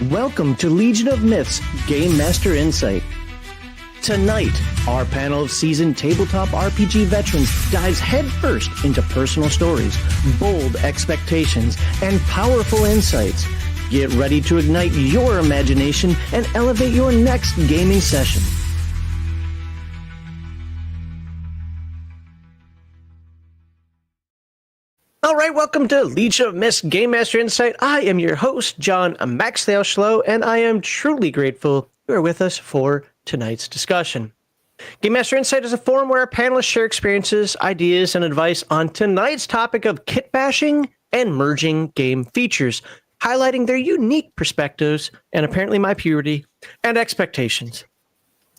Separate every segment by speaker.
Speaker 1: Welcome to Legion of Myths Game Master Insight. Tonight, our panel of seasoned tabletop RPG veterans dives headfirst into personal stories, bold expectations, and powerful insights. Get ready to ignite your imagination and elevate your next gaming session. All right, welcome to Legion of Myths Game Master Insight. I am your host, John Maxdale Schlow, and I am truly grateful you are with us for tonight's discussion. Game Master Insight is a forum where our panelists share experiences, ideas, and advice on tonight's topic of kitbashing and merging game features, highlighting their unique perspectives and apparently my purity and expectations.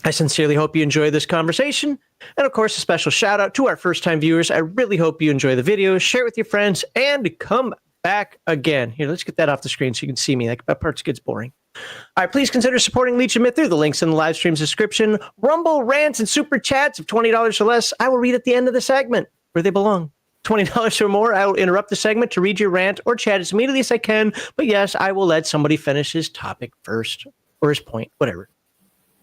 Speaker 1: I sincerely hope you enjoy this conversation. And of course, a special shout out to our first-time viewers. I really hope you enjoy the video, share it with your friends, and come back again. Here, let's get that off the screen so you can see me. That part gets boring. All right, please consider supporting Legion Myth through the links in the live stream's description. Rumble, rants, and super chats of $20 or less, I will read at the end of the segment where they belong. $20 or more, I will interrupt the segment to read your rant or chat as immediately as I can. But yes, I will let somebody finish his topic first or his point, whatever.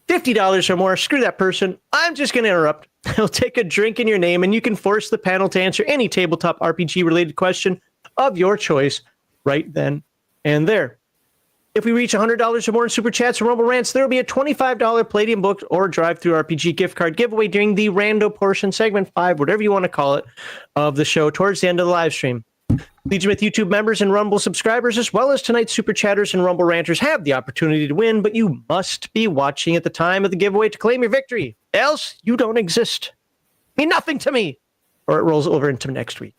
Speaker 1: $50 or more, screw that person. I'm just going to interrupt. I'll take a drink in your name, and you can force the panel to answer any tabletop RPG-related question of your choice right then and there. If we reach $100 or more in Super Chats or Rumble Rants, there will be a $25 Palladium Book or Drive-Thru RPG gift card giveaway during the rando portion, segment 5, whatever you want to call it, of the show towards the end of the live stream. Legion Myth YouTube members and Rumble subscribers, as well as tonight's Super Chatters and Rumble Ranters, have the opportunity to win, but you must be watching at the time of the giveaway to claim your victory. Else, you don't exist. Mean nothing to me. Or it rolls over into next week.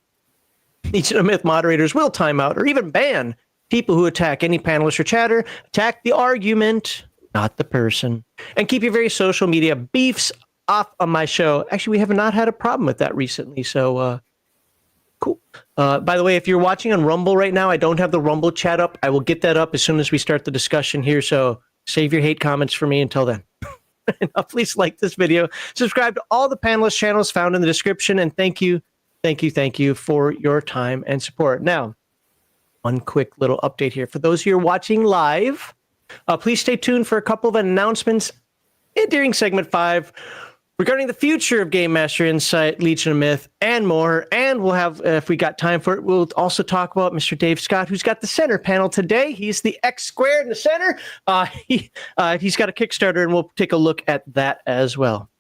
Speaker 1: Legion of Myth moderators will time out or even ban people who attack any panelist or chatter. Attack the argument, not the person. And keep your very social media beefs off of my show. Actually, we have not had a problem with that recently, so cool. By the way, if you're watching on Rumble right now, I don't have the Rumble chat up. I will get that up as soon as we start the discussion here, so save your hate comments for me until then. Now, please like this video, subscribe to all the panelist channels found in the description, and thank you for your time and support. Now, one quick little update here. For those who are watching live, please stay tuned for a couple of announcements during segment 5 regarding the future of Game Master Insight, Legion of Myth, and more. And we'll have, if we got time for it, we'll also talk about Mr. Dave Scott, who's got the center panel today. He's the X squared in the center. He's got a Kickstarter, and we'll take a look at that as well.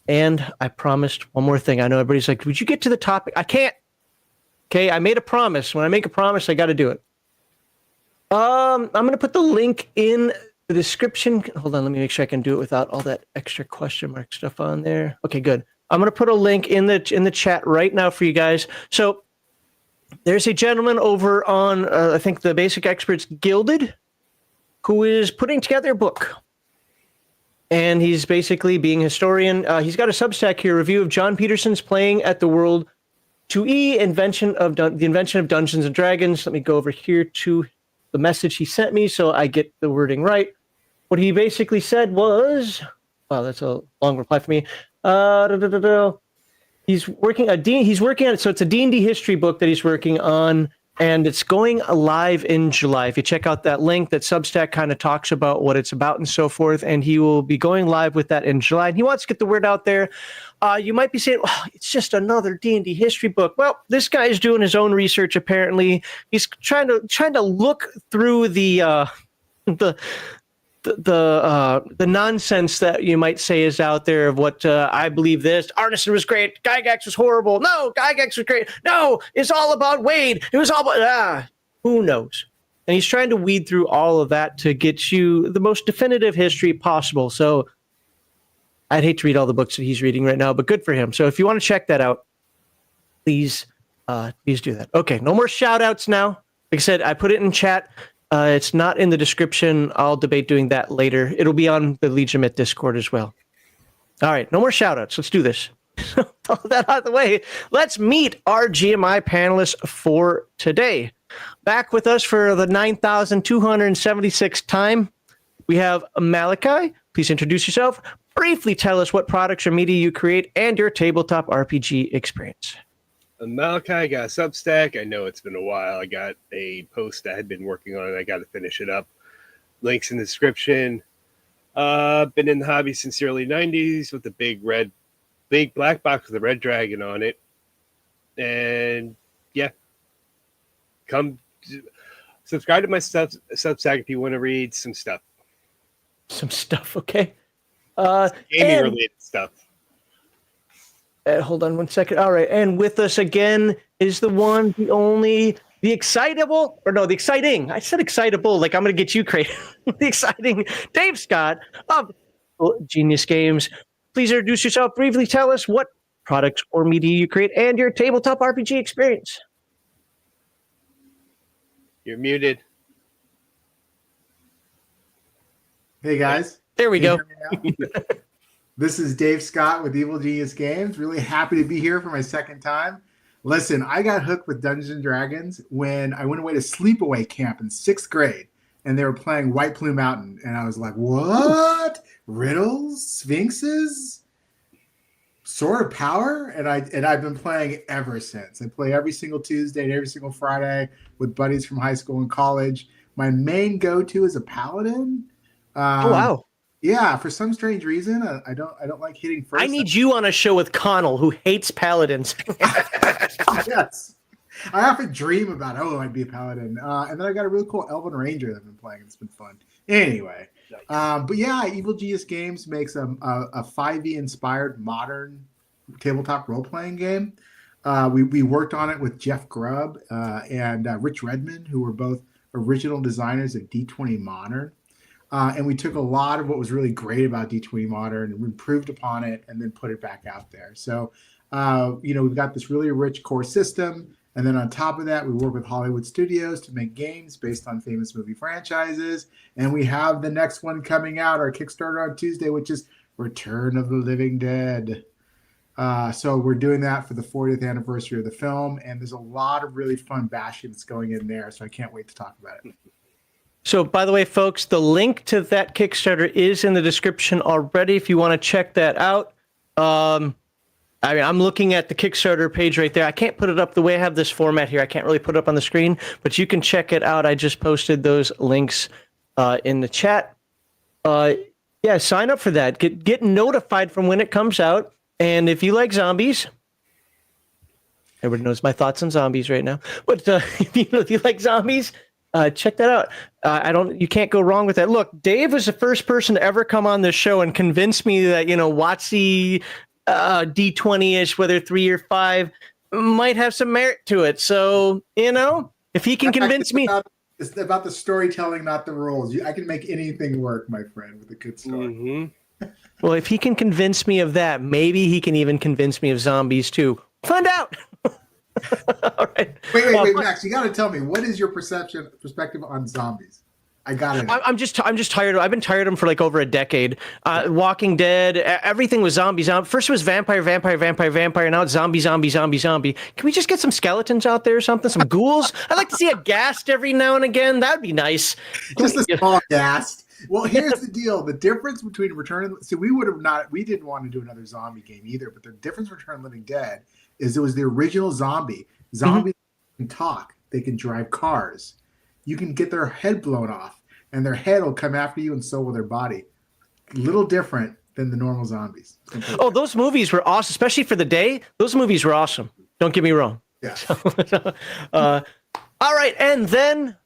Speaker 1: And I promised one more thing. I know everybody's like, would you get to the topic? I can't. Okay, I made a promise. When I make a promise, I got to do it. I'm going to put the link in the description. Hold on, let me make sure I can do it without all that extra question mark stuff on there. Okay, good. I'm going to put a link in the chat right now for you guys. So there's a gentleman over on, I think, the Basic Experts Gilded, who is putting together a book. And he's basically being a historian. He's got a Substack here, review of John Peterson's Playing at the World 2E, the invention of Dungeons and Dragons. Let me go over here to the message he sent me so I get the wording right. What he basically said was, wow, that's a long reply for me. He's working on it, so it's a D&D history book that he's working on, and it's going live in July. If you check out that link, that Substack kind of talks about what it's about and so forth, and he will be going live with that in July. And he wants to get the word out there. You might be saying, oh, it's just another D&D history book. Well, this guy is doing his own research, apparently. He's trying to look through the nonsense that you might say is out there of what I believe this. Arneson was great. Gygax was horrible. No, Gygax was great. No, it's all about Wade. It was all about, who knows? And he's trying to weed through all of that to get you the most definitive history possible. So I'd hate to read all the books that he's reading right now, but good for him. So if you want to check that out, please do that. Okay, no more shout outs now. Like I said, I put it in chat. It's not in the description. I'll debate doing that later. It'll be on the Legion Myth Discord as well. All right, no more shout-outs. Let's do this. All that out of the way, let's meet our GMI panelists for today. Back with us for the 9,276th time, we have Malachi. Please introduce yourself. Briefly tell us what products or media you create and your tabletop RPG experience.
Speaker 2: Malachi, got a Substack. I know it's been a while. I got a post I had been working on, and I got to finish it up. Links in the description. Been in the hobby since the early 90s with the big black box with a red dragon on it. And yeah, come subscribe to my Substack if you want to read some stuff.
Speaker 1: Some stuff, okay.
Speaker 2: Gaming related stuff.
Speaker 1: Hold on one second. All right. And with us again is the one, the only, the exciting. I said excitable, like I'm going to get you creative. The exciting Dave Scott of Genius Games. Please introduce yourself. Briefly tell us what products or media you create and your tabletop RPG experience.
Speaker 2: You're muted.
Speaker 3: Hey guys.
Speaker 1: There we go.
Speaker 3: This is Dave Scott with Evil Genius Games. Really happy to be here for my second time. Listen, I got hooked with Dungeons and Dragons when I went away to sleepaway camp in 6th grade, and they were playing White Plume Mountain, and I was like, what? Riddles? Sphinxes? Sword of Power? And I've been playing ever since. I play every single Tuesday and every single Friday with buddies from high school and college. My main go-to is a paladin.
Speaker 1: Oh, wow.
Speaker 3: Yeah, for some strange reason, I don't like hitting first.
Speaker 1: I need you on a show with Connell, who hates paladins.
Speaker 3: Yes. I often dream about, I'd be a paladin. And then I got a really cool Elven Ranger that I've been playing. It's been fun. Anyway, but yeah, Evil Genius Games makes a 5e-inspired modern tabletop role-playing game. We worked on it with Jeff Grubb and Rich Redmond, who were both original designers of D20 Modern. And we took a lot of what was really great about D20 Modern and improved upon it and then put it back out there. So, we've got this really rich core system. And then on top of that, we work with Hollywood studios to make games based on famous movie franchises. And we have the next one coming out, our Kickstarter on Tuesday, which is Return of the Living Dead. So we're doing that for the 40th anniversary of the film. And there's a lot of really fun bashing that's going in there. So I can't wait to talk about it.
Speaker 1: So, by the way, folks, the link to that Kickstarter is in the description already if you want to check that out. I'm looking at the Kickstarter page right there. I can't put it up the way I have this format here. I can't really put it up on the screen, but you can check it out. I just posted those links in the chat. Sign up for that. Get notified from when it comes out. And if you like zombies, everybody knows my thoughts on zombies right now. But if you like zombies, check that out. You can't go wrong with that. Look, Dave was the first person to ever come on this show and convince me that, WotC D20-ish, whether 3 or 5, might have some merit to it. So, if he can convince me.
Speaker 3: It's about the storytelling, not the rules. I can make anything work, my friend, with a good story.
Speaker 2: Mm-hmm.
Speaker 1: Well, if he can convince me of that, maybe he can even convince me of zombies too. Find out. All right.
Speaker 3: Wait, Max, you got to tell me, what is your perspective on zombies? I got it.
Speaker 1: I'm just tired. I've been tired of them for like over a decade. Walking Dead, everything was zombie. First it was vampire. Now it's zombie. Can we just get some skeletons out there or something? Some ghouls? I'd like to see a ghast every now and again. That'd be nice.
Speaker 3: Just a small ghast. Well, here's the deal. The difference between we didn't want to do another zombie game either, but the difference between Return of the Living Dead is it was the original zombie. Zombies can talk. They can drive cars. You can get their head blown off, and their head will come after you, and so will their body. Little different than the normal zombies.
Speaker 1: Oh, those movies were awesome, especially for the day. Those movies were awesome. Don't get me wrong.
Speaker 3: Yeah.
Speaker 1: All right, and then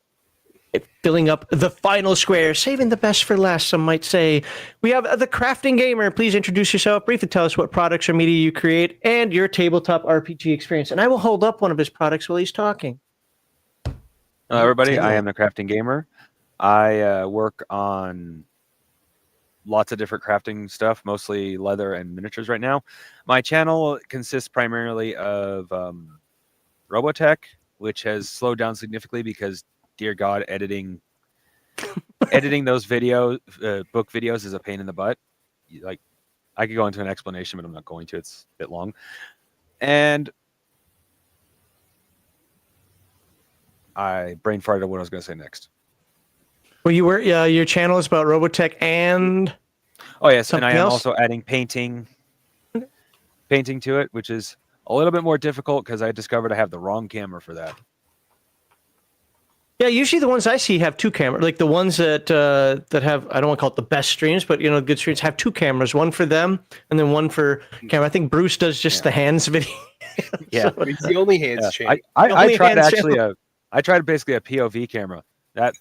Speaker 1: filling up the final square, saving the best for last, some might say. We have the Crafting Gamer. Please introduce yourself. Briefly tell us what products or media you create and your tabletop RPG experience. And I will hold up one of his products while he's talking.
Speaker 4: Hello, everybody. I am the Crafting Gamer. I work on lots of different crafting stuff, mostly leather and miniatures right now. My channel consists primarily of Robotech, which has slowed down significantly because, dear God, editing those book videos is a pain in the butt. Like, I could go into an explanation, but I'm not going to. It's a bit long. And I brain farted what I was going to say next.
Speaker 1: Well, your channel is about Robotech and
Speaker 4: yes, and I am also adding painting to it, which is a little bit more difficult because I discovered I have the wrong camera for that.
Speaker 1: Yeah, usually the ones I see have 2 cameras. Like the ones that have, I don't want to call it the best streams, but good streams have 2 cameras, one for them and then one for camera. I think Bruce does just the hands video.
Speaker 4: Yeah,
Speaker 1: So,
Speaker 2: It's the only hands channel.
Speaker 4: I tried
Speaker 1: hands
Speaker 4: actually I tried basically a POV camera. That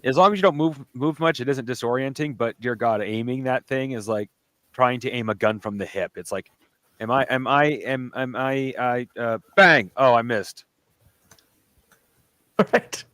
Speaker 4: as long as you don't move much, it isn't disorienting. But dear God, aiming that thing is like trying to aim a gun from the hip. It's like, bang! Oh, I missed.
Speaker 1: all right.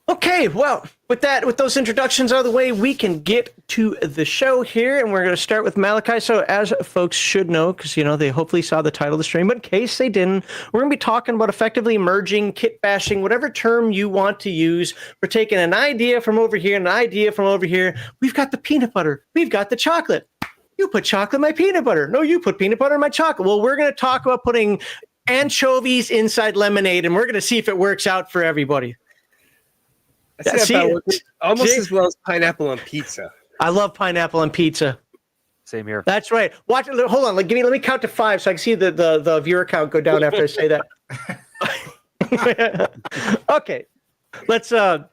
Speaker 1: Okay, well, with those introductions out of the way, we can get to the show here, and we're going to start with Malachi. So, as folks should know, because they hopefully saw the title of the stream, but in case they didn't, we're going to be talking about effectively merging, kit bashing, whatever term you want to use. We're taking an idea from over here, an idea from over here. We've got the peanut butter, we've got the chocolate. You put chocolate in my peanut butter. No, you put peanut butter in my chocolate. Well, we're going to talk about putting anchovies inside lemonade, and we're going to see if it works out for everybody.
Speaker 2: Almost as well as pineapple on pizza.
Speaker 1: I love pineapple on pizza.
Speaker 4: Same here.
Speaker 1: That's right. Watch. Hold on. Let me count to 5 so I can see the viewer count go down after I say that. Okay. Let's start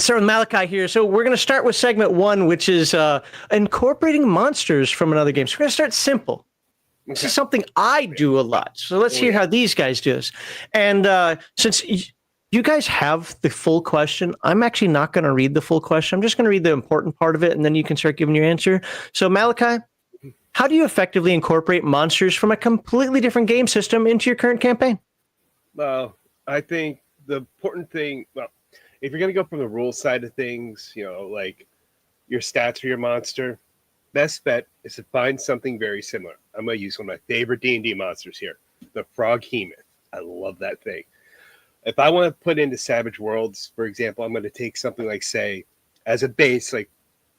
Speaker 1: with Malachi here. So we're going to start with segment 1, which is incorporating monsters from another game. So we're going to start simple. This is something I do a lot. So let's hear how these guys do this. And since you guys have the full question, I'm actually not going to read the full question. I'm just going to read the important part of it, and then you can start giving your answer. So, Malachi, how do you effectively incorporate monsters from a completely different game system into your current campaign?
Speaker 2: Well, I think the important thing, if you're going to go from the rule side of things, like your stats for your monster, best bet is to find something very similar. I'm going to use one of my favorite D&D monsters here, the Froghemoth. I love that thing. If I want to put into Savage Worlds, for example, I'm going to take something like, say, as a base, like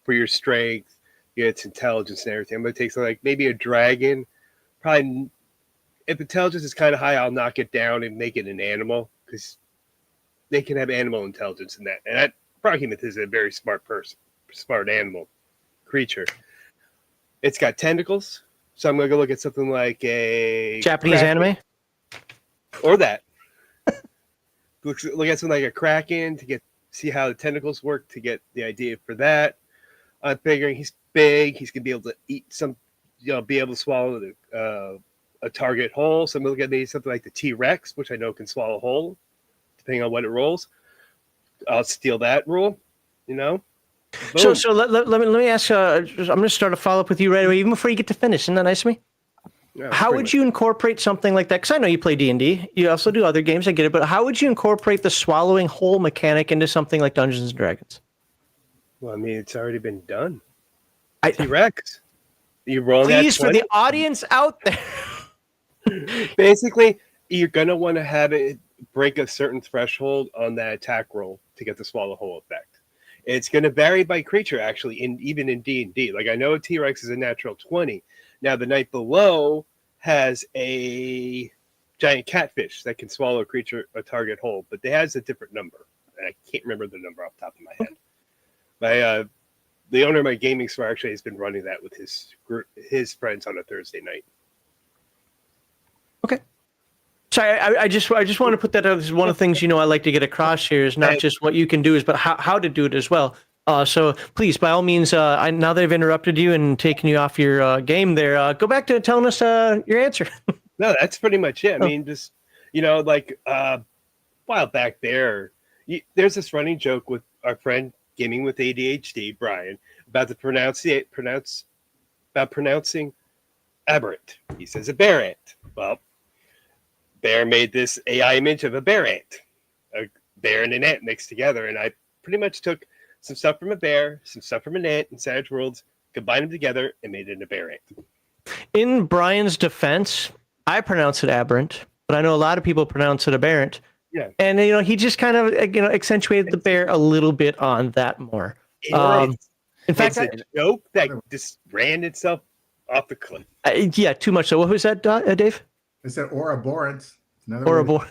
Speaker 2: for your strength, its intelligence and everything. I'm going to take something like maybe a dragon. Probably, if intelligence is kind of high, I'll knock it down and make it an animal because they can have animal intelligence in that. And that Froghemoth is a very smart animal creature. It's got tentacles, so I'm going to go look at something like a
Speaker 1: Japanese anime,
Speaker 2: or that. Look at something like a Kraken to see how the tentacles work to get the idea for that. I'm figuring he's big. He's gonna be able to eat some, be able to swallow a target whole. So I'm looking at maybe something like the T-Rex, which I know can swallow whole, depending on what it rolls. I'll steal that rule. Boom.
Speaker 1: So let me ask. I'm going to start a follow up with you right away, even before you get to finish. Isn't that nice of me?
Speaker 2: Yeah,
Speaker 1: how would you incorporate something like that? Because I know you play D&D. You also do other games. I get it. But how would you incorporate the swallowing whole mechanic into something like Dungeons & Dragons?
Speaker 2: Well, I mean, it's already been done. T-Rex. You roll that.
Speaker 1: Please, for the audience out there.
Speaker 2: Basically, you're going to want to have it break a certain threshold on that attack roll to get the swallow whole effect. It's going to vary by creature, actually, even in D&D. Like, I know a T-Rex is a natural 20. Now, the Night Below has a giant catfish that can swallow a target whole, but it has a different number. I can't remember the number off the top of my head. The owner of my gaming store actually has been running that with his friends on a Thursday night.
Speaker 1: Okay. Sorry, I just want to put that out. This is one of the things I like to get across here is not just what you can do, but how to do it as well. So please, by all means, now that I've interrupted you and taken you off your game there, go back to telling us your answer.
Speaker 2: No, that's pretty much it. I mean, just, like a while back there's this running joke with our friend Gaming with ADHD, Brian, about pronouncing aberrant. He says aberrant. Well, Bear made this AI image of a bear ant, a bear and an ant mixed together, and I pretty much took some stuff from a bear, some stuff from an ant in Savage Worlds, combined them together, and made it a bear ant.
Speaker 1: In Brian's defense, I pronounce it aberrant, but I know a lot of people pronounce it aberrant.
Speaker 2: Yeah.
Speaker 1: And, he just kind of, accentuated the bear a little bit on that more. In fact,
Speaker 2: it's a joke that just ran itself off the cliff.
Speaker 1: Yeah, too much. So what was that, Dave?
Speaker 3: I said Ouroboros.
Speaker 1: Ouroboros.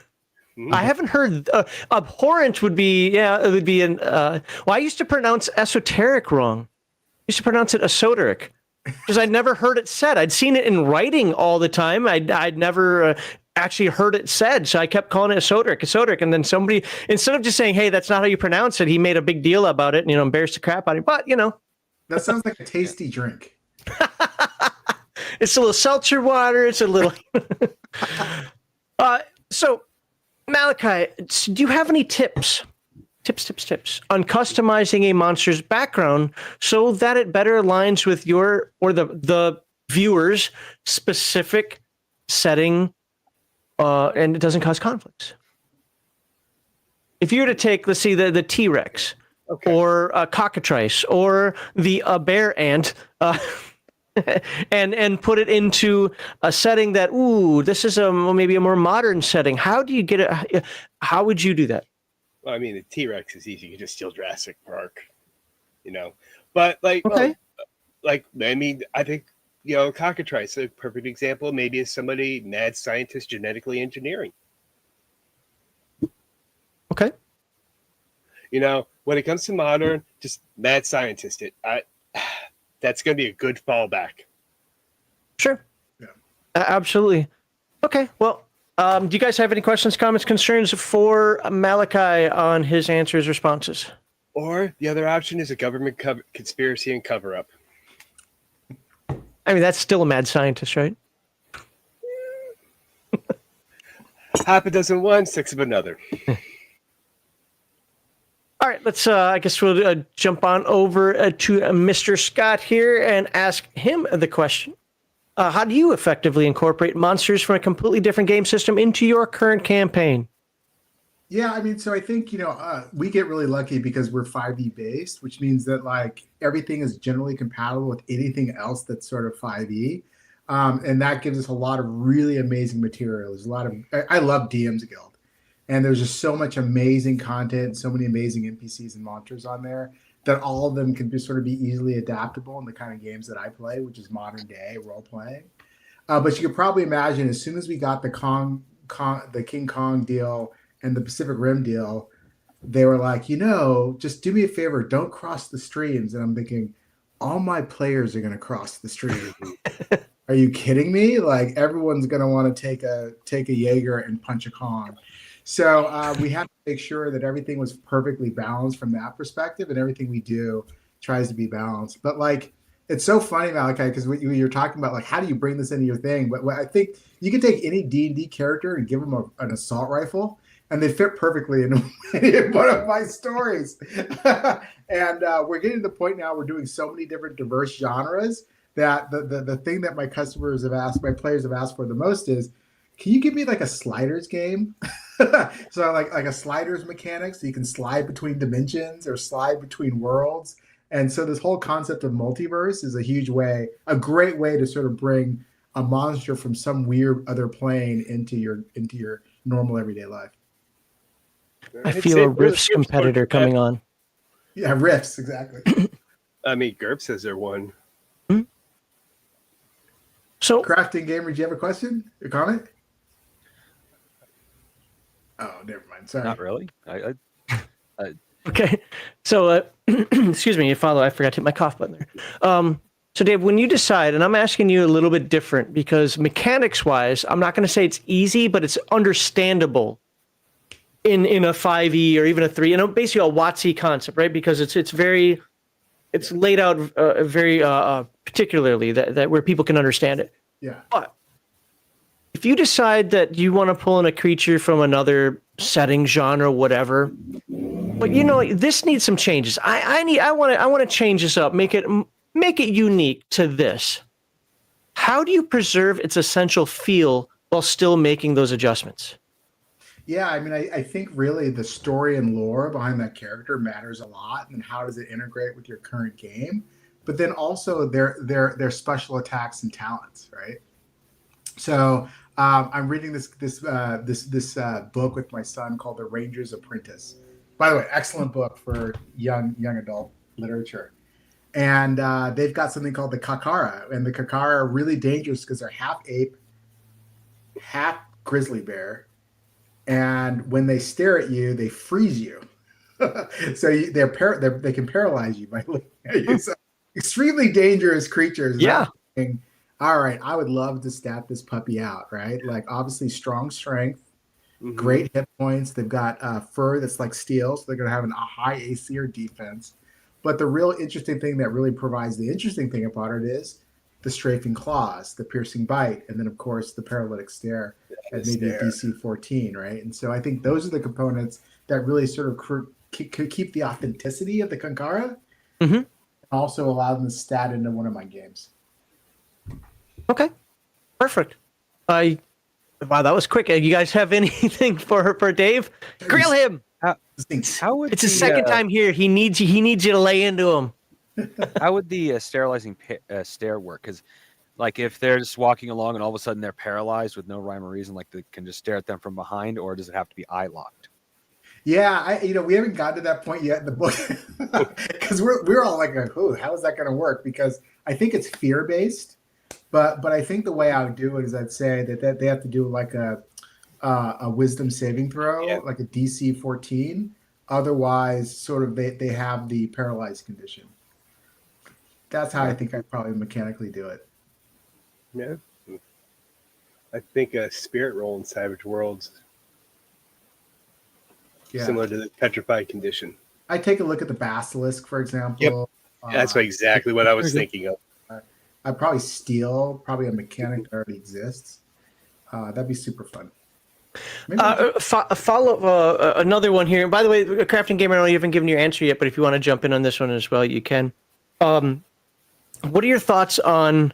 Speaker 1: I haven't heard abhorrent would be it would be I used to pronounce esoteric wrong. I used to pronounce it esoteric because I'd never heard it said. I'd seen it in writing all the time. I'd never actually heard it said. So I kept calling it a Soderic. And then somebody, instead of just saying, hey, that's not how you pronounce it, he made a big deal about it and, embarrassed the crap out of him. But,
Speaker 3: That sounds like a tasty drink.
Speaker 1: it's a little seltzer water. It's a little. So, Malachi, do you have any tips on customizing a monster's background so that it better aligns with your or the viewer's specific setting, and it doesn't cause conflicts? If you were to take, let's see, the T-Rex, okay, or a cockatrice, or the bear ant, and put it into a setting that, this is maybe a more modern setting. How do you get it? How would you do that?
Speaker 2: Well, I mean, the T-Rex is easy. You can just steal Jurassic Park, But okay. I think cockatrice, a perfect example, maybe is somebody mad scientist genetically engineering.
Speaker 1: Okay.
Speaker 2: When it comes to modern, just mad scientist. That's going to be a good fallback.
Speaker 1: Sure. Yeah. Absolutely. Okay. Well, do you guys have any questions, comments, concerns for Malachi on his answers, responses?
Speaker 2: Or the other option is a government conspiracy and cover-up.
Speaker 1: I mean, that's still a mad scientist, right?
Speaker 2: Half a dozen one, six of another.
Speaker 1: All right, let's. I guess we'll jump on over to Mr. Scott here and ask him the question. How do you effectively incorporate monsters from a completely different game system into your current campaign?
Speaker 3: Yeah, I mean, so I think, we get really lucky because we're 5e based, which means that everything is generally compatible with anything else that's sort of 5e. And that gives us a lot of really amazing material. I love DM's Guild. And there's just so much amazing content, so many amazing NPCs and monsters on there that all of them can be easily adaptable in the kind of games that I play, which is modern day role playing. But you could probably imagine as soon as we got the King Kong deal and the Pacific Rim deal, they were like, just do me a favor, don't cross the streams. And I'm thinking, all my players are going to cross the stream. Are you kidding me? Everyone's going to want to take a Jaeger and punch a Kong. So we have to make sure that everything was perfectly balanced from that perspective, and everything we do tries to be balanced. But it's so funny, Malachi, because you're talking about how do you bring this into your thing? But I think you can take any D&D character and give them an assault rifle, and they fit perfectly in one of my stories. And we're getting to the point now we're doing so many different diverse genres that the thing that my players have asked for the most is, can you give me a sliders game? So like a sliders mechanic, so you can slide between dimensions or slide between worlds. And so this whole concept of multiverse is a great way to sort of bring a monster from some weird other plane into your normal everyday life.
Speaker 1: I feel a Rifts competitor coming on.
Speaker 3: Yeah, Rifts, exactly.
Speaker 2: I mean, GURP says they're one.
Speaker 1: Hmm? So,
Speaker 3: Crafting Gamer, do you have a question or comment? Oh, never mind. Sorry.
Speaker 4: Not really.
Speaker 1: Okay. So, excuse me, I forgot to hit my cough button there. So, Dave, when you decide, and I'm asking you a little bit different because mechanics-wise, I'm not going to say it's easy, but it's understandable in a 5e or even a 3, basically a WotC concept, right? Because it's laid out very particularly that where people can understand it.
Speaker 3: Yeah.
Speaker 1: But if you decide that you want to pull in a creature from another setting, genre, whatever, but this needs some changes. I want to change this up, make it unique to this. How do you preserve its essential feel while still making those adjustments?
Speaker 3: Yeah, I mean, I think really the story and lore behind that character matters a lot, and how does it integrate with your current game? But then also their special attacks and talents, right? So I'm reading this book with my son called The Ranger's Apprentice. By the way, excellent book for young adult literature. And they've got something called the Kakara, and the Kakara are really dangerous because they're half ape, half grizzly bear. And when they stare at you, they freeze you. So they can paralyze you by looking at you. So extremely dangerous creatures.
Speaker 1: Yeah.
Speaker 3: All right, I would love to stat this puppy out, right? Like obviously strong strength,
Speaker 2: Mhm.
Speaker 3: great hit points. They've got fur that's like steel, so they're going to have a high AC or defense. But the real interesting thing that really provides the interesting thing about it is the strafing claws, the piercing bite, and then of course the paralytic stare at maybe a DC 14, right? And so I think those are the components that really sort of keep the authenticity of the Kankara,
Speaker 1: Mm-hmm.
Speaker 3: and also allow them to stat into one of my games.
Speaker 1: Okay, perfect. Wow, that was quick. You guys have anything for Dave? Grill him.
Speaker 4: How would
Speaker 1: It's his second time here. He needs you to lay into him.
Speaker 4: How would the sterilizing stare work? Because, like, if they're just walking along and all of a sudden they're paralyzed with no rhyme or reason, like they can just stare at them from behind, or does it have to be eye locked?
Speaker 3: Yeah, we haven't gotten to that point yet in the book because we're all like, oh, how is that going to work? Because I think it's fear based, but I think the way I would do it is I'd say that they have to do like a wisdom saving throw, like a DC 14. Otherwise, sort of they have the paralyzed condition. That's how I think I'd probably mechanically do it.
Speaker 2: Yeah. I think a spirit roll in Savage Worlds, similar to the petrified condition.
Speaker 3: I take a look at the basilisk, for example.
Speaker 2: Yep. That's exactly what I was thinking of.
Speaker 3: I'd probably steal a mechanic that already exists. That'd be super fun.
Speaker 1: Follow another one here. And by the way, Crafting Gamer, I know you haven't given your answer yet, but if you want to jump in on this one as well, you can. What are your thoughts on?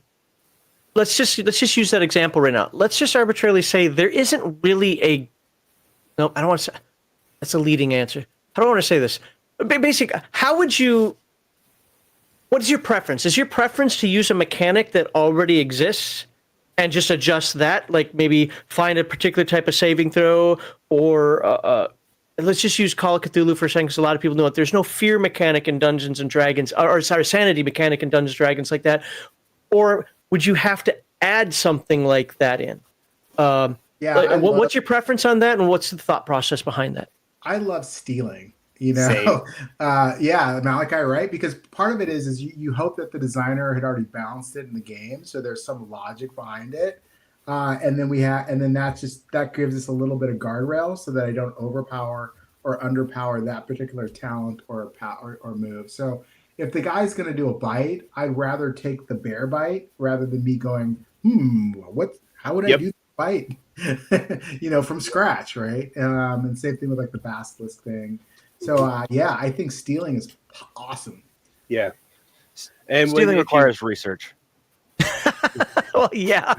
Speaker 1: Let's just use that example right now. Let's just arbitrarily say there isn't really a. No, I don't want to say. That's a leading answer. I don't want to say this. Basic. How would you? What is your preference? Is your preference to use a mechanic that already exists and just adjust that? Like maybe find a particular type of saving throw, or let's just use Call of Cthulhu for a second, because a lot of people know it. There's no fear mechanic in Dungeons and Dragons, or sanity mechanic in Dungeons and Dragons like that. Or would you have to add something like that in? What's your preference on that, and what's the thought process behind that?
Speaker 3: I love stealing. Malachi, right? Because part of it is you hope that the designer had already balanced it in the game, so there's some logic behind it, and then that gives us a little bit of guardrail so that I don't overpower or underpower that particular talent or move. So if the guy's going to do a bite, I'd rather take the bear bite rather than me going, how would I do the bite, from scratch, right? And same thing with like the basilisk thing. So I think stealing is awesome.
Speaker 2: Yeah, and
Speaker 4: stealing requires research.
Speaker 1: Well, yeah,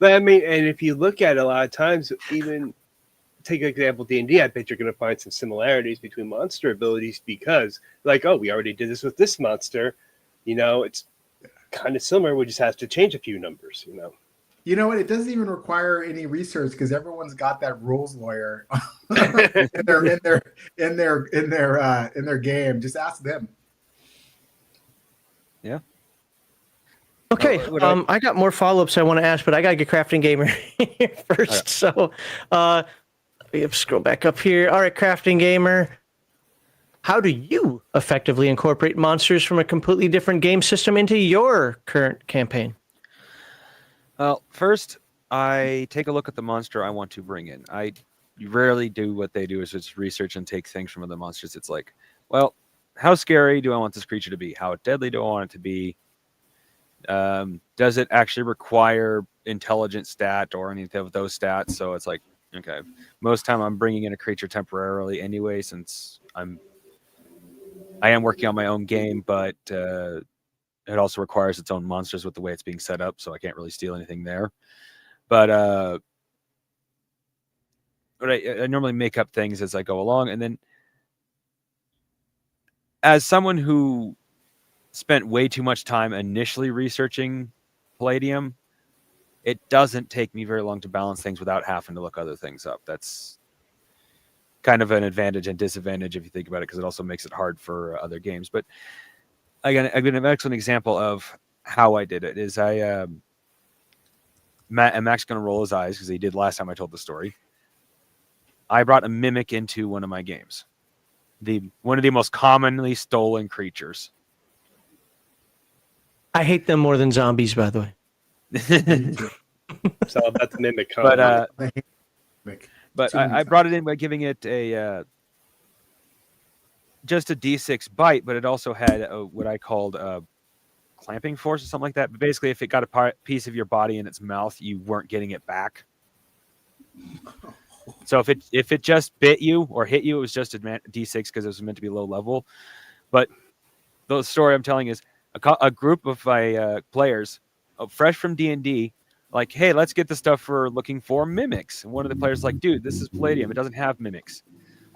Speaker 2: but I mean, and if you look at it, a lot of times, even take an example D&D, I bet you're going to find some similarities between monster abilities because, like, we already did this with this monster. It's kind of similar. We just have to change a few numbers.
Speaker 3: You know what? It doesn't even require any research because everyone's got that rules lawyer in their game. Just ask them.
Speaker 4: Yeah.
Speaker 1: Okay. I got more follow-ups I want to ask, but I gotta get Crafting Gamer here first. So, we have to scroll back up here. All right, Crafting Gamer. How do you effectively incorporate monsters from a completely different game system into your current campaign?
Speaker 4: Well, first, I take a look at the monster I want to bring in. I rarely do what they do is just research and take things from other monsters. It's like, well, how scary do I want this creature to be? How deadly do I want it to be? Does it actually require intelligence stat or any of those stats? So it's like, okay, most time I'm bringing in a creature temporarily anyway, since I am working on my own game, but it also requires its own monsters with the way it's being set up, so I can't really steal anything there. But I normally make up things as I go along, and then as someone who spent way too much time initially researching Palladium, it doesn't take me very long to balance things without having to look other things up. That's kind of an advantage and disadvantage if you think about it, because it also makes it hard for other games. But again, an excellent example of how I did it is Mac's going to roll his eyes because he did last time I told the story. I brought a mimic into one of my games. One of the most commonly stolen creatures.
Speaker 1: I hate them more than zombies, by the way.
Speaker 2: It's all about the mimic.
Speaker 4: But
Speaker 3: I hate Mick.
Speaker 4: but
Speaker 3: Too many
Speaker 4: I brought it in by giving it a just a D6 bite, but it also had what I called clamping force or something like that. But basically, if it got a piece of your body in its mouth, you weren't getting it back. So if it just bit you or hit you, it was just a D6 because it was meant to be low level. But the story I'm telling is a group of my players, fresh from D&D, like, hey, let's get the stuff for looking for mimics. And one of the players like, dude, this is Palladium. It doesn't have mimics.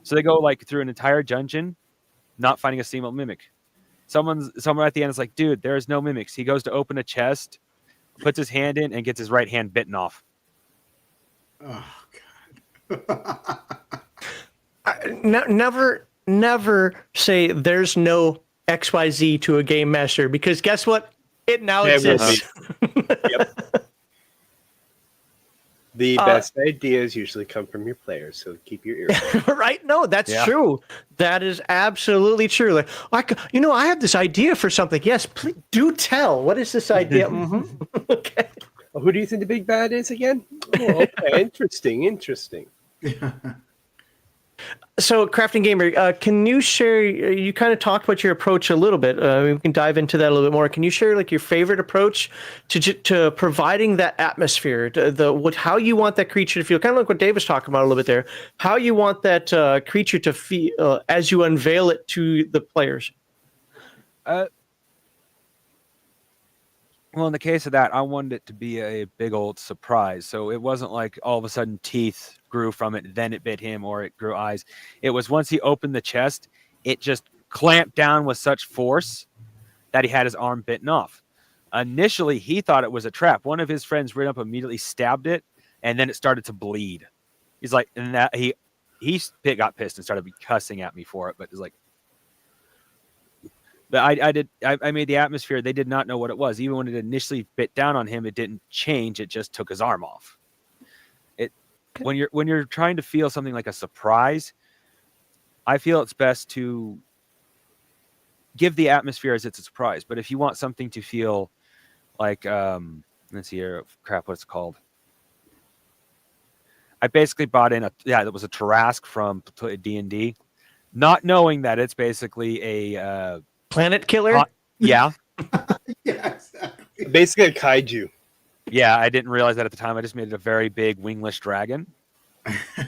Speaker 4: So they go like through an entire dungeon, not finding a single mimic. Someone at the end is like, dude, there is no mimics. He goes to open a chest, puts his hand in, and gets his right hand bitten off.
Speaker 3: Oh God.
Speaker 1: Never say there's no XYZ to a game master, because guess what? It now exists.
Speaker 2: Yep. The best ideas usually come from your players, so keep your ear open.
Speaker 1: Right? No, that's true. That is absolutely true. Like, I have this idea for something. Yes, please do tell. What is this idea? Okay.
Speaker 2: Well, who do you think the big bad is again? Oh, okay. Interesting.
Speaker 1: So, Crafting Gamer, can you share? You kind of talked about your approach a little bit. We can dive into that a little bit more. Can you share like your favorite approach to providing that atmosphere, how you want that creature to feel? Kind of like what Dave was talking about a little bit there. How you want that creature to feel as you unveil it to the players.
Speaker 4: Well, in the case of that, I wanted it to be a big old surprise. So it wasn't like all of a sudden teeth grew from it, then it bit him, or it grew eyes. It was once he opened the chest, it just clamped down with such force that he had his arm bitten off. Initially, he thought it was a trap. One of his friends ran up, immediately stabbed it, and then it started to bleed. He's like, and that he got pissed and started cussing at me for it, but it's like, but I made the atmosphere. They did not know what it was. Even when it initially bit down on him, it didn't change. It just took his arm off. When you're trying to feel something like a surprise, I feel it's best to give the atmosphere as it's a surprise. But if you want something to feel like, let's see here, crap, what's it called? I basically bought in that was a Tarrasque from D&D, not knowing that it's basically a
Speaker 1: planet killer.
Speaker 4: Yeah.
Speaker 3: Yeah, exactly.
Speaker 2: Basically a kaiju.
Speaker 4: Yeah, I didn't realize that at the time. I just made it a very big wingless dragon.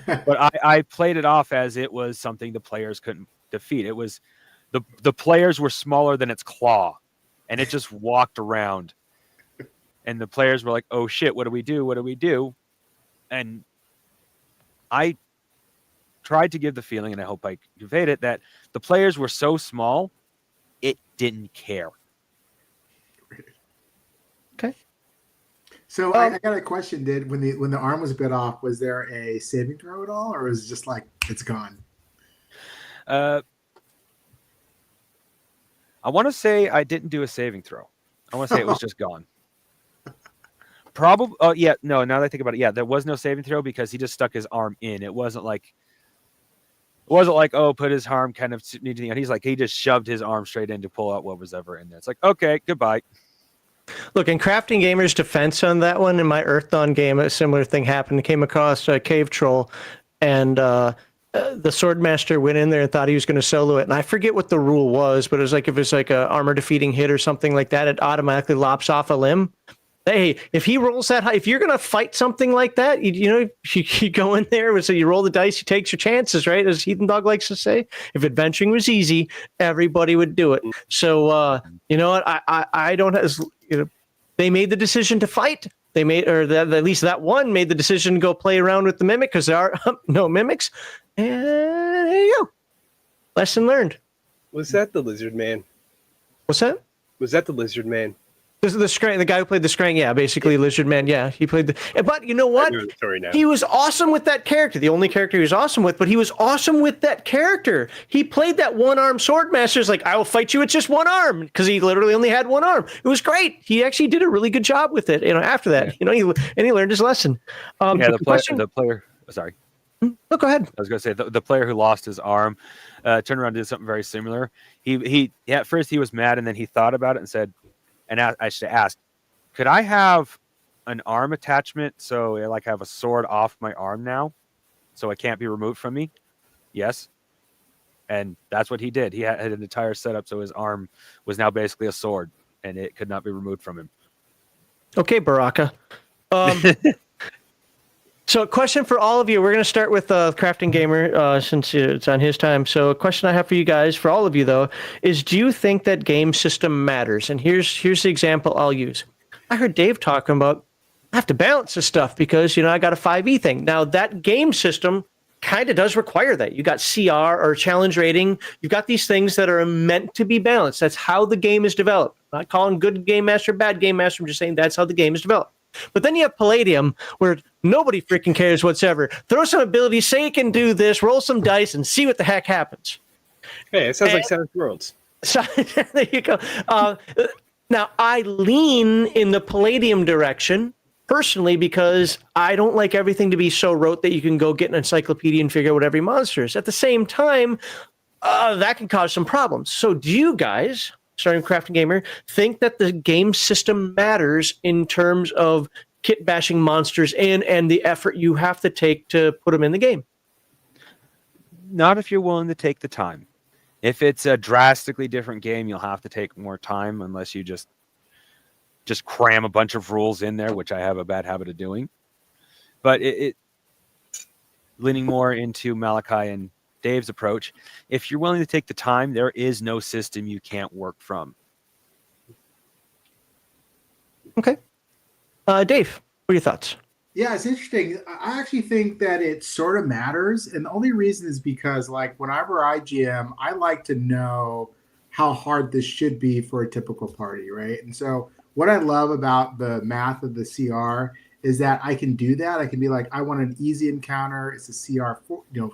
Speaker 4: But I played it off as it was something the players couldn't defeat. It was the players were smaller than its claw, and it just walked around. And the players were like, "Oh shit, what do we do? What do we do?" And I tried to give the feeling, and I hope I conveyed it, that the players were so small, it didn't care.
Speaker 1: Okay.
Speaker 3: So I got a question. When the arm was bit off, was there a saving throw at all, or was it just like it's gone?
Speaker 4: I want to say I didn't do a saving throw. I want to say it was just gone. Probably. Oh yeah, no. Now that I think about it, yeah, there was no saving throw because he just stuck his arm in. It wasn't like put his arm kind of. He's like he just shoved his arm straight in to pull out what was ever in there. It's like, okay, goodbye.
Speaker 1: Look, in Crafting Gamer's defense on that one, in my Earth Dawn game, a similar thing happened. I came across a cave troll, and the Swordmaster went in there and thought he was going to solo it. And I forget what the rule was, but it was like if it's like a armor defeating hit or something like that, it automatically lops off a limb. Hey, if he rolls that high, if you're going to fight something like that, you go in there, so you roll the dice, you take your chances, right? As Heathen Dog likes to say, if adventuring was easy, everybody would do it. So, you know what? I don't have, they made the decision to fight. They made, or at least that one made the decision to go play around with the mimic because there are no mimics. And there you go. Lesson learned.
Speaker 2: Was that the lizard man?
Speaker 1: What's that?
Speaker 2: Was that the lizard man?
Speaker 1: This is the guy who played the Scrang, yeah, basically Lizard Man, yeah. He played but you know what?
Speaker 2: I know the story now.
Speaker 1: He was awesome with that character. The only character he was awesome with, but he was awesome with that character. He played that one-armed Swordmaster. It's like, I will fight you with just one arm, because he literally only had one arm. It was great. He actually did a really good job with it. After that, he learned his lesson.
Speaker 4: The player. Sorry.
Speaker 1: No, go ahead.
Speaker 4: I was going to say the player who lost his arm turned around and did something very similar. He at first he was mad, and then he thought about it and said. And I should ask, could I have an arm attachment, so I like have a sword off my arm now, so it can't be removed from me? Yes. And that's what he did. He had an entire setup, so his arm was now basically a sword, and it could not be removed from him.
Speaker 1: Okay, Baraka. So a question for all of you. We're going to start with Crafting Gamer since it's on his time. So a question I have for you guys, for all of you though, is do you think that game system matters? And here's the example I'll use. I heard Dave talking about I have to balance this stuff because, I got a 5e thing. Now that game system kind of does require that. You got CR or challenge rating. You've got these things that are meant to be balanced. That's how the game is developed. I'm not calling good game master, bad game master. I'm just saying that's how the game is developed. But then you have Palladium, where nobody freaking cares whatsoever. Throw some abilities, say you can do this, roll some dice, and see what the heck happens.
Speaker 2: Hey, it sounds like Savage Worlds.
Speaker 1: So there you go. Now, I lean in the Palladium direction, personally, because I don't like everything to be so rote that you can go get an encyclopedia and figure out what every monster is. At the same time, that can cause some problems. So do you guys, starting Crafting Gamer, think that the game system matters in terms of kit bashing monsters and the effort you have to take to put them in the game?
Speaker 4: Not if you're willing to take the time. If it's a drastically different game, you'll have to take more time unless you just cram a bunch of rules in there, which I have a bad habit of doing. But it leaning more into Malachi and Dave's approach, if you're willing to take the time, there is no system you can't work from.
Speaker 1: Okay. Dave, what are your thoughts?
Speaker 3: Yeah, it's interesting. I actually think that it sort of matters. And the only reason is because, like, whenever I GM, I like to know how hard this should be for a typical party, right? And so what I love about the math of the CR is that I can do that. I can be like, I want an easy encounter. It's a CR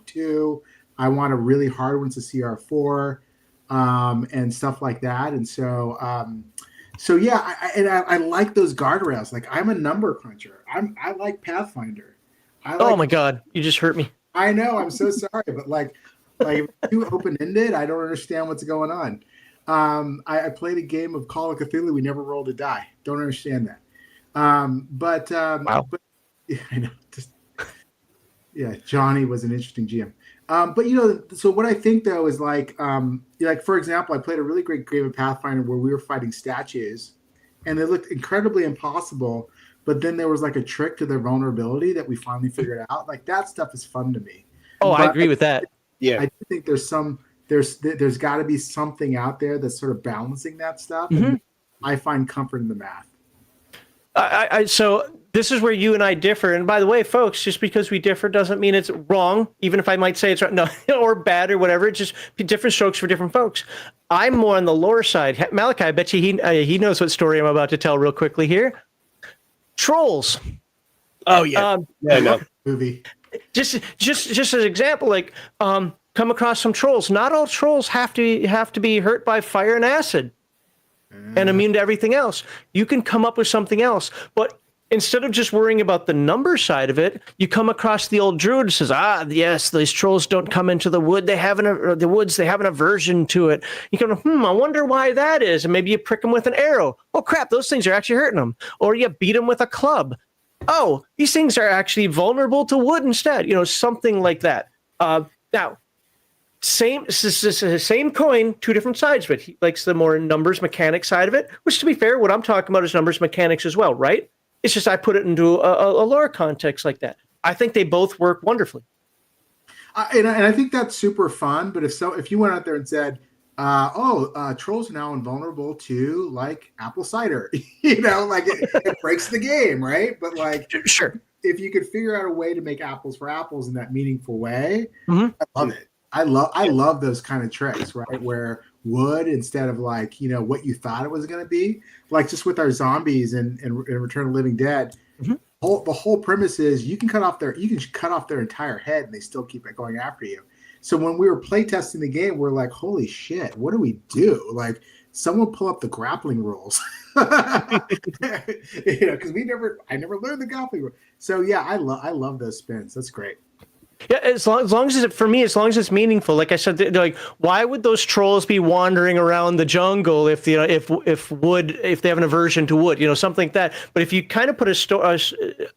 Speaker 3: 2. I want a really hard one. It's a CR 4, and stuff like that. And so, yeah, I like those guardrails. Like, I'm a number cruncher. I like Pathfinder.
Speaker 1: Oh my God, you just hurt me.
Speaker 3: I know. I'm so sorry, but like too open ended. I don't understand what's going on. I played a game of Call of Cthulhu. We never rolled a die. Don't understand that.
Speaker 1: Wow.
Speaker 3: But yeah, I know. Johnny was an interesting GM. But so what I think though is like for example, I played a really great game of Pathfinder where we were fighting statues, and they looked incredibly impossible. But then there was like a trick to their vulnerability that we finally figured out. Like, that stuff is fun to me.
Speaker 1: Oh, I agree with that.
Speaker 3: Yeah, I do think there's got to be something out there that's sort of balancing that stuff.
Speaker 1: Mm-hmm.
Speaker 3: And I find comfort in the math.
Speaker 1: So this is where you and I differ. And by the way, folks, just because we differ doesn't mean it's wrong, even if I might say it's right, no, or bad or whatever. It's just different strokes for different folks. I'm more on the lore side. Malachi, I bet you he knows what story I'm about to tell real quickly here. Trolls.
Speaker 2: Oh yeah, yeah, I know.
Speaker 3: Movie.
Speaker 1: Just as an example, like come across some trolls. Not all trolls have to be hurt by fire and acid and immune to everything else. You can come up with something else, but instead of just worrying about the number side of it, you come across the old druid who says, yes, these trolls don't come into the wood. They have an aversion to it. You go, I wonder why that is. And maybe you prick them with an arrow. Oh, crap, those things are actually hurting them. Or you beat them with a club. Oh, these things are actually vulnerable to wood instead. Something like that. Now, same coin, two different sides of it. He likes the more numbers mechanics side of it, which, to be fair, what I'm talking about is numbers mechanics as well, right? It's just I put it into a lore context like that. I think they both work wonderfully.
Speaker 3: And I think that's super fun. But if you went out there and said, trolls are now invulnerable to like apple cider, it breaks the game, right? But like,
Speaker 1: sure,
Speaker 3: if you could figure out a way to make apples for apples in that meaningful way,
Speaker 1: mm-hmm.
Speaker 3: I love it. I love those kind of tricks, right? Where wood instead of like, what you thought it was going to be, like just with our zombies and Return of the Living Dead,
Speaker 1: mm-hmm.
Speaker 3: The whole premise is you can cut off their entire head and they still keep it going after you. So when we were playtesting the game, we're like, holy shit, what do we do? Like, someone pull up the grappling rules, because I never learned the grappling rules. So yeah, I love those spins. That's great.
Speaker 1: Yeah, as long as for me, as long as it's meaningful. Like I said, they're like, why would those trolls be wandering around the jungle if you know if wood if they have an aversion to wood, something like that. But if you kind of put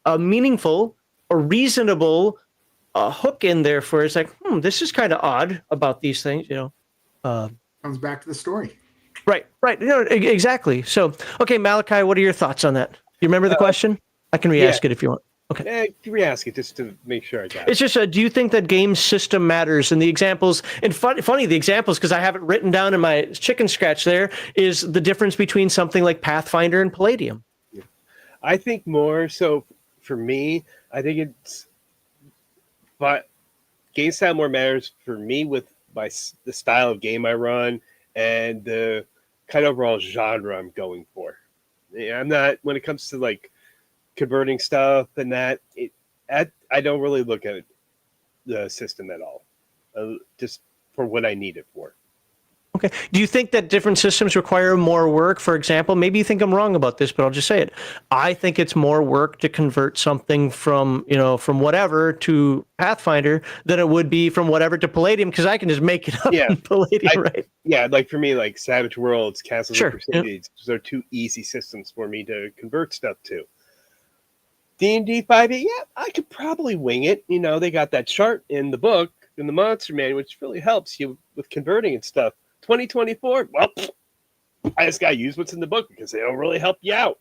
Speaker 1: a meaningful or reasonable hook in there for it's like, this is kind of odd about these things,
Speaker 3: Comes back to the story.
Speaker 1: Right. Exactly. So, okay, Malachi, what are your thoughts on that? You remember the question? I can re-ask it if you want. Okay.
Speaker 2: Re-ask it just to make sure I got it.
Speaker 1: It's just, do you think that game system matters? And the examples, and funny the examples, because I have it written down in my chicken scratch there, is the difference between something like Pathfinder and Palladium.
Speaker 2: Yeah. I think more so for me, I think but game style more matters for me with the style of game I run and the kind of overall genre I'm going for. I'm not, when it comes to like converting stuff and that, I don't really look at the system at all, just for what I need it for.
Speaker 1: Okay. Do you think that different systems require more work? For example, maybe you think I'm wrong about this, but I'll just say it. I think it's more work to convert something from whatever to Pathfinder than it would be from whatever to Palladium, because I can just make it up in Palladium, right?
Speaker 2: Yeah, like for me, like Savage Worlds, Castles
Speaker 1: Sure,
Speaker 2: of Crusades, those are two easy systems for me to convert stuff to. D&D 5e, yeah, I could probably wing it. They got that chart in the book, in the Monster Manual, which really helps you with converting and stuff. 2024, well, I just got to use what's in the book because they don't really help you out.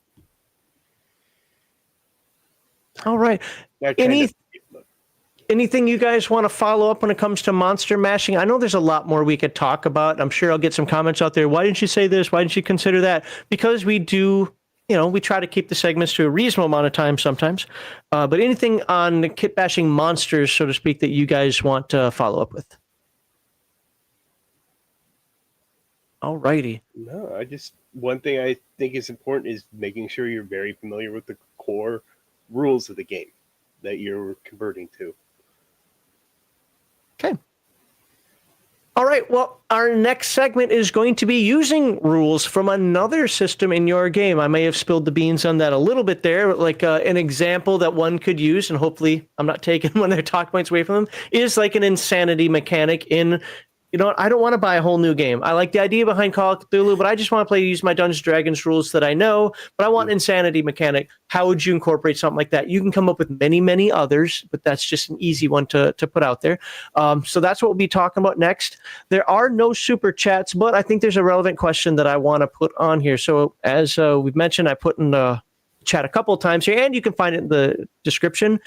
Speaker 1: All right. Anything you guys want to follow up when it comes to monster mashing? I know there's a lot more we could talk about. I'm sure I'll get some comments out there. Why didn't you say this? Why didn't you consider that? Because we do, we try to keep the segments to a reasonable amount of time sometimes. But anything on the kitbashing monsters, so to speak, that you guys want to follow up with? All righty.
Speaker 2: No, one thing I think is important is making sure you're very familiar with the core rules of the game that you're converting to.
Speaker 1: Okay. All right. Well, our next segment is going to be using rules from another system in your game. I may have spilled the beans on that a little bit there, like an example that one could use, and hopefully I'm not taking one of their talk points away from them, is like an insanity mechanic in... I don't want to buy a whole new game. I like the idea behind Call of Cthulhu, but I just want to use my Dungeons & Dragons rules that I know, but I want an insanity mechanic. How would you incorporate something like that? You can come up with many, many others, but that's just an easy one to put out there. So that's what we'll be talking about next. There are no super chats, but I think there's a relevant question that I want to put on here. So as we've mentioned, I put in the chat a couple of times here, and you can find it in the description.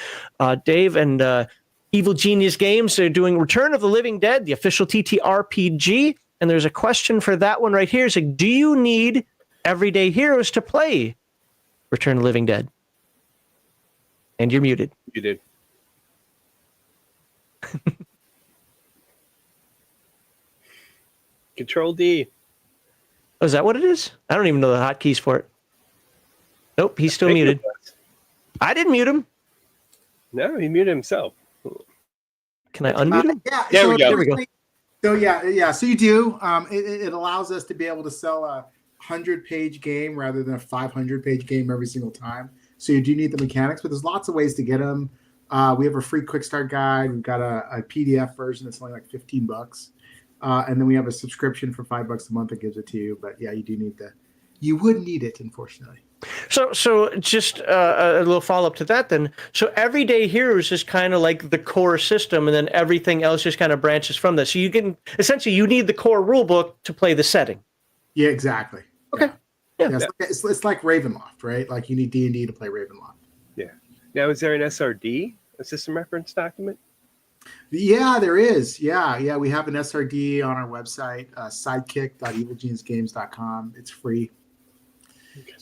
Speaker 1: Dave and Evil Genius Games, they're doing Return of the Living Dead, the official TTRPG. And there's a question for that one right here. It's like, do you need everyday heroes to play Return of the Living Dead? And you're muted.
Speaker 2: You did. Control D.
Speaker 1: Oh, is that what it is? I don't even know the hotkeys for it. Nope, he's still muted. I didn't mute him.
Speaker 2: No, he muted himself.
Speaker 1: Can I unmute him?
Speaker 3: Yeah,
Speaker 2: there we go.
Speaker 1: There we go.
Speaker 3: So yeah. So you do. It allows us to be able to sell a 100-page game rather than a 500-page game every single time. So you do need the mechanics, but there's lots of ways to get them. We have a free quick start guide. We've got a PDF version that's only like $15, and then we have a subscription for $5 a month that gives it to you. But yeah, you would need it, unfortunately.
Speaker 1: So just a little follow-up to that then. So Everyday Heroes is kind of like the core system, and then everything else just kind of branches from that. So you can, essentially, you need the core rule book to play the setting.
Speaker 3: Yeah, exactly.
Speaker 1: Okay.
Speaker 3: Yeah. It's like Ravenloft, right? Like you need D&D to play Ravenloft.
Speaker 2: Yeah. Now, is there an SRD, a system reference document?
Speaker 3: Yeah, there is. Yeah. We have an SRD on our website, sidekick.evilgeniusgames.com. It's free.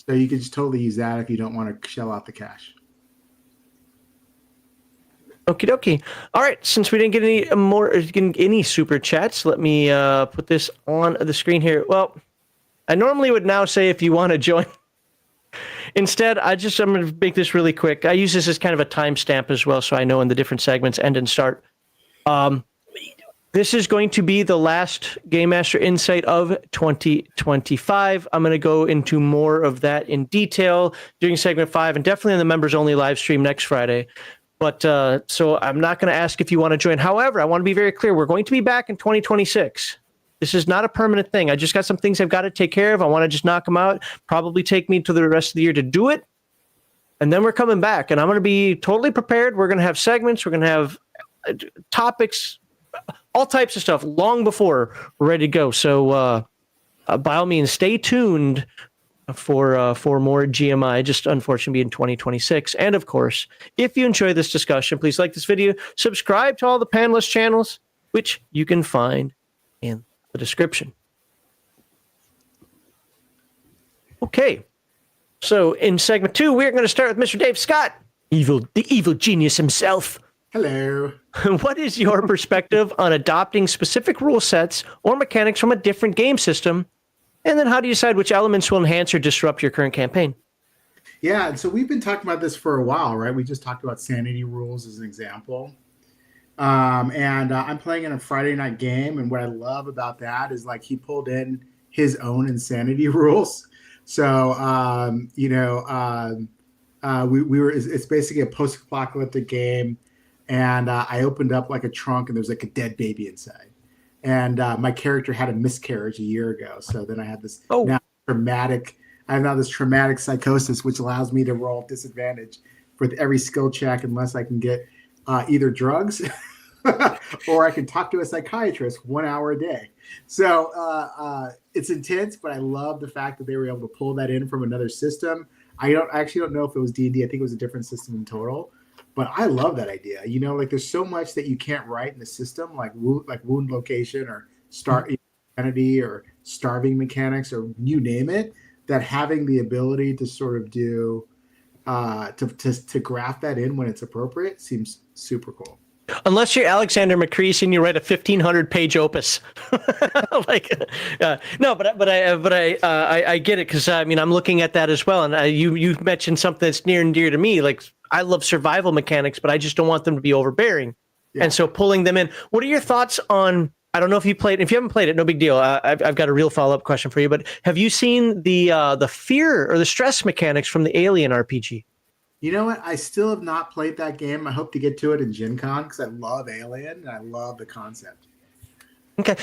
Speaker 3: So you can just totally use that if you don't want to shell out the cash.
Speaker 1: Okie dokie. All right. Since we didn't get any super chats, let me put this on the screen here. Well, I normally would now say if you want to join. Instead, I'm going to make this really quick. I use this as kind of a timestamp as well, so I know in the different segments end and start. This is going to be the last Game Master Insight of 2025. I'm going to go into more of that in detail during segment 5 and definitely in the members only live stream next Friday. But so I'm not going to ask if you want to join. However, I want to be very clear. We're going to be back in 2026. This is not a permanent thing. I just got some things I've got to take care of. I want to just knock them out. Probably take me to the rest of the year to do it. And then we're coming back. And I'm going to be totally prepared. We're going to have segments. We're going to have topics, all types of stuff long before we're ready to go. So by all means, stay tuned for more GMI, just unfortunately in 2026. And of course, if you enjoy this discussion, please like this video, subscribe to all the panelist channels, which you can find in the description. Okay, so in segment 2, we're going to start with Mr. Dave Scott, the evil genius himself.
Speaker 3: Hello.
Speaker 1: What is your perspective on adopting specific rule sets or mechanics from a different game system? And then how do you decide which elements will enhance or disrupt your current campaign?
Speaker 3: Yeah, and so we've been talking about this for a while, right? We just talked about sanity rules as an example. I'm playing in a Friday night game, and what I love about that is like he pulled in his own insanity rules. So it's basically a post-apocalyptic game, and I opened up like a trunk, and there's like a dead baby inside. And my character had a miscarriage a year ago, so then I had this traumatic psychosis, which allows me to roll disadvantage with every skill check unless I can get either drugs or I can talk to a psychiatrist 1 hour a day. So it's intense, but I love the fact that they were able to pull that in from another system. I don't know if it was D&D. I think it was a different system in total. But I love that idea. You know, like there's so much that you can't write in the system, like wound location or identity or starving mechanics or you name it, that having the ability to sort of do to graft that in when it's appropriate seems super cool.
Speaker 1: Unless you're Alexander McCreasy and you write a 1,500-page opus, no, but I get it because I mean I'm looking at that as well, and you mentioned something that's near and dear to me. Like I love survival mechanics, but I just don't want them to be overbearing, and so pulling them in. What are your thoughts on? I don't know if you played. If you haven't played it, no big deal. I've got a real follow-up question for you. But have you seen the fear or the stress mechanics from the Alien RPG?
Speaker 3: You know what? I still have not played that game. I hope to get to it in Gen Con because I love Alien and I love the concept.
Speaker 1: Okay.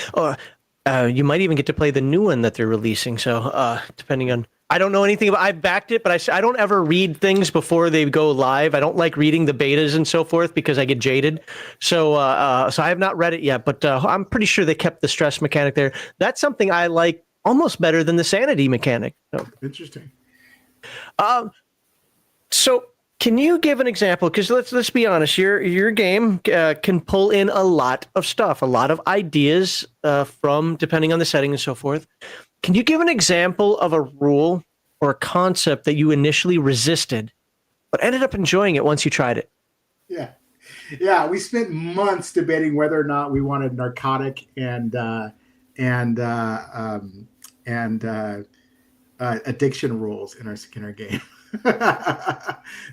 Speaker 1: You might even get to play the new one that they're releasing. So depending on, I don't know anything about. I backed it, but I don't ever read things before they go live. I don't like reading the betas and so forth because I get jaded. So I have not read it yet, but I'm pretty sure they kept the stress mechanic there. That's something I like almost better than the sanity mechanic. So.
Speaker 3: Interesting.
Speaker 1: So can you give an example? Because let's be honest, your game can pull in a lot of stuff, a lot of ideas from depending on the setting and so forth. Can you give an example of a rule or a concept that you initially resisted, but ended up enjoying it once you tried it?
Speaker 3: Yeah. We spent months debating whether or not we wanted narcotic and addiction rules in our game.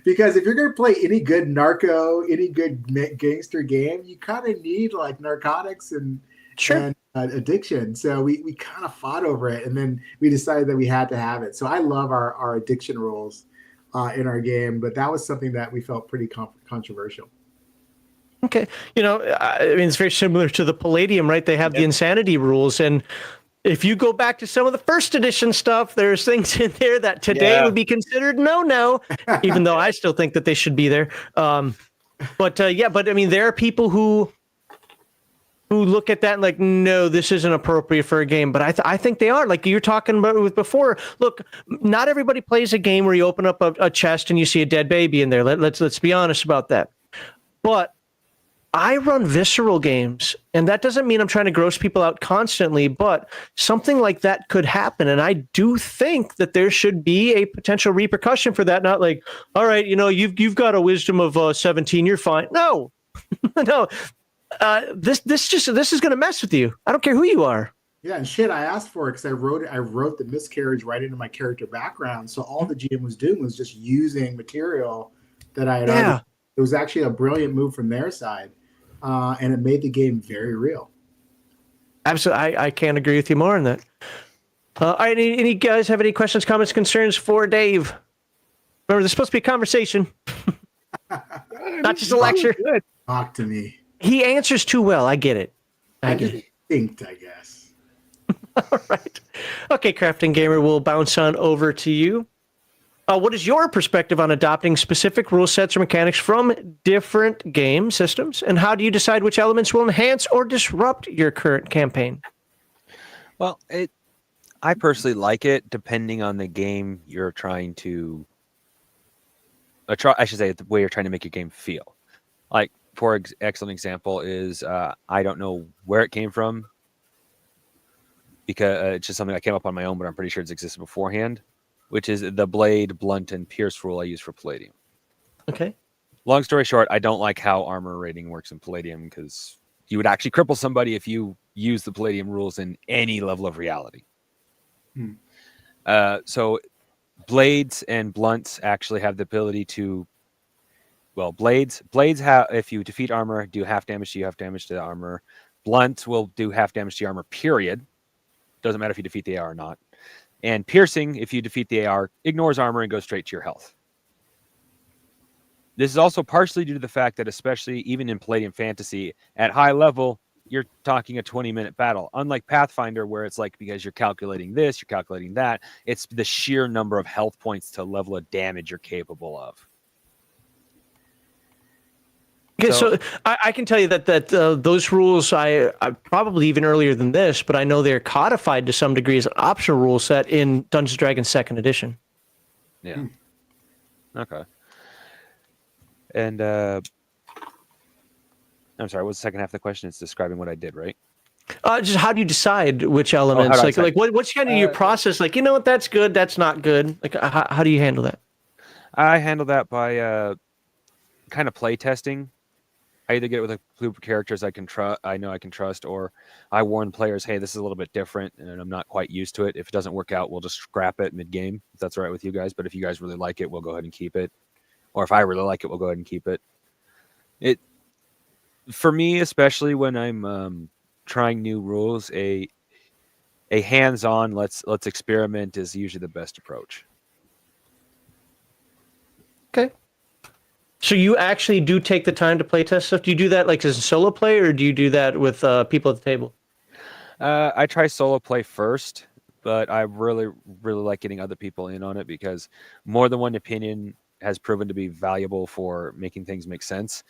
Speaker 3: Because if you're going to play any good gangster game, you kind of need like narcotics and addiction. So we kind of fought over it, and then we decided that we had to have it. So I love our addiction rules in our game, but that was something that we felt pretty controversial.
Speaker 1: Okay. You know, I mean, it's very similar to the Palladium, right? They have the insanity rules, and if you go back to some of the first edition stuff, there's things in there that today would be considered no, even though I still think that they should be there. But I mean, there are people who look at that and like, no, this isn't appropriate for a game. But I think they are. Like you're talking about with before. Look, not everybody plays a game where you open up a chest and you see a dead baby in there. Let's be honest about that. But I run visceral games, and that doesn't mean I'm trying to gross people out constantly, but something like that could happen. And I do think that there should be a potential repercussion for that. Not like, all right, you know, you've got a wisdom of 17, you're fine. No, no. This is going to mess with you. I don't care who you are.
Speaker 3: Yeah, and shit, I asked for it because I wrote the miscarriage right into my character background. So all the GM was doing was just using material that I had already. It was actually a brilliant move from their side. And it made the game very real.
Speaker 1: Absolutely. I can't agree with you more on that. All right, any guys have any questions, comments, concerns for Dave? Remember, this is supposed to be a conversation. Not just a lecture.
Speaker 2: Good.
Speaker 3: Talk to me.
Speaker 1: He answers too well. I get it. I get it.
Speaker 3: Distinct, I guess.
Speaker 1: All right. Okay, Crafting Gamer, we'll bounce on over to you. What is your perspective on adopting specific rule sets or mechanics from different game systems? And how do you decide which elements will enhance or disrupt your current campaign?
Speaker 4: Well, I personally like it depending on the game you're trying to. I should say the way you're trying to make your game feel. Like, for excellent example is I don't know where it came from because it's just something I came up on my own, but I'm pretty sure it's existed beforehand, which is the blade, blunt, and pierce rule I use for Palladium.
Speaker 1: Okay.
Speaker 4: Long story short, I don't like how armor rating works in Palladium because you would actually cripple somebody if you use the Palladium rules in any level of reality. So blades and blunts actually have the ability to, well, blades have, if you defeat armor, do half damage to you, half damage to the armor. Blunt will do half damage to your armor, period. Doesn't matter if you defeat the AR or not. And piercing, if you defeat the AR, ignores armor and goes straight to your health. This is also partially due to the fact that, especially even in Palladium Fantasy, at high level, you're talking a 20-minute battle. Unlike Pathfinder, where it's like, because you're calculating this, you're calculating that, it's the sheer number of health points to level of damage you're capable of.
Speaker 1: Okay, so I can tell you that those rules, I probably even earlier than this, but I know they're codified to some degree as an optional rule set in Dungeons & Dragons 2nd edition.
Speaker 4: Yeah. Okay. And I'm sorry, what's the second half of the question? It's describing what I did, right?
Speaker 1: Just how do you decide which elements? What's kind of your process? Like, you know what, that's good, that's not good. Like, how do you handle that?
Speaker 4: I handle that by kind of play testing. I either get it with a group of characters I know I can trust, or I warn players, hey, this is a little bit different and I'm not quite used to it. If it doesn't work out, we'll just scrap it mid-game, if that's all right with you guys. But if you guys really like it, we'll go ahead and keep it. Or if I really like it, we'll go ahead and keep it. For me, especially when I'm trying new rules, a hands-on, let's experiment is usually the best approach.
Speaker 1: Okay. So you actually do take the time to play test stuff? Do you do that like as a solo play, or do you do that with people at the table?
Speaker 4: I try solo play first, but I really, really like getting other people in on it because more than one opinion has proven to be valuable for making things make sense.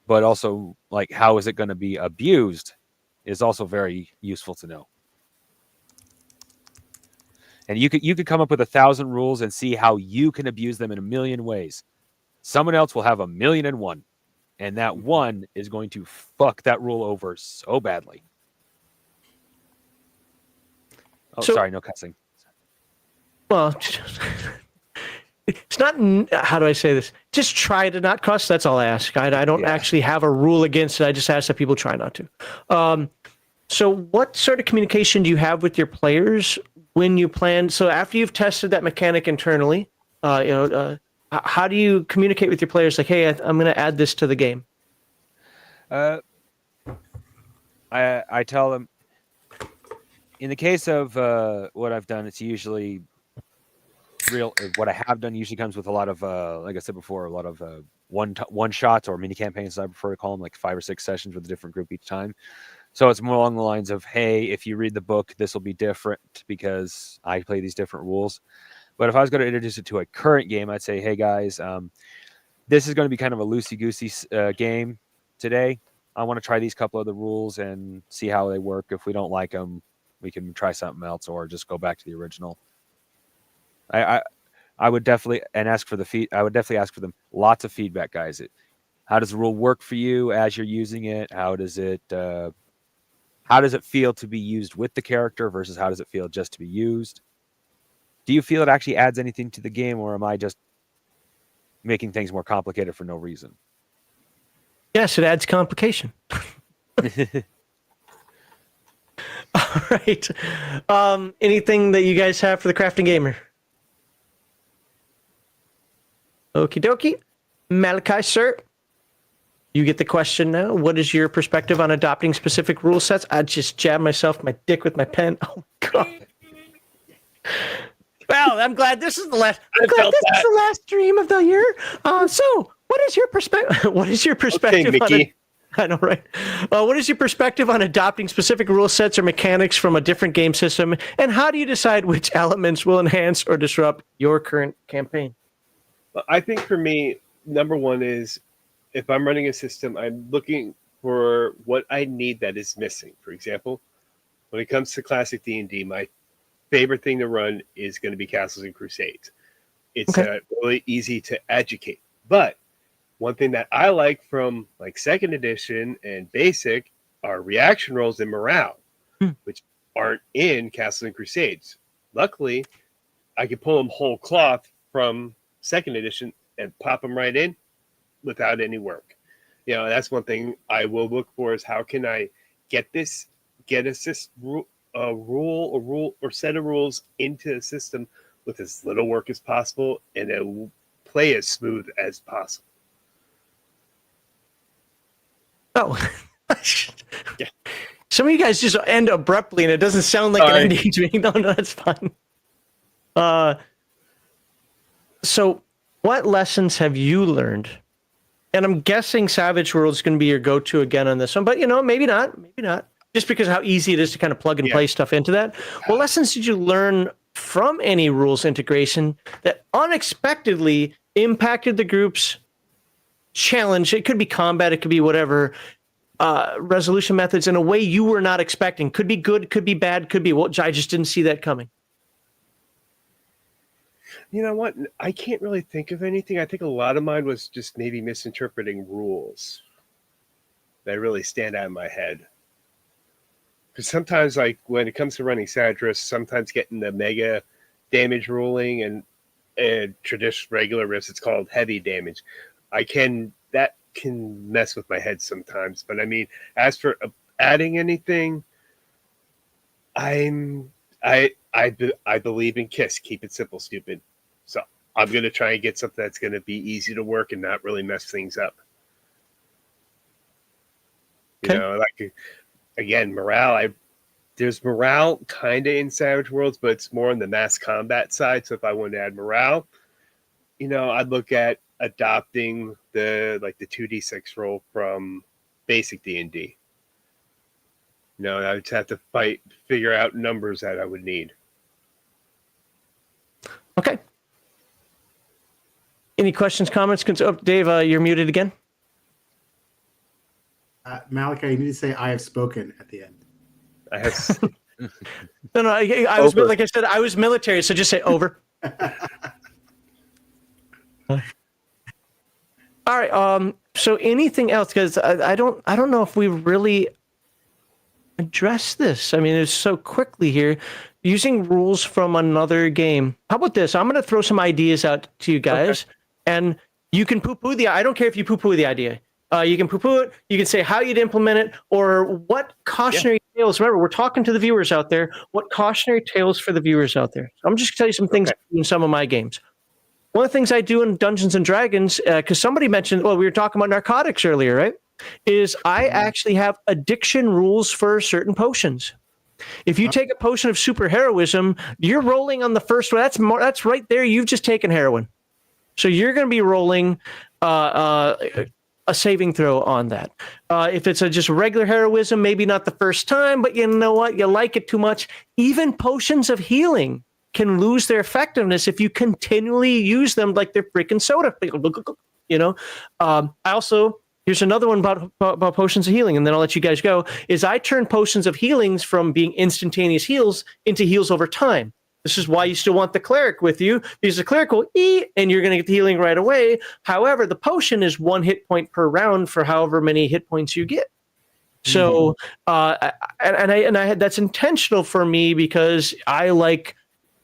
Speaker 4: But also, like, how is it going to be abused is also very useful to know. And you could come up with 1,000 rules and see how you can abuse them in a million ways. Someone else will have 1,000,001, and that one is going to fuck that rule over so badly. Oh, sorry, no cussing.
Speaker 1: Well, it's not, how do I say this? Just try to not cuss. That's all I ask. I don't actually have a rule against it. I just ask that people try not to. So what sort of communication do you have with your players when you plan? So after you've tested that mechanic internally, how do you communicate with your players? Like, hey, I'm going to add this to the game.
Speaker 4: I tell them, in the case of what I've done, it's usually what I have done usually comes with a lot of, like I said before, a lot of one shots or mini campaigns, as I prefer to call them, like 5 or 6 sessions with a different group each time. So it's more along the lines of, hey, if you read the book, this will be different because I play these different rules. But if I was going to introduce it to a current game, I'd say, hey, guys, this is going to be kind of a loosey-goosey game today. I want to try these couple of the rules and see how they work. If we don't like them, we can try something else or just go back to the original. I would definitely ask for them lots of feedback, guys. How does the rule work for you as you're using it? How does it feel to be used with the character versus how does it feel just to be used? Do you feel it actually adds anything to the game, or am I just making things more complicated for no reason?
Speaker 1: Yes, it adds complication. All right. Anything that you guys have for the Crafting Gamer? Okie dokie. Malachi, sir, you get the question now. What is your perspective on adopting specific rule sets? I just jabbed myself my dick with my pen. Oh, God. Well, I'm glad this is the last. Is the last stream of the year. So, What is your perspective? What is your perspective
Speaker 2: Okay,
Speaker 1: on
Speaker 2: Mickey.
Speaker 1: I know, right? What is your perspective on adopting specific rule sets or mechanics from a different game system, and how do you decide which elements will enhance or disrupt your current campaign?
Speaker 2: I think for me, number one is if I'm running a system, I'm looking for what I need that is missing. For example, when it comes to classic D&D, my favorite thing to run is going to be Castles and Crusades. It's really easy to educate. But one thing that I like from like second edition and basic are reaction rolls and morale, which aren't in Castles and Crusades. Luckily, I can pull them whole cloth from second edition and pop them right in without any work. That's one thing I will look for is how can I get a rule or set of rules into a system with as little work as possible and it will play as smooth as possible.
Speaker 1: Oh,
Speaker 2: Yeah.
Speaker 1: Some of you guys just end abruptly, and it doesn't sound like an ending to me. No, that's fine. So, what lessons have you learned? And I'm guessing Savage World is going to be your go-to again on this one, but maybe not. Just because of how easy it is to kind of plug and play stuff into that. What lessons did you learn from any rules integration that unexpectedly impacted the group's challenge? It could be combat, it could be whatever, resolution methods in a way you were not expecting. Could be good, could be bad, could be, well, I just didn't see that coming.
Speaker 2: You know what? I can't really think of anything. I think a lot of mine was just maybe misinterpreting rules that really stand out in my head. Because sometimes, like when it comes to running Sadris, sometimes getting the mega damage ruling and traditional regular rifts, it's called heavy damage. That can mess with my head sometimes. But I mean, as for adding anything, I believe in KISS. Keep it simple, stupid. So I'm going to try and get something that's going to be easy to work and not really mess things up.
Speaker 1: Okay.
Speaker 2: Like again, morale. There's morale kind of in Savage Worlds, but it's more on the mass combat side. So if I wanted to add morale, I'd look at adopting the 2d6 roll from basic D&D. I would have to figure out numbers that I would need.
Speaker 1: Okay. Any questions, comments? Dave, you're muted again.
Speaker 3: Malachi, you need to say "I have spoken" at the end.
Speaker 2: I have.
Speaker 1: No, I was like I said, I was military, so just say over. All right. So anything else? Because I don't know if we really address this. I mean, it's so quickly here. Using rules from another game. How about this? I'm going to throw some ideas out to you guys, and you can poo-poo the. I don't care if you poo-poo the idea. You can poo-poo it. You can say how you'd implement it, or what cautionary tales. Remember, we're talking to the viewers out there. What cautionary tales for the viewers out there? So I'm just going to tell you some things in some of my games. One of the things I do in Dungeons and Dragons, because somebody mentioned, we were talking about narcotics earlier, right? Is I actually have addiction rules for certain potions. If you take a potion of superheroism, you're rolling on the first one. That's right there. You've just taken heroin. So you're going to be rolling a saving throw on that. If it's just regular heroism, maybe not the first time, but you know what? You like it too much. Even potions of healing can lose their effectiveness if you continually use them like they're freaking soda. I also, here's another one about potions of healing, and then I'll let you guys go, is I turn potions of healings from being instantaneous heals into heals over time. This is why you still want the cleric with you, because the cleric will eat and you're going to get the healing right away. However, the potion is 1 hit point per round for however many hit points you get. So, that's intentional for me because I like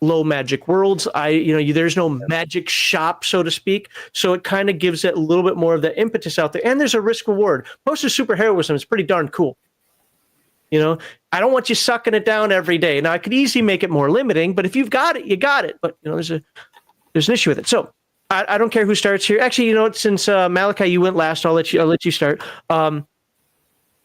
Speaker 1: low magic worlds. There's no magic shop, so to speak. So it kind of gives it a little bit more of the impetus out there. And there's a risk reward. Most of superheroism is pretty darn cool. I don't want you sucking it down every day. Now I could easily make it more limiting, but if you've got it, you got it. But there's an issue with it. So I don't care who starts here. Actually, since Malachi, you went last, I'll let you start. What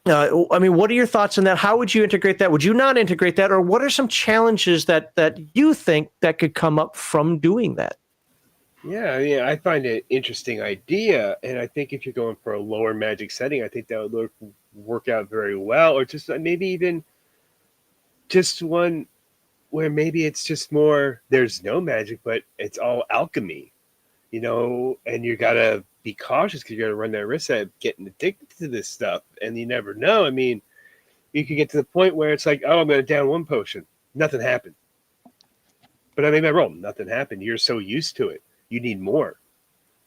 Speaker 1: are your thoughts on that? How would you integrate that? Would you not integrate that? Or what are some challenges that you think that could come up from doing that?
Speaker 2: Yeah, I find it an interesting idea, and I think if you're going for a lower magic setting, I think that would work out very well. Or just maybe even just one where maybe it's just more there's no magic, but it's all alchemy, and you gotta be cautious because you're gonna run that risk of getting addicted to this stuff, and you never know. I mean, you could get to the point where it's like, oh, I'm gonna down one potion, nothing happened, but I made my roll, nothing happened. You're so used to it, you need more.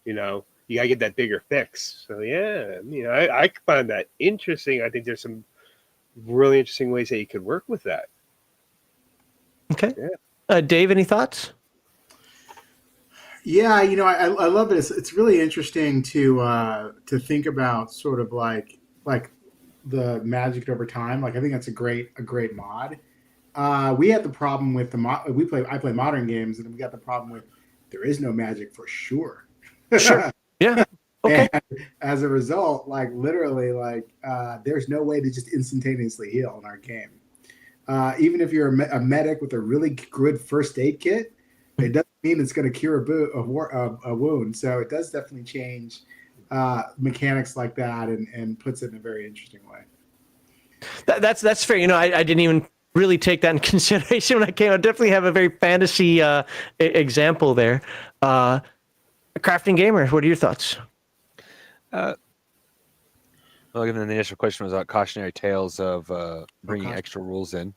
Speaker 2: You gotta get that bigger fix. So yeah, I find that interesting. I think there's some really interesting ways that you could work with that.
Speaker 1: Okay.
Speaker 2: Yeah.
Speaker 1: Dave, any thoughts?
Speaker 3: Yeah, I love it. It's really interesting to think about sort of like the magic over time. Like I think that's a great mod. We had the problem with I play modern games, and we got the problem with there is no magic for sure.
Speaker 1: Sure. Yeah. Okay.
Speaker 3: And as a result, like literally, there's no way to just instantaneously heal in our game. Even if you're a medic with a really good first aid kit, it doesn't mean it's going to cure a wound. So it does definitely change mechanics like that and puts it in a very interesting way.
Speaker 1: That's fair. I didn't even really take that in consideration when I came. I definitely have a very fantasy example there. Crafting Gamer, what are your thoughts?
Speaker 4: Well, given the initial question was about cautionary tales of bringing extra rules in,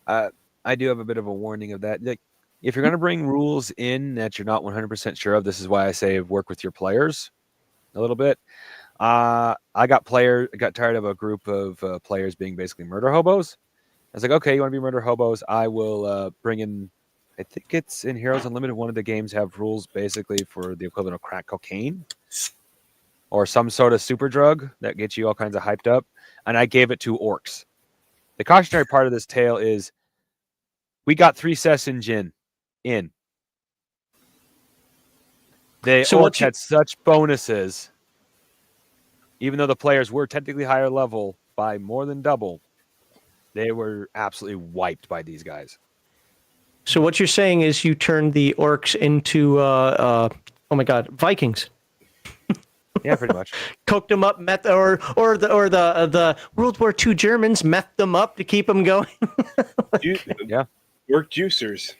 Speaker 4: I do have a bit of a warning of that. Like, if you're going to bring rules in that you're not 100% sure of, this is why I say work with your players a little bit. I got tired of a group of players being basically murder hobos. I was like, okay, you want to be murder hobos? I will bring in, I think it's in Heroes Unlimited, one of the games have rules basically for the equivalent of crack cocaine or some sort of super drug that gets you all kinds of hyped up. And I gave it to orcs. The cautionary part of this tale is we got 3 cess in gin in. Orcs had such bonuses, even though the players were technically higher level by more than double, they were absolutely wiped by these guys.
Speaker 1: So what you're saying is you turned the orcs into, Vikings.
Speaker 4: Yeah, pretty much.
Speaker 1: Cooked them up, or the World War II Germans methed them up to keep them going.
Speaker 2: Yeah, orc juicers.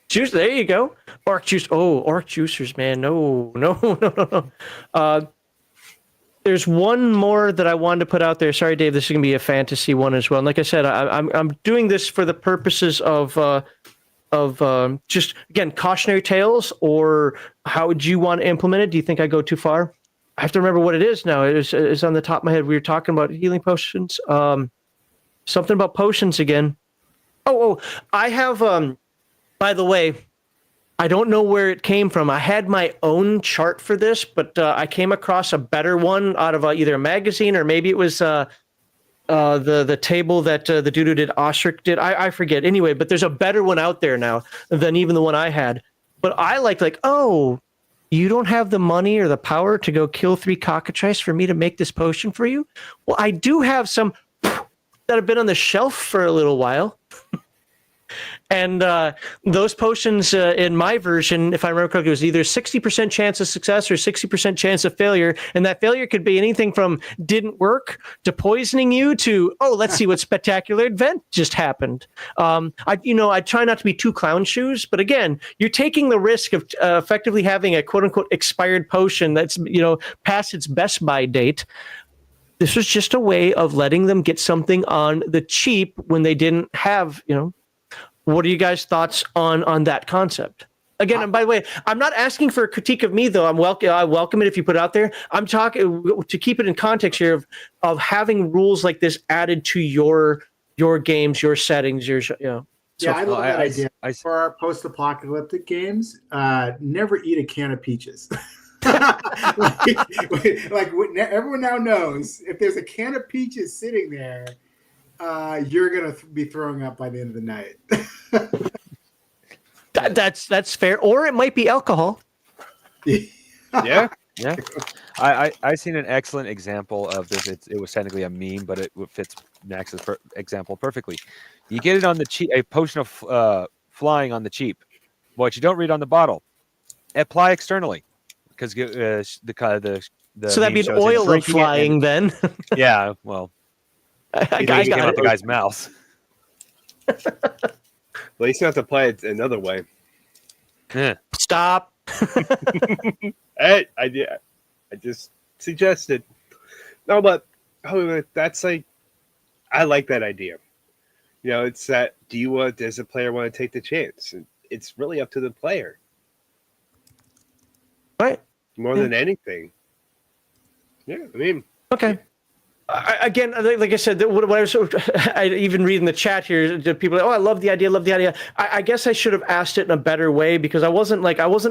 Speaker 1: Juice. There you go. Orc juice. Oh, orc juicers, man. No. There's one more that I wanted to put out there. Sorry, Dave. This is gonna be a fantasy one as well. And like I said, I'm doing this for the purposes of just again cautionary tales, or how would you want to implement it? Do you think I go too far? I have to remember what it is now. It's on the top of my head. We were talking about healing potions. Something about potions again. Oh, I have. By the way, I don't know where it came from. I had my own chart for this, but I came across a better one out of either a magazine or maybe it was the table that the dude who did Oshrik did. I forget. Anyway, but there's a better one out there now than even the one I had. But I oh, you don't have the money or the power to go kill 3 cockatrice for me to make this potion for you? Well, I do have some that have been on the shelf for a little while. And those potions in my version, if I remember correctly, was either 60% chance of success or 60% chance of failure. And that failure could be anything from didn't work to poisoning you to, oh, let's see what spectacular event just happened. I try not to be too clown shoes, but again, you're taking the risk of effectively having a quote unquote expired potion that's, past its best by date. This was just a way of letting them get something on the cheap when they didn't have, What are you guys' thoughts on that concept? Again, and by the way, I'm not asking for a critique of me, though. I welcome it if you put it out there. I'm talking to keep it in context here of having rules like this added to your games, your settings,
Speaker 3: Yeah, I love that idea. For our post-apocalyptic games, never eat a can of peaches. like everyone now knows, if there's a can of peaches sitting there, you're gonna be throwing up by the end of the night.
Speaker 1: That's fair, or it might be alcohol.
Speaker 2: Yeah.
Speaker 4: I seen an excellent example of this. It was technically a meme, but it fits Max's example perfectly. You get it on the cheap, a potion of flying on the cheap. What you don't read on the bottle: apply externally because the
Speaker 1: So that'd be
Speaker 4: meme
Speaker 1: an
Speaker 4: shows him
Speaker 1: oil of
Speaker 4: drinking it
Speaker 1: flying
Speaker 4: and-
Speaker 1: then.
Speaker 4: Yeah, well,
Speaker 1: I
Speaker 4: he
Speaker 1: got
Speaker 4: came out
Speaker 1: it.
Speaker 4: the guy's mouth.
Speaker 2: Well, you still have to apply it another way.
Speaker 4: Yeah.
Speaker 1: Stop.
Speaker 2: Hey, I just suggested. No, but that's like, I like that idea. You know, it's that, does the player want to take the chance? And it's really up to the player.
Speaker 1: Right.
Speaker 2: More than anything. Yeah, I mean.
Speaker 1: Okay. Again, like I said, what I was, I even read in the chat here, people are like, oh, I love the idea. I guess I should have asked it in a better way because I wasn't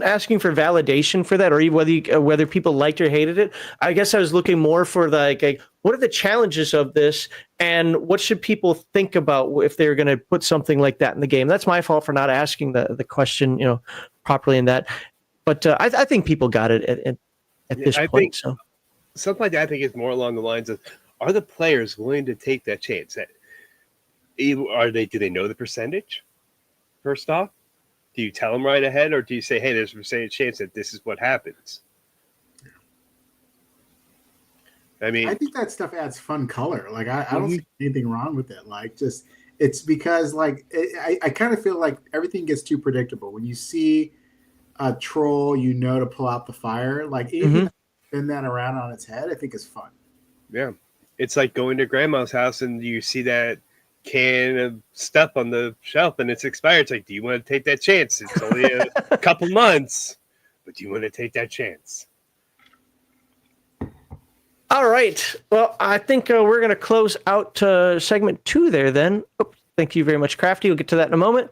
Speaker 1: asking for validation for that or even whether people liked or hated it. I guess I was looking more for like what are the challenges of this and what should people think about if they're going to put something like that in the game. That's my fault for not asking the question, properly in that. But I think people got it at this point. So
Speaker 2: something like that, I think, is more along the lines of, are the players willing to take that chance? Do they know the percentage? First off, do you tell them right ahead, or do you say, "Hey, there's a percentage chance that this is what happens"? I mean,
Speaker 3: I think that stuff adds fun color. Like I don't see anything wrong with it. Like it's because I kind of feel like everything gets too predictable. When you see a troll, to pull out the fire. Like anything spin that around on its head, I think is fun.
Speaker 2: Yeah. It's like going to grandma's house and you see that can of stuff on the shelf and it's expired. It's like, do you want to take that chance? It's only a couple months, but do you want to take that chance?
Speaker 1: all right. Well, I think we're going to close out segment 2 there then. Oh, thank you very much, Crafty. We'll get to that in a moment.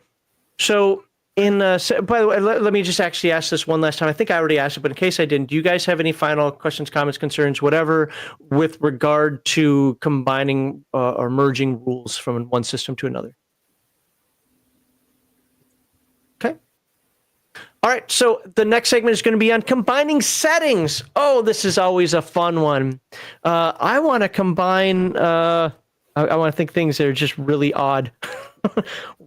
Speaker 1: So by the way, let me just actually ask this one last time. I think I already asked it, but in case I didn't, do you guys have any final questions, comments, concerns, whatever, with regard to combining or merging rules from one system to another? Okay. All right. So the next segment is going to be on combining settings. Oh, this is always a fun one. I want to combine. I want to think things that are just really odd.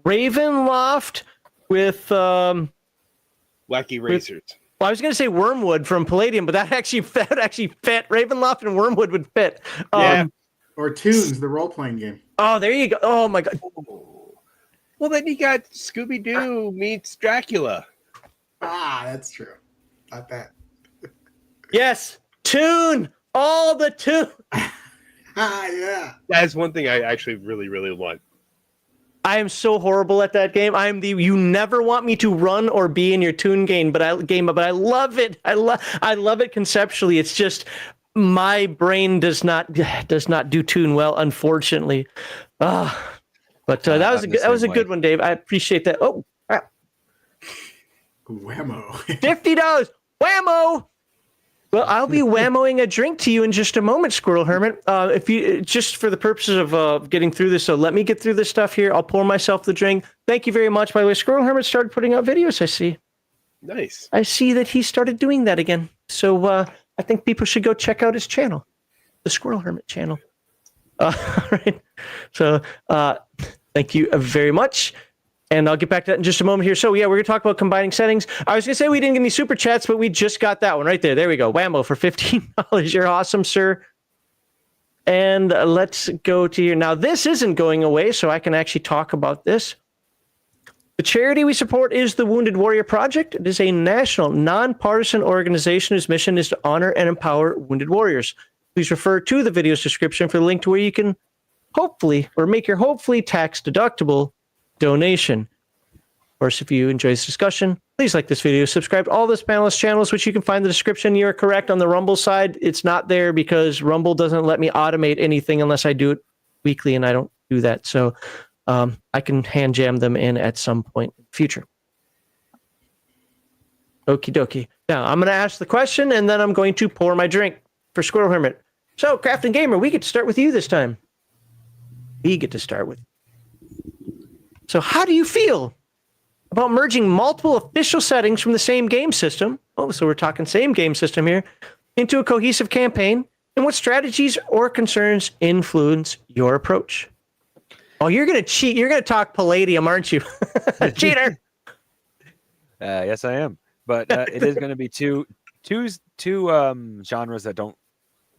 Speaker 1: Ravenloft with
Speaker 2: wacky racers.
Speaker 1: Well, I was going to say Wormwood from Palladium, but that actually fit. Ravenloft and Wormwood would fit.
Speaker 2: Yeah.
Speaker 3: Or Toons, the role-playing game.
Speaker 1: Oh, there you go. Oh my God.
Speaker 2: Well, then you got Scooby-Doo meets Dracula.
Speaker 3: That's true. Not bad.
Speaker 1: Yes, Toon. All the Toon.
Speaker 3: Yeah.
Speaker 2: That is one thing I actually really, really want.
Speaker 1: I am so horrible at that game. You never want me to run or be in your Toon game, but I love it. I love it conceptually. It's just my brain does not do Toon well, unfortunately. But that was a good one, Dave. I appreciate that. Oh, crap.
Speaker 3: Whammo.
Speaker 1: $50. Whammo. Well, I'll be whammoing a drink to you in just a moment, Squirrel Hermit. If you just for the purposes of getting through this, so let me get through this stuff here. I'll pour myself the drink. Thank you very much. By the way, Squirrel Hermit started putting out videos. I see.
Speaker 2: Nice.
Speaker 1: I see that he started doing that again. So I think people should go check out his channel, the Squirrel Hermit channel. All right. So thank you very much. And I'll get back to that in just a moment here. So, yeah, we're going to talk about combining settings. I was going to say we didn't get any super chats, but we just got that one right there. There we go. Whammo for $15. You're awesome, sir. And let's go to here. Now, this isn't going away, so I can actually talk about this. The charity we support is the Wounded Warrior Project. It is a national, nonpartisan organization whose mission is to honor and empower wounded warriors. Please refer to the video's description for the link to where you can make your hopefully tax-deductible donation. Of course, if you enjoy this discussion, please like this video, subscribe to all this panelist channels, which you can find in the description. You're correct on the Rumble side. It's not there because Rumble doesn't let me automate anything unless I do it weekly, and I don't do that. So I can hand jam them in at some point in the future. Okie dokie. Now, I'm going to ask the question, and then I'm going to pour my drink for Squirrel Hermit. So, Crafting Gamer, we get to start with you this time. So how do you feel about merging multiple official settings from the same game system? Oh, so we're talking same game system here, into a cohesive campaign, and what strategies or concerns influence your approach? Oh, you're going to cheat. You're going to talk Palladium, aren't you? Cheater.
Speaker 4: Yes, I am. but it is going to be two genres that don't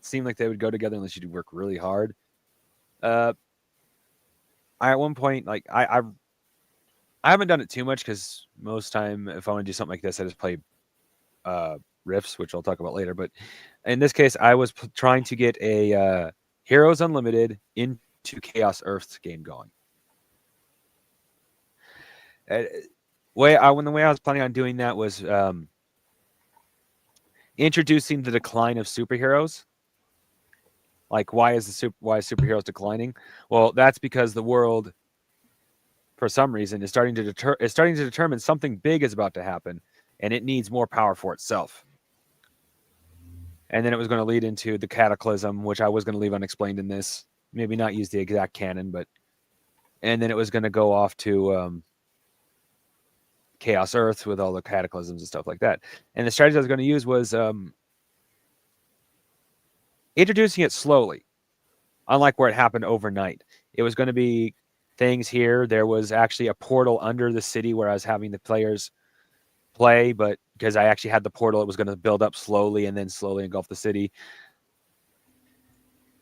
Speaker 4: seem like they would go together unless you do work really hard. I at one point, like I haven't done it too much because most time if I want to do something like this, I just play riffs, which I'll talk about later. But in this case, I was trying to get a Heroes Unlimited into Chaos Earth's game going. The way I was planning on doing that was introducing the decline of superheroes. Like, why is superheroes declining? Well, that's because the world, for some reason, is starting to determine something big is about to happen, and it needs more power for itself. And then it was going to lead into the Cataclysm, which I was going to leave unexplained in this. Maybe not use the exact canon, and then it was going to go off to Chaos Earth with all the cataclysms and stuff like that. And the strategy I was going to use was introducing it slowly, unlike where it happened overnight. It was going to be things here. There was actually a portal under the city where I was having the players play, but because I actually had the portal, it was going to build up slowly and then slowly engulf the city.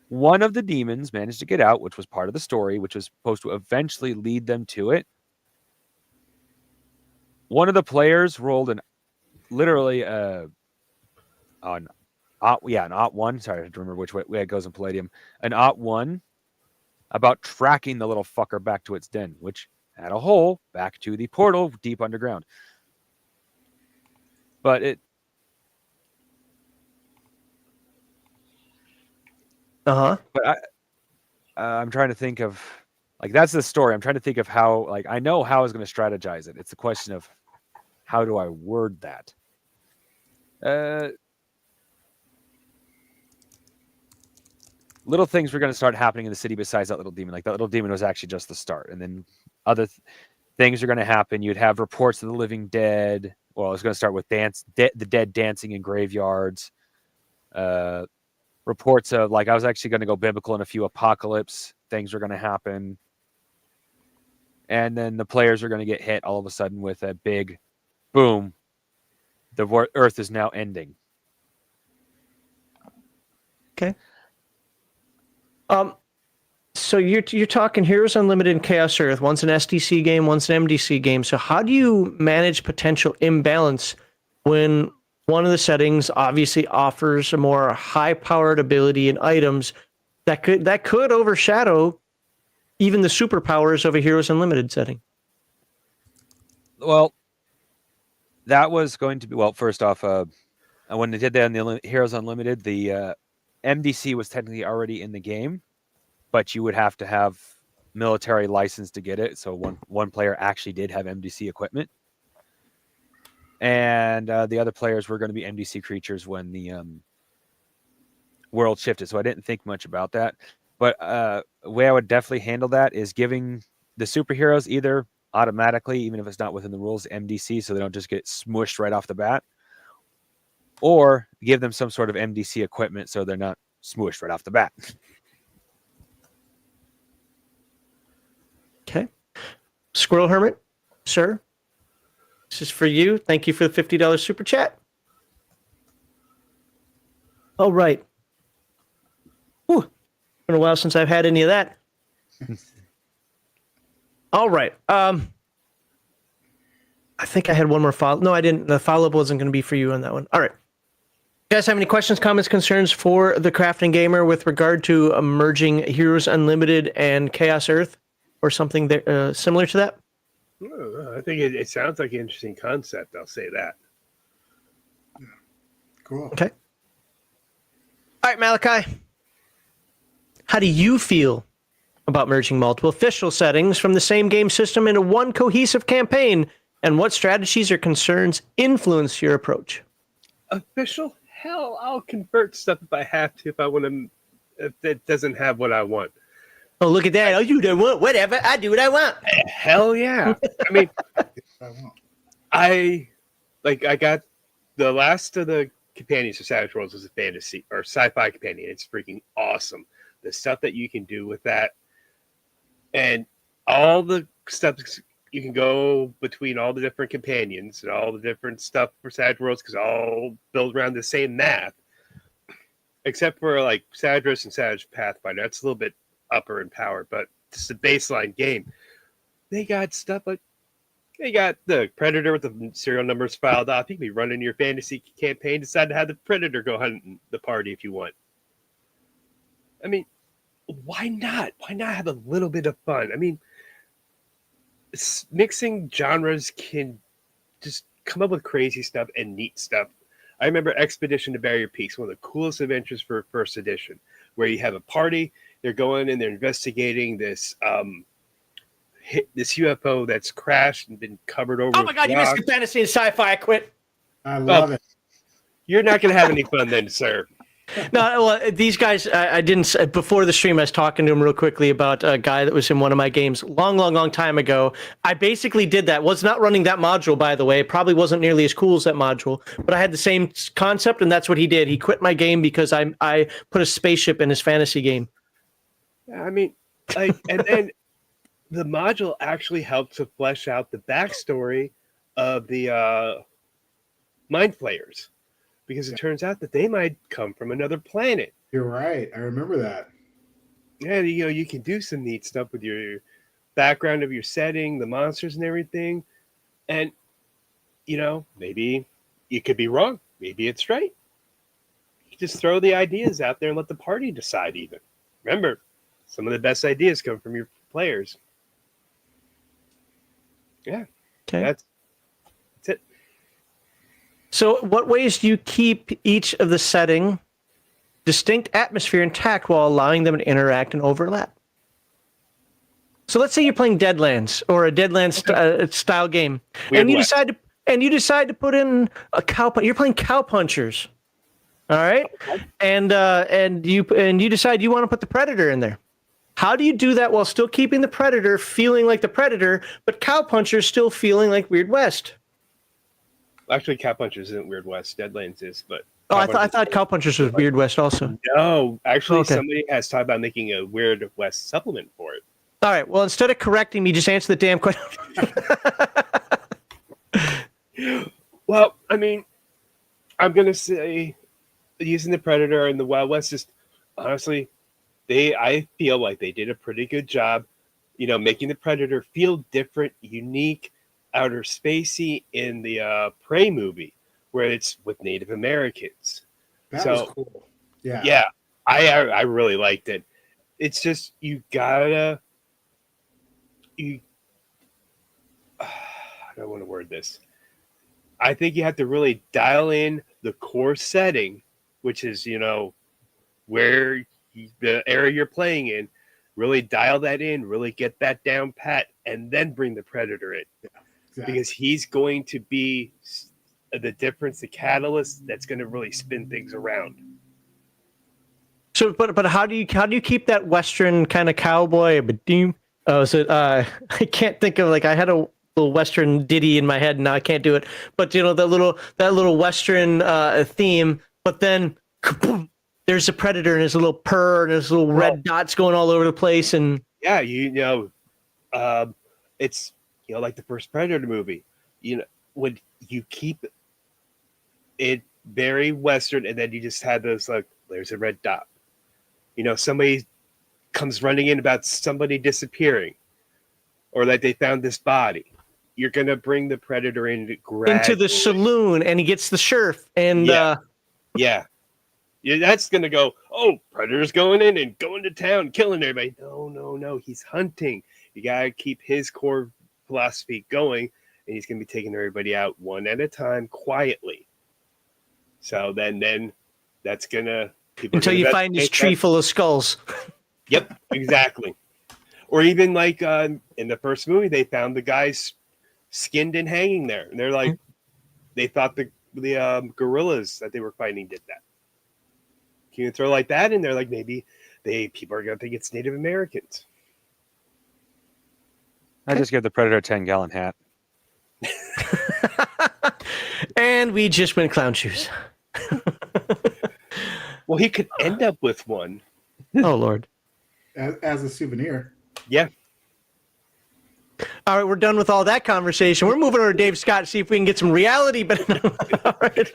Speaker 4: One of the demons managed to get out, which was part of the story, which was supposed to eventually lead them to it. One of the players rolled an Ot 1. Sorry, I have to remember which way it goes in Palladium. An Ot 1 about tracking the little fucker back to its den, which had a hole back to the portal deep underground. But it. But I'm trying to think of, like, that's the story. I'm trying to think of how, like, I know how I was going to strategize it. It's the question of how do I word that? Little things were going to start happening in the city besides that little demon. Like, that little demon was actually just the start. And then other things are going to happen. You'd have reports of the living dead. Well, it's going to start with the dead dancing in graveyards. Reports of, like, I was actually going to go biblical in a few apocalypse. Things are going to happen. And then the players are going to get hit all of a sudden with a big boom. The Earth is now ending.
Speaker 1: Okay. So you're talking Heroes Unlimited and Chaos Earth. One's an SDC game, one's an MDC game. So how do you manage potential imbalance when one of the settings obviously offers a more high-powered ability and items that could overshadow even the superpowers of a Heroes Unlimited setting?
Speaker 4: Well, that was going to be, well, first off, when they did that in the Heroes Unlimited, the MDC was technically already in the game, but you would have to have military license to get it. So one player actually did have MDC equipment. And the other players were going to be MDC creatures when the world shifted. So I didn't think much about that. But the way I would definitely handle that is giving the superheroes either automatically, even if it's not within the rules, MDC, so they don't just get smushed right off the bat, or give them some sort of MDC equipment so they're not smushed right off the bat.
Speaker 1: Okay. Squirrel Hermit, sir, this is for you. Thank you for the $50 super chat. Oh, right. Whew. Been a while since I've had any of that. All right. I think I had one more follow. No, I didn't. The follow-up wasn't going to be for you on that one. All right. You guys have any questions, comments, concerns for the Crafting Gamer with regard to merging Heroes Unlimited and Chaos Earth or something similar to that?
Speaker 2: I think it sounds like an interesting concept. I'll say that.
Speaker 3: Cool.
Speaker 1: Okay. All right, Malachi. How do you feel about merging multiple official settings from the same game system into one cohesive campaign, and what strategies or concerns influence your approach?
Speaker 2: Official? Hell, I'll convert stuff if I have to, if it doesn't have what I want.
Speaker 1: Oh, look at that. Oh, you don't want whatever. I do what I want.
Speaker 2: Hell yeah. I mean, I got the last of the companions for Savage Worlds was a fantasy or sci-fi companion. It's freaking awesome. The stuff that you can do with that and all the stuff you can go between all the different companions and all the different stuff for Savage Worlds because all build around the same map, except for like Sadris and Savage Pathfinder. That's a little bit upper in power, but it's a baseline game. They got stuff like they got the Predator with the serial numbers filed off. You can be running your fantasy campaign, decide to have the Predator go hunting the party if you want. I mean, why not? Why not have a little bit of fun? I mean, mixing genres can just come up with crazy stuff and neat stuff. I remember Expedition to Barrier Peaks, one of the coolest adventures for first edition, where you have a party, they're going and they're investigating this this UFO that's crashed and been covered over.
Speaker 1: Oh my god, you missed fantasy and sci-fi. I quit.
Speaker 3: I love it.
Speaker 2: You're not going to have any fun then, sir.
Speaker 1: No, well, these guys, I didn't, before the stream, I was talking to him real quickly about a guy that was in one of my games long time ago. I basically did that. Was not running that module, by the way. It probably wasn't nearly as cool as that module, but I had the same concept, and that's what he did. He quit my game because I put a spaceship in his fantasy game.
Speaker 2: I mean, like, and then the module actually helped to flesh out the backstory of the Mind Flayers. Because it turns out that they might come from another planet.
Speaker 3: You're right. I remember that.
Speaker 2: Yeah, you know, you can do some neat stuff with your background of your setting, the monsters and everything. And, you know, maybe you could be wrong. Maybe it's right. You just throw the ideas out there and let the party decide even. Remember, some of the best ideas come from your players. Yeah.
Speaker 1: Okay.
Speaker 2: That's it.
Speaker 1: So what ways do you keep each of the setting distinct atmosphere intact while allowing them to interact and overlap? So let's say you're playing Deadlands or a Deadlands style game, and you decide to put in a cow. You're playing Cowpunchers, all right? And you decide you want to put the Predator in there. How do you do that while still keeping the Predator feeling like the Predator, but Cowpunchers still feeling like Weird West?
Speaker 2: Actually, Cowpunchers isn't Weird West. Deadlands is, but
Speaker 1: I thought Cowpunchers was Weird West also.
Speaker 2: No, actually,
Speaker 1: Okay.
Speaker 2: somebody has talked about making a Weird West supplement for it.
Speaker 1: All right. Well, instead of correcting me, just answer the damn question.
Speaker 2: Well, I mean, I'm gonna say using the Predator and the Wild West, just honestly, I feel like they did a pretty good job, you know, making the Predator feel different, unique, outer spacey in the Prey movie, where it's with Native Americans.
Speaker 3: That was cool.
Speaker 2: Yeah, I really liked it. It's just I don't want to word this. I think you have to really dial in the core setting, which is, you know, where the area you're playing in, really dial that in, really get that down pat, and then bring the Predator in.
Speaker 3: Yeah, exactly.
Speaker 2: Because he's going to be the difference, the catalyst that's going to really spin things around.
Speaker 1: So, but how do you keep that Western kind of cowboy? Is it? I can't think of, like, I had a little Western ditty in my head, and now I can't do it. But you know, that little Western theme. But then, kaboom, there's a Predator and his little purr and his little red dots going all over the place. And
Speaker 2: yeah, you know, it's, you know, like the first Predator movie. You know, when you keep it very Western, and then you just had those, like, there's a red dot. You know, somebody comes running in about somebody disappearing, or that they found this body. You're gonna bring the Predator into
Speaker 1: the saloon, and he gets the sheriff, and
Speaker 2: yeah, that's gonna go. Oh, Predator's going in and going to town, killing everybody. No, he's hunting. You gotta keep his core philosophy going, and he's gonna be taking everybody out one at a time, quietly. So then that's gonna
Speaker 1: until you find this tree full of skulls.
Speaker 2: Yep, exactly. Or even like in the first movie, they found the guys skinned and hanging there, and they're like, they thought the gorillas that they were fighting did that. Can you throw like that in there? Like, maybe people are gonna think it's Native Americans.
Speaker 4: I just give the Predator a 10-gallon hat.
Speaker 1: And we just went clown shoes.
Speaker 2: Well, he could end up with one.
Speaker 1: Oh Lord.
Speaker 3: As a souvenir.
Speaker 2: Yeah.
Speaker 1: All right, we're done with all that conversation. We're moving over to Dave Scott, see if we can get some reality. But all right.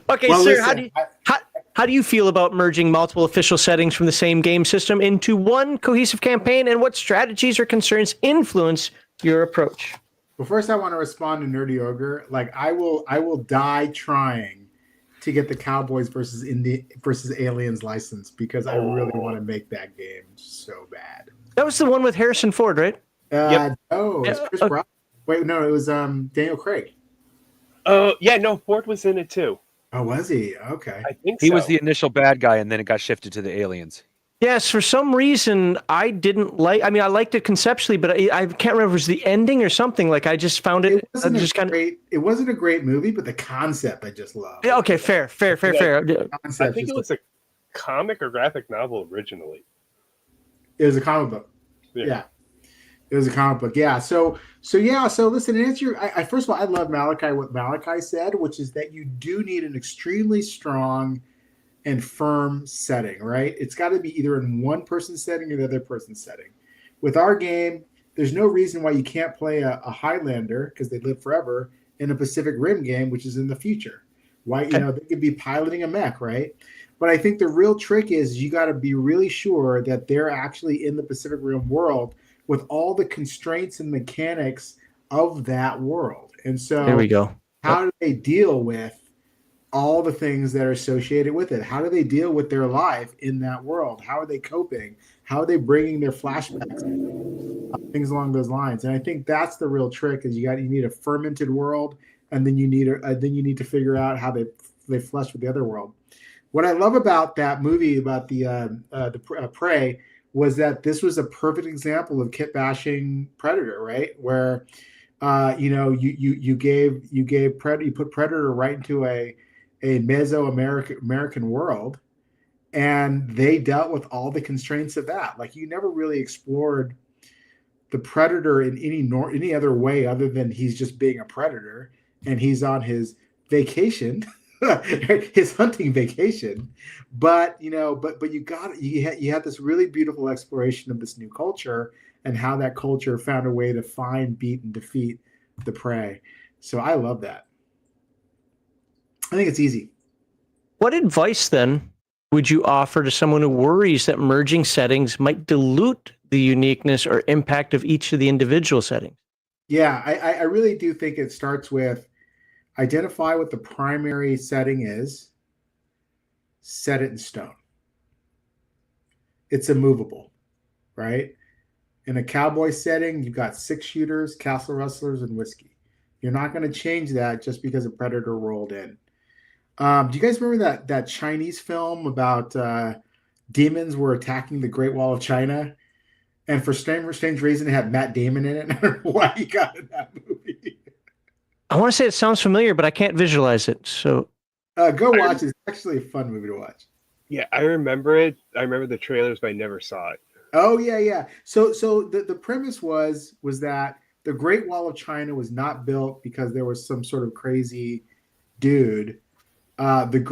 Speaker 1: Okay,
Speaker 3: Well,
Speaker 1: sir,
Speaker 3: listen,
Speaker 1: how do you feel about merging multiple official settings from the same game system into one cohesive campaign, and what strategies or concerns influence your approach?
Speaker 3: Well, first I want to respond to Nerdy Ogre. Like I will die trying to get the Cowboys versus Aliens license because I really want to make that game so bad.
Speaker 1: That was the one with Harrison Ford, right?
Speaker 2: Yep.
Speaker 3: No, it's Chris Brown. Wait, no, it was Daniel Craig.
Speaker 2: Oh, yeah, no, Ford was in it too.
Speaker 3: Oh, was he? Okay.
Speaker 2: I think
Speaker 4: He
Speaker 2: so.
Speaker 4: was the initial bad guy, and then it got shifted to the aliens.
Speaker 1: Yes, for some reason I didn't like. I mean, I liked it conceptually, but I can't remember if it was the ending or something. Like I just found it
Speaker 3: wasn't
Speaker 1: just kind of.
Speaker 3: It wasn't a great movie, but the concept I just loved.
Speaker 1: Yeah, okay, fair.
Speaker 2: I think it was a comic or graphic novel originally.
Speaker 3: It was a comic book. Yeah. It was a comic book. Yeah. So listen, to answer your, first of all, I love what Malachi said, which is that you do need an extremely strong and firm setting, right? It's got to be either in one person's setting or the other person's setting. With our game, there's no reason why you can't play a Highlander, because they live forever, in a Pacific Rim game, which is in the future. Why, they could be piloting a mech, right? But I think the real trick is you got to be really sure that they're actually in the Pacific Rim world with all the constraints and mechanics of that world. And so
Speaker 1: there we go.
Speaker 3: How do they deal with all the things that are associated with it? How do they deal with their life in that world? How are they coping? How are they bringing their flashbacks? Things along those lines. And I think that's the real trick: is you need a fermented world, and then you need to figure out how they flesh with the other world. What I love about that movie, about the Prey, was that this was a perfect example of kitbashing Predator, right? Where you put Predator right into a Mesoamerican world, and they dealt with all the constraints of that. Like, you never really explored the Predator in any other way other than he's just being a predator and he's on his vacation, his hunting vacation. But you had this really beautiful exploration of this new culture and how that culture found a way to find, beat, and defeat the prey. So I love that. I think it's easy.
Speaker 1: What advice then would you offer to someone who worries that merging settings might dilute the uniqueness or impact of each of the individual settings?
Speaker 3: Yeah, I really do think it starts with identify what the primary setting is, set it in stone. It's immovable, right? In a cowboy setting, you've got 6 shooters, castle rustlers, and whiskey. You're not going to change that just because a predator rolled in. Do you guys remember that Chinese film about demons were attacking the Great Wall of China? And for strange reason, it had Matt Damon in it. I don't know why he got in that movie.
Speaker 1: I want to say it sounds familiar, but I can't visualize it. So
Speaker 3: go watch it. It's actually a fun movie to watch.
Speaker 2: Yeah, I remember it. I remember the trailers, but I never saw it.
Speaker 3: Oh, yeah. So the premise was that the Great Wall of China was not built because there was some sort of crazy dude. The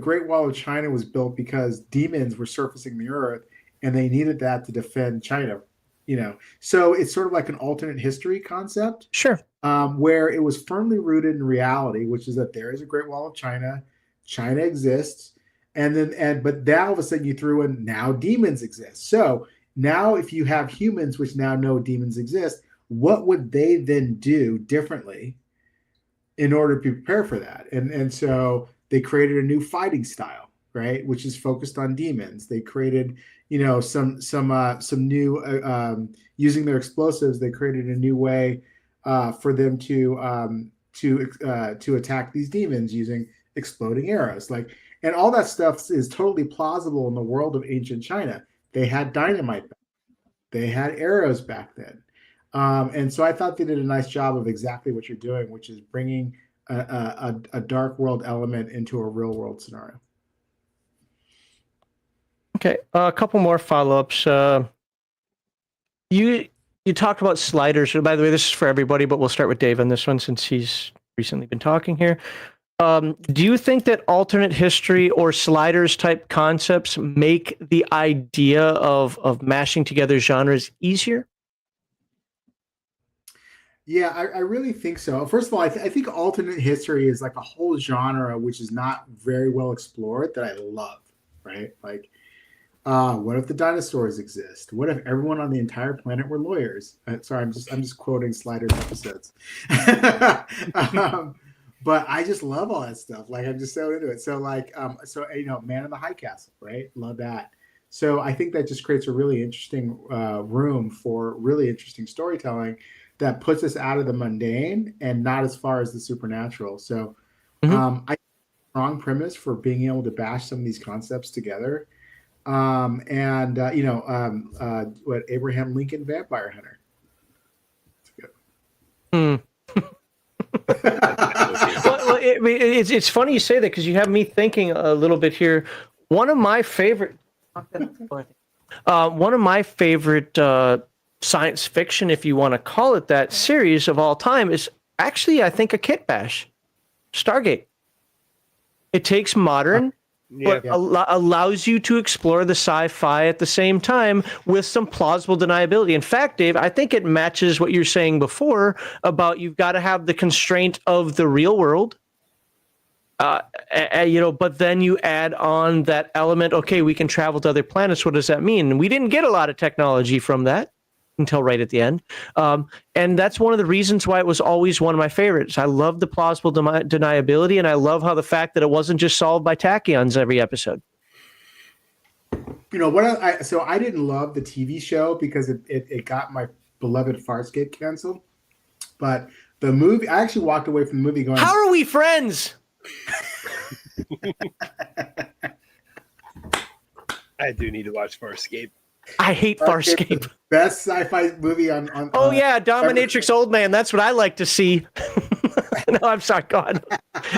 Speaker 3: Great Wall of China was built because demons were surfacing the earth, and they needed that to defend China. So it's sort of like an alternate history concept.
Speaker 1: Sure.
Speaker 3: Where it was firmly rooted in reality, which is that there is a Great Wall of China. China exists. But now all of a sudden you threw in now demons exist. So now if you have humans which now know demons exist, what would they then do differently in order to prepare for that? And so they created a new fighting style, right, which is focused on demons. They created, some new using their explosives. They created a new way for them to attack these demons using exploding arrows. And all that stuff is totally plausible in the world of ancient China. They had dynamite back then. They had arrows back then. And so I thought they did a nice job of exactly what you're doing, which is bringing a dark world element into a real world scenario.
Speaker 1: Okay, a couple more follow-ups. You talked about sliders. By the way, this is for everybody, but we'll start with Dave on this one since he's recently been talking here. Do you think that alternate history or sliders type concepts make the idea of mashing together genres easier?
Speaker 3: Yeah, I really think so. First of all, I think alternate history is like a whole genre which is not very well explored that I love, right? Like, what if the dinosaurs exist? What if everyone on the entire planet were lawyers? Sorry, I'm just quoting Sliders episodes. But I just love all that stuff. Like I'm just so into it. So like, Man in the High Castle, right? Love that. So I think that just creates a really interesting room for really interesting storytelling that puts us out of the mundane and not as far as the supernatural. So I strong premise for being able to bash some of these concepts together. What Abraham Lincoln Vampire Hunter.
Speaker 1: Hmm. It's funny you say that because you have me thinking a little bit here. One of my favorite science fiction, if you want to call it that, series of all time is actually, I think, a Kitbash, Stargate. It takes modern, but allows you to explore the sci-fi at the same time with some plausible deniability. In fact, Dave, I think it matches what you're saying before about you've got to have the constraint of the real world. But then you add on that element, okay, we can travel to other planets. What does that mean? And we didn't get a lot of technology from that until right at the end. And that's one of the reasons why it was always one of my favorites. I love the plausible deniability, and I love how the fact that it wasn't just solved by tachyons every episode.
Speaker 3: You know what? I didn't love the TV show because it got my beloved Farscape canceled. But the movie, I actually walked away from the movie going,
Speaker 1: "How are we friends?"
Speaker 2: I do need to watch Farscape.
Speaker 1: I hate Farscape.
Speaker 3: Best sci-fi movie on
Speaker 1: Dominatrix Old Man. That's what I like to see. No, I'm sorry. God,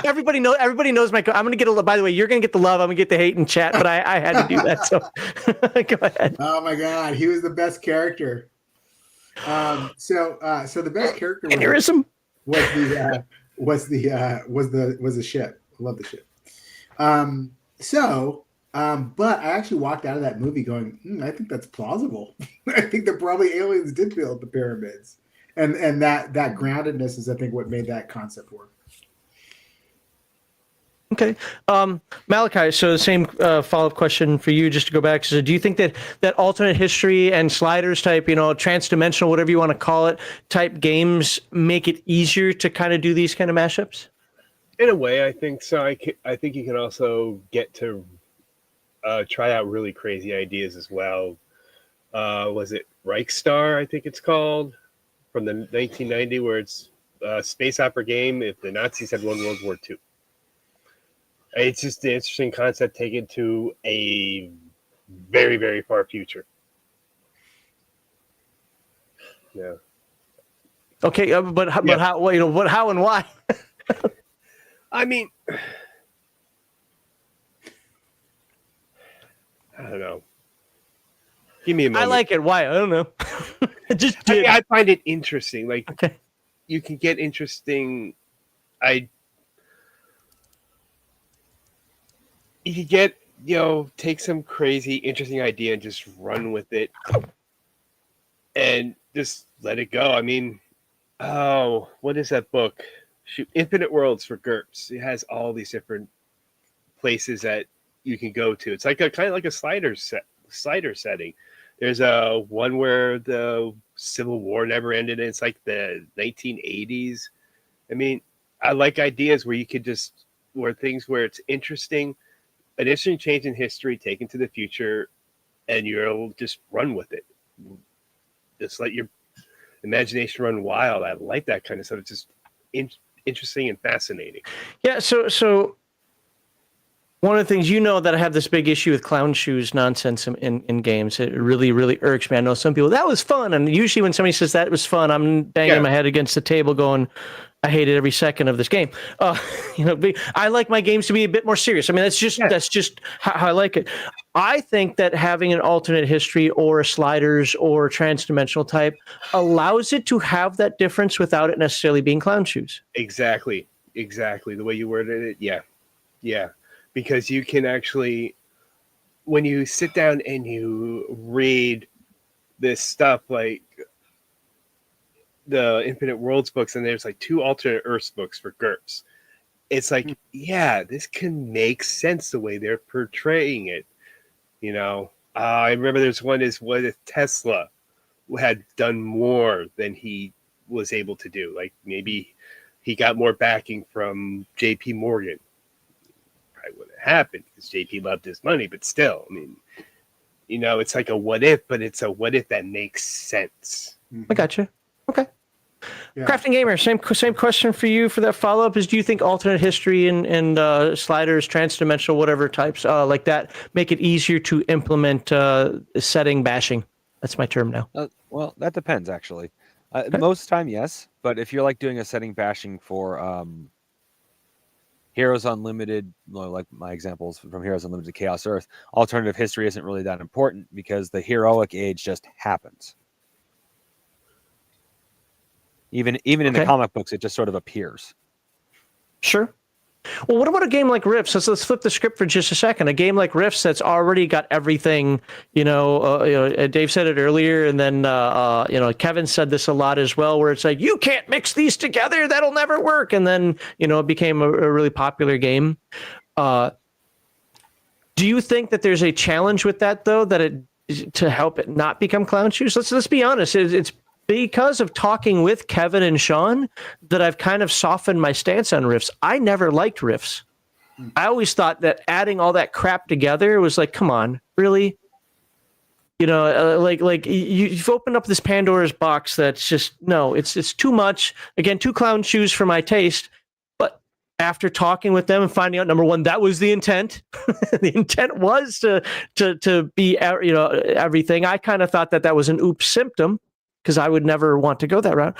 Speaker 1: everybody knows my. I'm gonna get a. By the way, you're gonna get the love. I'm gonna get the hate in chat. But I had to do that. So go ahead.
Speaker 3: Oh my God, he was the best character. So the best character was the ship. I love the ship. But I actually walked out of that movie going, I think that's plausible. I think that probably aliens did build the pyramids, and that groundedness is, I think, what made that concept work.
Speaker 1: Okay, Malachi. So the same follow-up question for you, just to go back. So, do you think that alternate history and sliders type, transdimensional, whatever you want to call it, type games make it easier to kind of do these kind of mashups?
Speaker 2: In a way, I think so. I think you can also get to try out really crazy ideas as well. Was it Reichstar, I think it's called, from the 1990, where it's a space opera game if the Nazis had won World War II. It's just an interesting concept taken to a very, very far future. Yeah.
Speaker 1: Okay, but how and why?
Speaker 2: I mean, I don't know. Give me a moment.
Speaker 1: I like it. Why? I don't know.
Speaker 2: I find it interesting. Like,
Speaker 1: okay,
Speaker 2: you can get interesting. You could get, take some crazy, interesting idea and just run with it, and just let it go. I mean, what is that book? Shoot, Infinite Worlds for GURPS. It has all these different places that you can go to. It's like kind of like a slider setting. There's a one where the Civil War never ended, and it's like the 1980s. I mean, I like ideas where you could where it's interesting, an interesting change in history taken to the future, and you'll just run with it. Just let your imagination run wild. I like that kind of stuff. It's just interesting and fascinating.
Speaker 1: Yeah. So one of the things, that I have this big issue with clown shoes nonsense in games. It really, really irks me. I know some people, that was fun. And usually when somebody says that was fun, I'm banging my head against the table going, I hated every second of this game. I like my games to be a bit more serious. I mean, that's just how I like it. I think that having an alternate history or a sliders or transdimensional type allows it to have that difference without it necessarily being clown shoes.
Speaker 2: Exactly. The way you worded it. Yeah. Because you can actually, when you sit down and you read this stuff, like, the Infinite Worlds books, and there's like 2 alternate Earths books for GURPS. It's like, yeah, this can make sense the way they're portraying it. I remember there's one is what if Tesla had done more than he was able to do. Like maybe he got more backing from J.P. Morgan. Probably wouldn't have happened because J.P. loved his money, but still, I mean, it's like a what if, but it's a what if that makes sense.
Speaker 1: I gotcha. Okay.
Speaker 3: Yeah.
Speaker 1: Crafting Gamer, same question for you for that follow-up is, do you think alternate history and sliders, transdimensional, whatever types like that make it easier to implement setting bashing? That's my term now.
Speaker 4: Well, that depends, actually. Most time, yes. But if you're like doing a setting bashing for Heroes Unlimited, like my examples from Heroes Unlimited to Chaos Earth, alternative history isn't really that important because the heroic age just happens. Even in the comic books, it just sort of appears.
Speaker 1: Sure. Well, what about a game like Rifts? Let's flip the script for just a second. A game like Rifts that's already got everything. Dave said it earlier, and then Kevin said this a lot as well, where it's like, you can't mix these together; that'll never work. And then it became a really popular game. Do you think that there's a challenge with that, though, to help it not become clown shoes? Let's be honest. It's because of talking with Kevin and Sean that I've kind of softened my stance on Rifts. I never liked Rifts. I always thought that adding all that crap together was like, come on, really? You've opened up this Pandora's box that's just, no, it's too much. Again, too clown shoes for my taste. But after talking with them and finding out, number one, that was the intent. The intent was to be, everything. I kind of thought that was an oops symptom, because I would never want to go that route.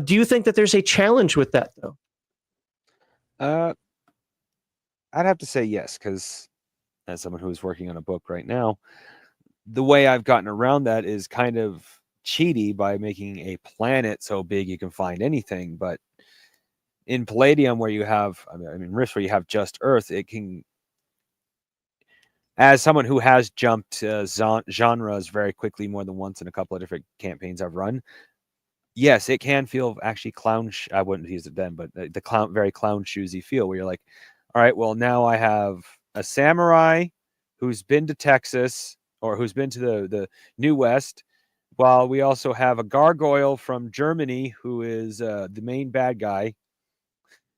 Speaker 1: Do you think that there's a challenge with that, though?
Speaker 4: I'd have to say yes, because as someone who's working on a book right now, the way I've gotten around that is kind of cheaty by making a planet so big you can find anything. But in Palladium, where you have, Rifts, where you have just Earth, it can, as someone who has jumped genres very quickly more than once in a couple of different campaigns I've run, yes, it can feel actually I wouldn't use it then, but the very clown shoesy feel where you're like, all right, well, now I have a samurai who's been to Texas or who's been to the New West, while we also have a gargoyle from Germany who is the main bad guy.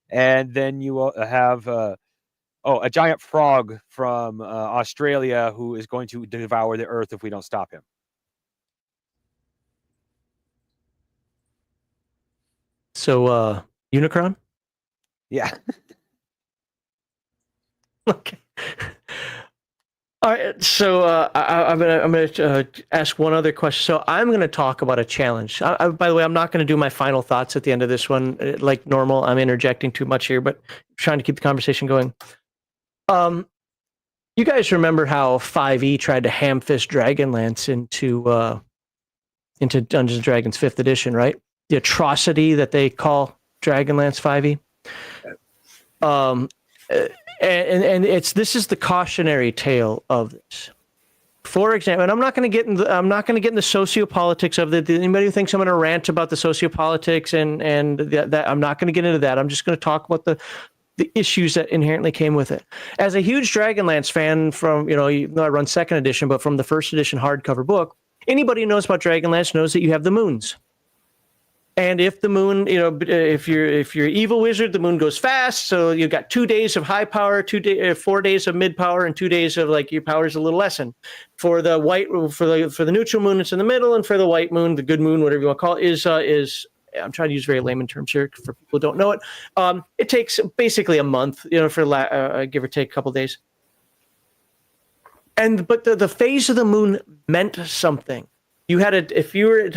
Speaker 4: And then you have a giant frog from Australia who is going to devour the earth if we don't stop him.
Speaker 1: So, Unicron?
Speaker 4: Yeah.
Speaker 1: Okay. All right. So I'm gonna ask one other question. So I'm gonna talk about a challenge. By the way, I'm not gonna do my final thoughts at the end of this one like normal. I'm interjecting too much here, but trying to keep the conversation going. You guys remember how 5e tried to ham-fist Dragonlance into Dungeons & Dragons 5th edition, right? The atrocity that they call Dragonlance 5e. And this is the cautionary tale of this. For example, and I'm not going to get in the sociopolitics of it. Anybody who thinks I'm going to rant about the sociopolitics and that I'm not going to get into that. I'm just going to talk about the issues that inherently came with it. As a huge Dragonlance fan from, I run 2nd edition, but from the 1st edition hardcover book, anybody who knows about Dragonlance knows that you have the moons. And if the moon, if you're evil wizard, the moon goes fast. So you've got 2 days of high power, 4 days of mid power, and 2 days of your power is a little lessened. For the neutral moon, it's in the middle, and for the white moon, the good moon, whatever you want to call it, is I'm trying to use very layman terms here for people who don't know it. It takes basically a month, for give or take a couple days. But the phase of the moon meant something. You had if you were at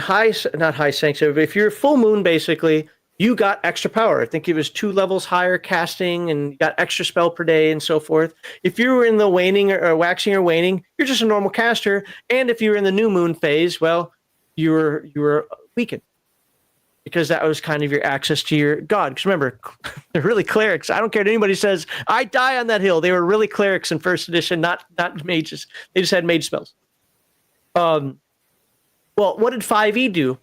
Speaker 1: not high sanctuary, but if you're full moon, basically, you got extra power. I think it was 2 levels higher casting, and you got extra spell per day and so forth. If you were in the waning or waxing or waning, you're just a normal caster. And if you were in the new moon phase, well, you were weakened, because that was kind of your access to your god. Because remember, they're really clerics. I don't care what anybody says. I die on that hill. They were really clerics in 1st edition, not mages. They just had mage spells. Well, what did 5e do?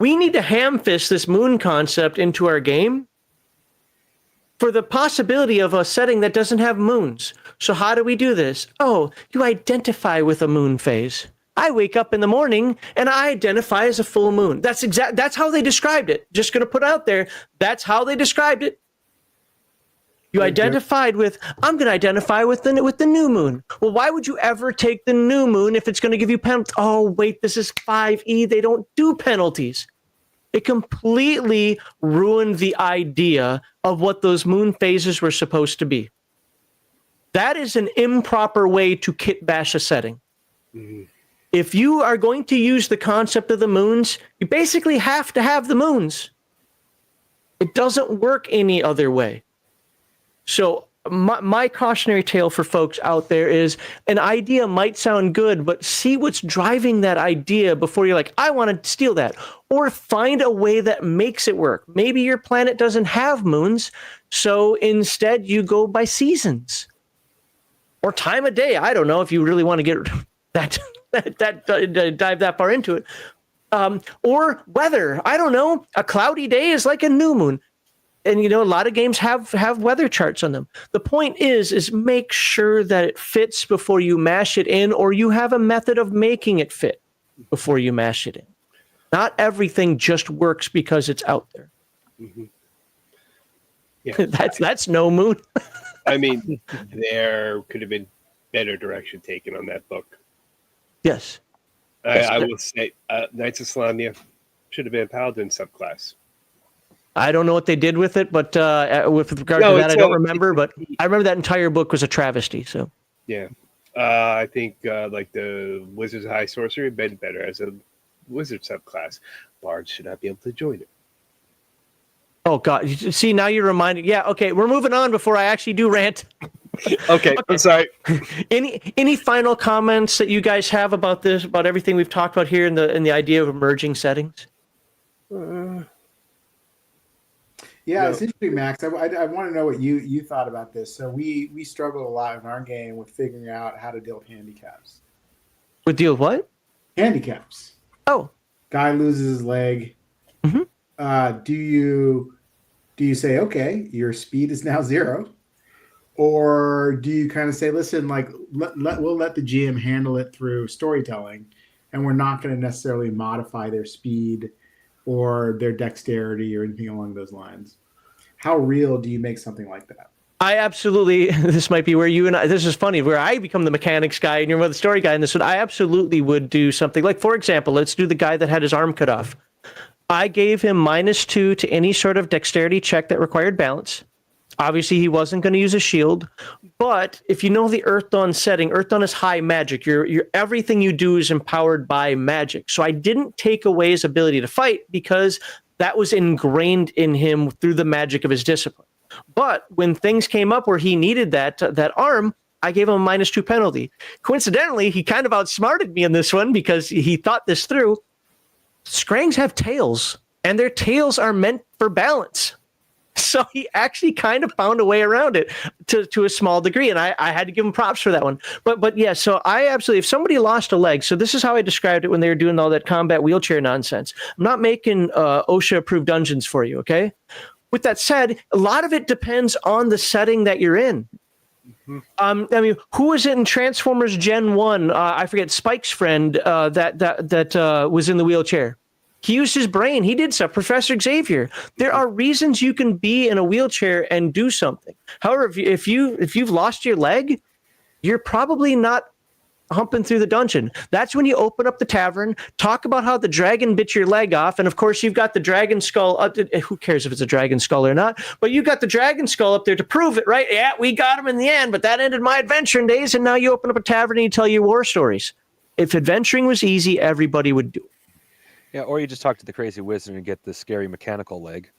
Speaker 1: We need to ham-fist this moon concept into our game for the possibility of a setting that doesn't have moons. So how do we do this? Oh, you identify with a moon phase. I wake up in the morning and I identify as a full moon. That's how they described it. Just going to put out there, that's how they described it. You identified with, I'm going to identify with the new moon. Well, why would you ever take the new moon if it's going to give you penalties? Oh, wait, this is 5e. They don't do penalties. It completely ruined the idea of what those moon phases were supposed to be. That is an improper way to kitbash a setting. Mm-hmm. If you are going to use the concept of the moons, you basically have to have the moons. It doesn't work any other way. So my cautionary tale for folks out there is an idea might sound good, but see what's driving that idea before you're like, I want to steal that. Or find a way that makes it work. Maybe your planet doesn't have moons, so instead you go by seasons. Or time of day. I don't know if you really want to get dive that far into it. Or weather. I don't know. A cloudy day is like a new moon. And, a lot of games have weather charts on them. The point is make sure that it fits before you mash it in, or you have a method of making it fit before you mash it in. Not everything just works because it's out there. Mm-hmm. Yeah, that's no moon.
Speaker 2: I mean, there could have been better direction taken on that book.
Speaker 1: Yes.
Speaker 2: I will say Knights of Salamia should have been a Paladin subclass.
Speaker 1: I don't know what they did with it, but with regard to that, I don't remember. But I remember that entire book was a travesty. So
Speaker 2: yeah, I think like the Wizard's High Sorcery had been better as a Wizard subclass. Bards should not be able to join it.
Speaker 1: Oh God! See, now you're reminding. Yeah, okay, we're moving on before I actually do rant.
Speaker 2: Okay, I'm sorry.
Speaker 1: Any final comments that you guys have about this, about everything we've talked about here in the idea of emerging settings?
Speaker 3: Yeah, it's interesting, Max. I want to know what you thought about this. So we struggled a lot in our game with figuring out how to deal with handicaps.
Speaker 1: With deal with what?
Speaker 3: Handicaps.
Speaker 1: Oh.
Speaker 3: Guy loses his leg. Mm-hmm. Do you say, okay, your speed is now 0? Or do you kind of say, listen, like we'll let the GM handle it through storytelling, and we're not going to necessarily modify their speed or their dexterity or anything along those lines? How real do you make something like that?
Speaker 1: I absolutely, this might be where you and I, this is funny, where I become the mechanics guy and you're the story guy in this one. I absolutely would do something like, for example, let's do the guy that had his arm cut off. I gave him -2 to any sort of dexterity check that required balance. Obviously, he wasn't going to use a shield, but if you know the Earth Dawn setting, Earth Dawn is high magic. Your everything you do is empowered by magic. So I didn't take away his ability to fight because that was ingrained in him through the magic of his discipline. But when things came up where he needed that arm, I gave him a -2 penalty. Coincidentally, he kind of outsmarted me in this one because he thought this through. Skrangs have tails, and their tails are meant for balance. So he actually kind of found a way around it to a small degree, and I had to give him props for that one. But yeah, so I absolutely, if somebody lost a leg, so this is how I described it when they were doing all that combat wheelchair nonsense. I'm not making OSHA-approved dungeons for you, okay? With that said, a lot of it depends on the setting that you're in. Mm-hmm. I mean, who was it in Transformers Gen 1? I forget, Spike's friend that was in the wheelchair. He used his brain. He did stuff. Professor Xavier. There are reasons you can be in a wheelchair and do something. However, if you've lost your leg, you're probably not humping through the dungeon. That's when you open up the tavern, talk about how the dragon bit your leg off, and of course you've got the dragon skull. Who cares if it's a dragon skull or not? But you got the dragon skull up there to prove it, right? Yeah, we got him in the end, but that ended my adventuring days, and now you open up a tavern and you tell your war stories. If adventuring was easy, everybody would do it.
Speaker 4: Yeah, or you just talk to the crazy wizard and get the scary mechanical leg.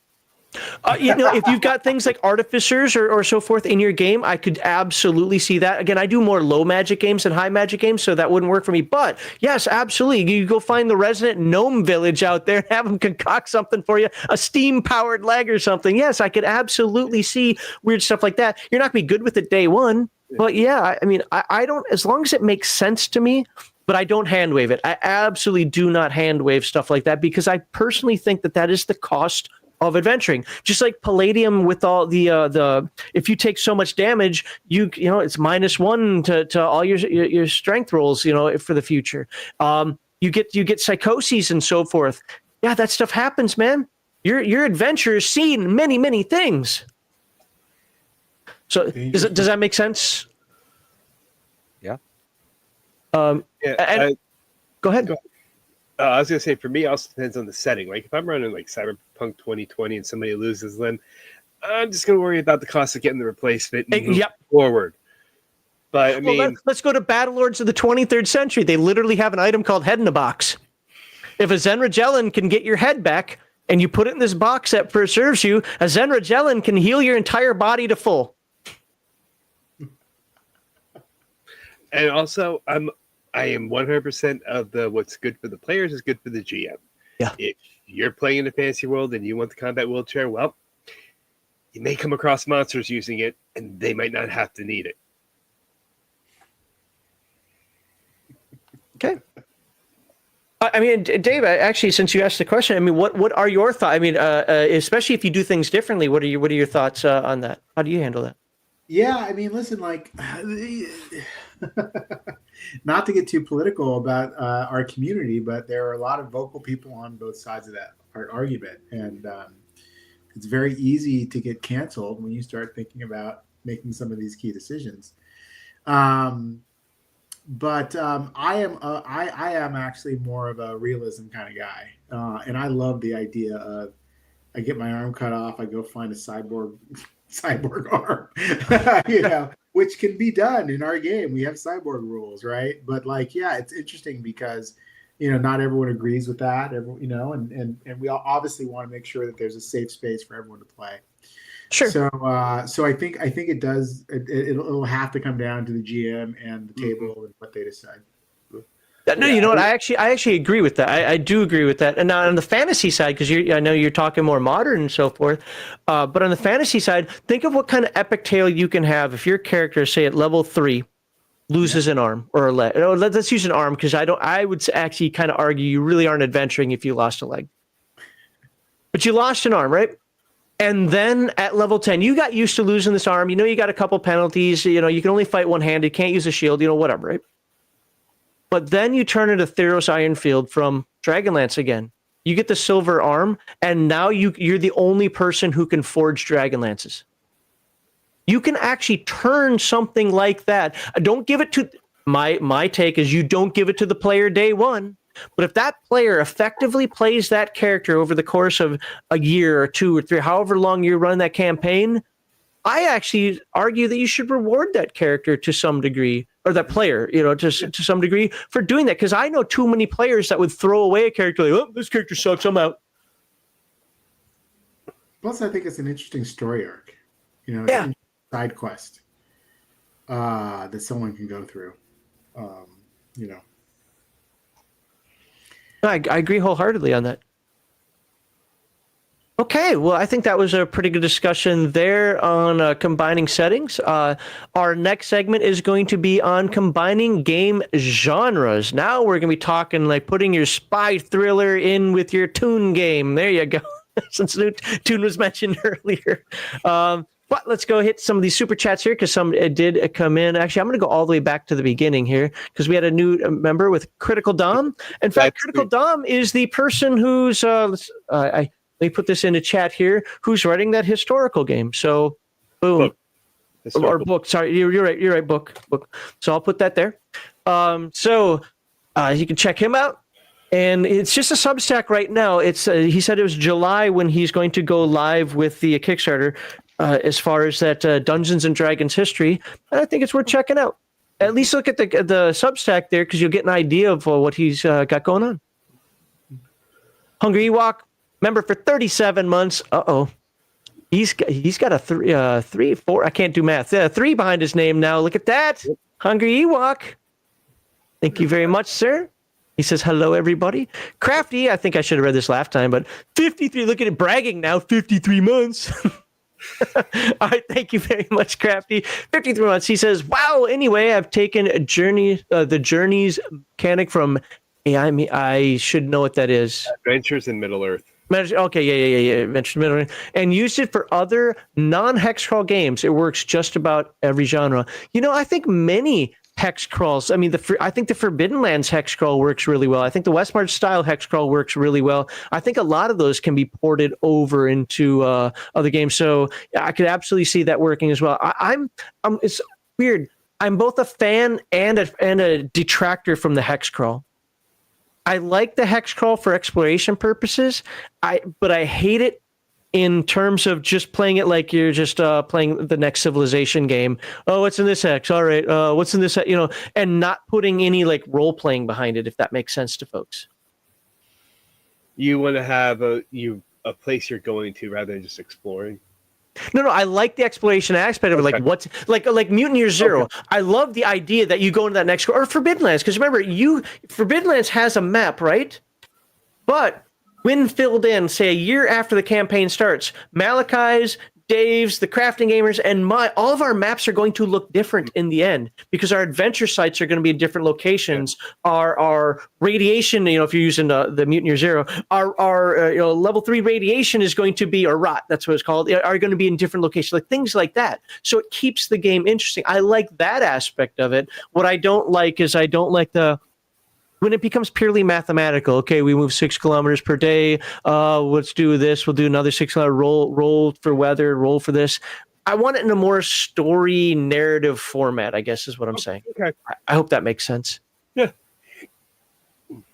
Speaker 1: If you've got things like artificers or so forth in your game, I could absolutely see that. Again, I do more low magic games than high magic games, so that wouldn't work for me. But yes, absolutely. You go find the resident gnome village out there and have them concoct something for you, a steam-powered leg or something. Yes, I could absolutely see weird stuff like that. You're not going to be good with it day one. But yeah, I mean, I don't, as long as it makes sense to me. but I don't hand wave it. I absolutely do not hand wave stuff like that because I personally think that is the cost of adventuring. Just like Palladium with all the if you take so much damage, you know it's -1 to all your strength rolls, you know, for the future. You get psychoses and so forth. Yeah, that stuff happens, man. Your adventure has seen many things. So does that make sense?
Speaker 4: Yeah.
Speaker 1: Go ahead.
Speaker 2: I was gonna say, for me, it also depends on the setting. Like if I'm running like Cyberpunk 2020 and somebody loses limb, I'm just gonna worry about the cost of getting the replacement and move forward. But I mean,
Speaker 1: let's go to Battlelords of the 23rd century. They literally have an item called Head in a Box. If a Zenragelin can get your head back and you put it in this box that preserves you, a Zenragelin can heal your entire body to full.
Speaker 2: And also, I am 100% of the what's good for the players is good for the GM.
Speaker 1: Yeah.
Speaker 2: If you're playing in a fantasy world and you want the combat wheelchair, well, you may come across monsters using it, and they might not have to need it.
Speaker 1: Okay. I mean, Dave, actually, since you asked the question, I mean, what are your thoughts? I mean, especially if you do things differently, what are your thoughts on that? How do you handle that?
Speaker 3: Yeah, I mean, listen, like, not to get too political about our community, but there are a lot of vocal people on both sides of that argument, and it's very easy to get canceled when you start thinking about making some of these key decisions. But I am actually more of a realism kind of guy, and I love the idea of I get my arm cut off, I go find a cyborg arm, you know, which can be done in our game. We have cyborg rules, right? But like, yeah, it's interesting because, you know, not everyone agrees with that, you know, and we all obviously want to make sure that there's a safe space for everyone to play.
Speaker 1: Sure.
Speaker 3: So I think it does. It'll have to come down to the GM and the table and what they decide.
Speaker 1: No, you know what? I actually agree with that. I do agree with that. And now on the fantasy side, because I know you're talking more modern and so forth, but on the fantasy side, think of what kind of epic tale you can have if your character, say at level 3, loses an arm or a leg. Let's use an arm because I would actually kind of argue you really aren't adventuring if you lost a leg. But you lost an arm, right? And then at level 10, you got used to losing this arm. You know, you got a couple penalties. You know, you can only fight one-handed, can't use a shield, you know, whatever, right? But then you turn into Theros Ironfield from Dragonlance again. You get the silver arm, and now you're the only person who can forge Dragonlances. You can actually turn something like that. Don't give it to my take is you don't give it to the player day one. But if that player effectively plays that character over the course of a year or 2 or 3, however long you run that campaign, I actually argue that you should reward that character to some degree, or that player, you know, to some degree for doing that. Because I know too many players that would throw away a character like, oh, this character sucks, I'm out.
Speaker 3: Plus, I think it's an interesting story arc, you know,
Speaker 1: yeah.
Speaker 3: Side quest that someone can go through, you know.
Speaker 1: I agree wholeheartedly on that. Okay, well, I think that was a pretty good discussion there on combining settings. Our next segment is going to be on combining game genres. Now we're going to be talking like putting your spy thriller in with your toon game. There you go, since toon was mentioned earlier. But let's go hit some of these super chats here because some did come in. Actually, I'm going to go all the way back to the beginning here because we had a new member with Critical Dom. In fact, Critical Dom is the person who's let me put this into chat here. Who's writing that historical game? So, boom, or book. Sorry, you're right. You're right. Book. So I'll put that there. So you can check him out, and it's just a Substack right now. It's he said it was July when he's going to go live with the Kickstarter. As far as that Dungeons and Dragons history, and I think it's worth checking out. At least look at the Substack there because you'll get an idea of what he's got going on. Hungry Ewok, member for 37 months. He's got a 3, 4. I can't do math. 3 behind his name now. Look at that, Hungry Ewok. Thank you very much, sir. He says, hello, everybody. Crafty, I think I should have read this last time, but 53. Look at it bragging now. 53 months. All right, thank you very much, Crafty. 53 months. He says, "Wow. Anyway, I've taken the journeys mechanic from. Yeah, I mean, I should know what that is.
Speaker 2: Adventures in Middle Earth.
Speaker 1: Okay, yeah. Adventures in Middle Earth, and used it for other non-hex crawl games. It works just about every genre. I think many hex crawls. I mean, I think the Forbidden Lands hex crawl works really well. I think the Westmarch style hex crawl works really well. I think a lot of those can be ported over into other games. So I could absolutely see that working as well. It's weird. I'm both a fan and a detractor from the hex crawl. I like the hex crawl for exploration purposes. But I hate it in terms of just playing it like you're just playing the next Civilization game. Oh, what's in this hex? All right. What's in this? And not putting any like role playing behind it, if that makes sense to folks.
Speaker 2: You want to have a place you're going to rather than just exploring.
Speaker 1: No, I like the exploration aspect of it.
Speaker 2: Okay.
Speaker 1: Like what's like Mutineer Zero. Okay. I love the idea that you go into that next or Forbidden Lands, because remember, Forbidden Lands has a map, right? But when filled in, say a year after the campaign starts, Malachi's, Dave's, the Crafting Gamers, and all of our maps are going to look different in the end because our adventure sites are going to be in different locations. Yeah. Our radiation, if you're using the Mutineer Zero, our level 3 radiation is going to be, or rot, that's what it's called, are going to be in different locations, like things like that. So it keeps the game interesting. I like that aspect of it. What I don't like is when it becomes purely mathematical. Okay, we move 6 kilometers per day. Let's do this. We'll do another 6 kilometer roll for weather, roll for this. I want it in a more story narrative format, I guess is what I'm saying.
Speaker 2: Okay.
Speaker 1: I hope that makes sense.
Speaker 2: Yeah.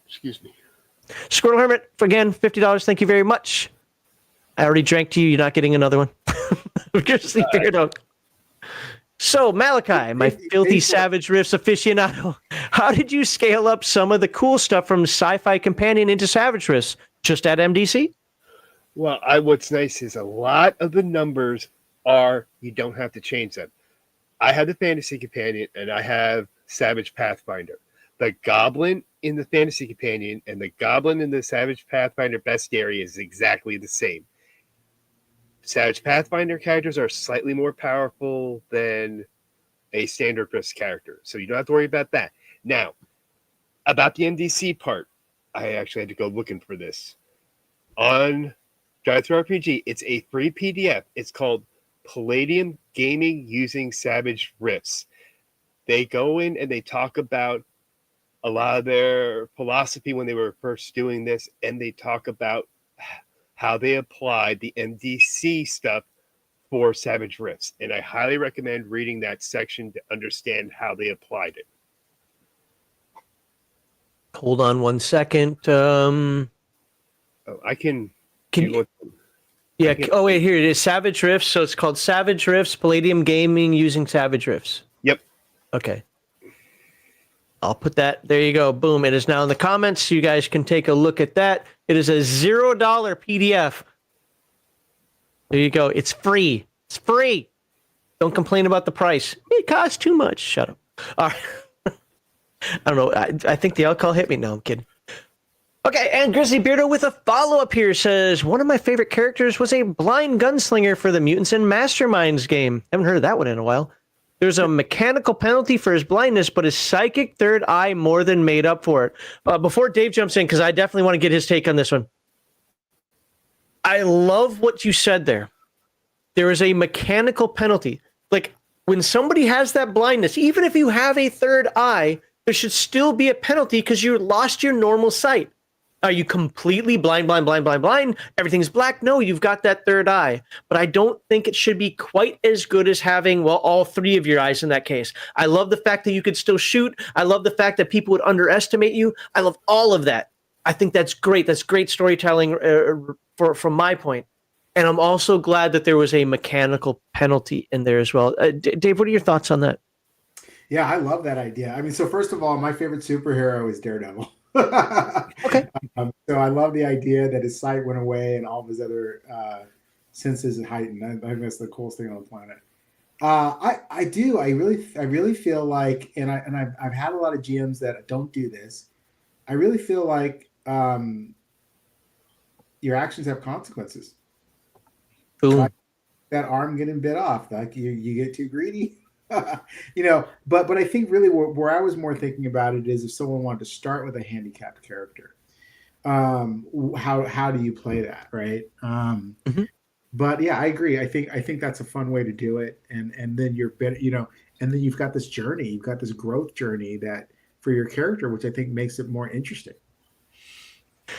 Speaker 2: Excuse me.
Speaker 1: Squirrel Hermit, again, $50. Thank you very much. I already drank to you. You're not getting another one. Seriously, So, Malachi, my filthy Savage Rifts aficionado, how did you scale up some of the cool stuff from Sci-Fi Companion into Savage Rifts? Just at MDC?
Speaker 2: Well, what's nice is a lot of the numbers you don't have to change them. I have the Fantasy Companion and I have Savage Pathfinder. The Goblin in the Fantasy Companion and the Goblin in the Savage Pathfinder bestiary is exactly the same. Savage Pathfinder characters are slightly more powerful than a standard Rifts character, so you don't have to worry about that. Now, about the MDC part, I actually had to go looking for this. On TTRPG, it's a free PDF. It's called Palladium Gaming Using Savage Rifts. They go in and they talk about a lot of their philosophy when they were first doing this, and they talk about how they applied the MDC stuff for Savage Rifts. And I highly recommend reading that section to understand how they applied it.
Speaker 1: Hold on one second.
Speaker 2: I can...
Speaker 1: Yeah. Oh, wait, here it is. Savage Rifts. So it's called Savage Rifts, Palladium Gaming Using Savage Rifts.
Speaker 2: Yep.
Speaker 1: Okay. I'll put that. There you go. Boom. It is now in the comments. You guys can take a look at that. It is a $0 PDF. There you go. It's free. It's free. Don't complain about the price. It costs too much. Shut up. All right. I don't know. I think the alcohol hit me. No, I'm kidding. Okay, and Grizzly Beardo with a follow-up here says, one of my favorite characters was a blind gunslinger for the Mutants and Masterminds game. Haven't heard of that one in a while. There's a mechanical penalty for his blindness, but his psychic third eye more than made up for it. Before Dave jumps in, because I definitely want to get his take on this one. I love what you said there. There is a mechanical penalty. Like, when somebody has that blindness, even if you have a third eye, there should still be a penalty because you lost your normal sight. Are you completely blind? Everything's black? No, you've got that third eye. But I don't think it should be quite as good as having, well, all three of your eyes in that case. I love the fact that you could still shoot. I love the fact that people would underestimate you. I love all of that. I think that's great. That's great storytelling from my point. And I'm also glad that there was a mechanical penalty in there as well. Dave, what are your thoughts on that?
Speaker 3: Yeah, I love that idea. I mean, so first of all, my favorite superhero is Daredevil.
Speaker 1: Okay.
Speaker 3: So I love the idea that his sight went away and all of his other senses heightened. I think that's the coolest thing on the planet. I do. I really feel like, and I've had a lot of GMs that don't do this. I really feel like your actions have consequences.
Speaker 1: Boom.
Speaker 3: that arm getting bit off. Like you get too greedy. But I think really where I was more thinking about it is if someone wanted to start with a handicapped character, how do you play that, right? But yeah, I agree. I think that's a fun way to do it, and then you're better, and then you've got this journey, you've got this growth journey that for your character, which I think makes it more interesting.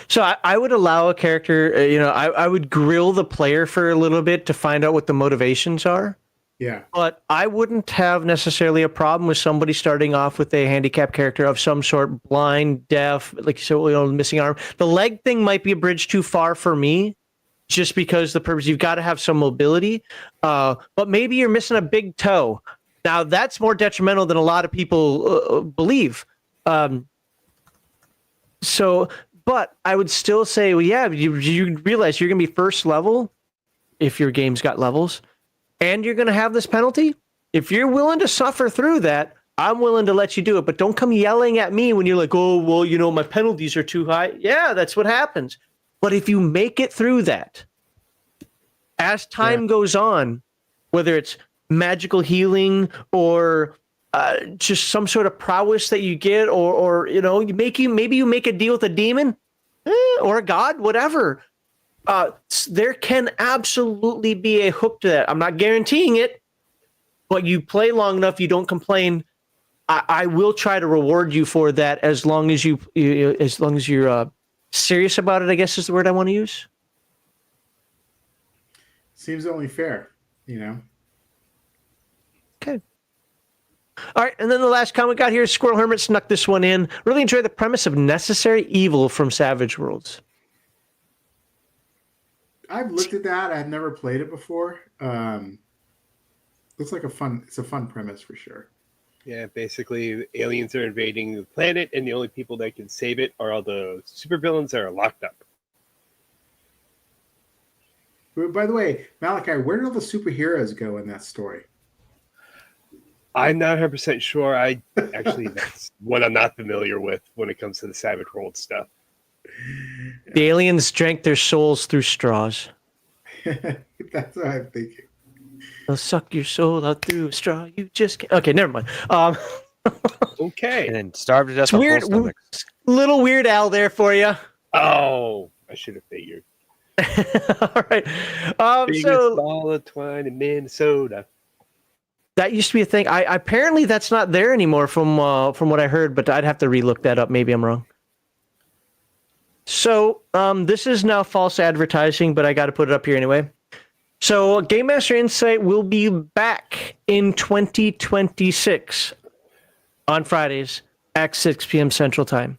Speaker 1: So I would allow a character, I would grill the player for a little bit to find out what the motivations are.
Speaker 3: Yeah.
Speaker 1: But I wouldn't have necessarily a problem with somebody starting off with a handicapped character of some sort, blind, deaf, like so, missing arm. The leg thing might be a bridge too far for me, just because the purpose you've got to have some mobility. But maybe you're missing a big toe. Now that's more detrimental than a lot of people believe. But I would still say, well, yeah, you realize you're going to be first level if your game's got levels. And you're going to have this penalty. If you're willing to suffer through that, I'm willing to let you do it. But don't come yelling at me when you're like, oh, well, my penalties are too high. Yeah, that's what happens. But if you make it through that, as time goes on, whether it's magical healing or just some sort of prowess that you get, or maybe you make a deal with a demon or a god, whatever. There can absolutely be a hook to that. I'm not guaranteeing it, but you play long enough, you don't complain. I will try to reward you for that as long as you're serious about it, I guess is the word I want to use.
Speaker 3: Seems only fair,
Speaker 1: Okay. All right, and then the last comment we got here is Squirrel Hermit snuck this one in. Really enjoy the premise of Necessary Evil from Savage Worlds.
Speaker 3: I've looked at that. I've never played it before. Looks like it's a fun premise for sure.
Speaker 2: Yeah, basically aliens are invading the planet, and the only people that can save it are all the supervillains that are locked up.
Speaker 3: By the way, Malachi, where did all the superheroes go in that story?
Speaker 2: I'm not 100% sure. That's what I'm not familiar with when it comes to the Savage World stuff.
Speaker 1: The aliens drank their souls through straws.
Speaker 3: That's what I'm thinking.
Speaker 1: They'll suck your soul out through a straw. You just can't. Okay, never mind.
Speaker 2: Okay.
Speaker 4: And then starved to death.
Speaker 1: It's
Speaker 4: on
Speaker 1: weird.
Speaker 4: full stomachs.
Speaker 1: Little Weird Al there for you.
Speaker 2: Oh, I should have figured.
Speaker 1: All right.
Speaker 2: Biggest ball of twine in Minnesota.
Speaker 1: That used to be a thing. Apparently that's not there anymore from what I heard, but I'd have to relook that up. Maybe I'm wrong. So this is now false advertising, but I got to put it up here anyway. So Game Master Insight will be back in 2026 on Fridays at 6 p.m. Central Time,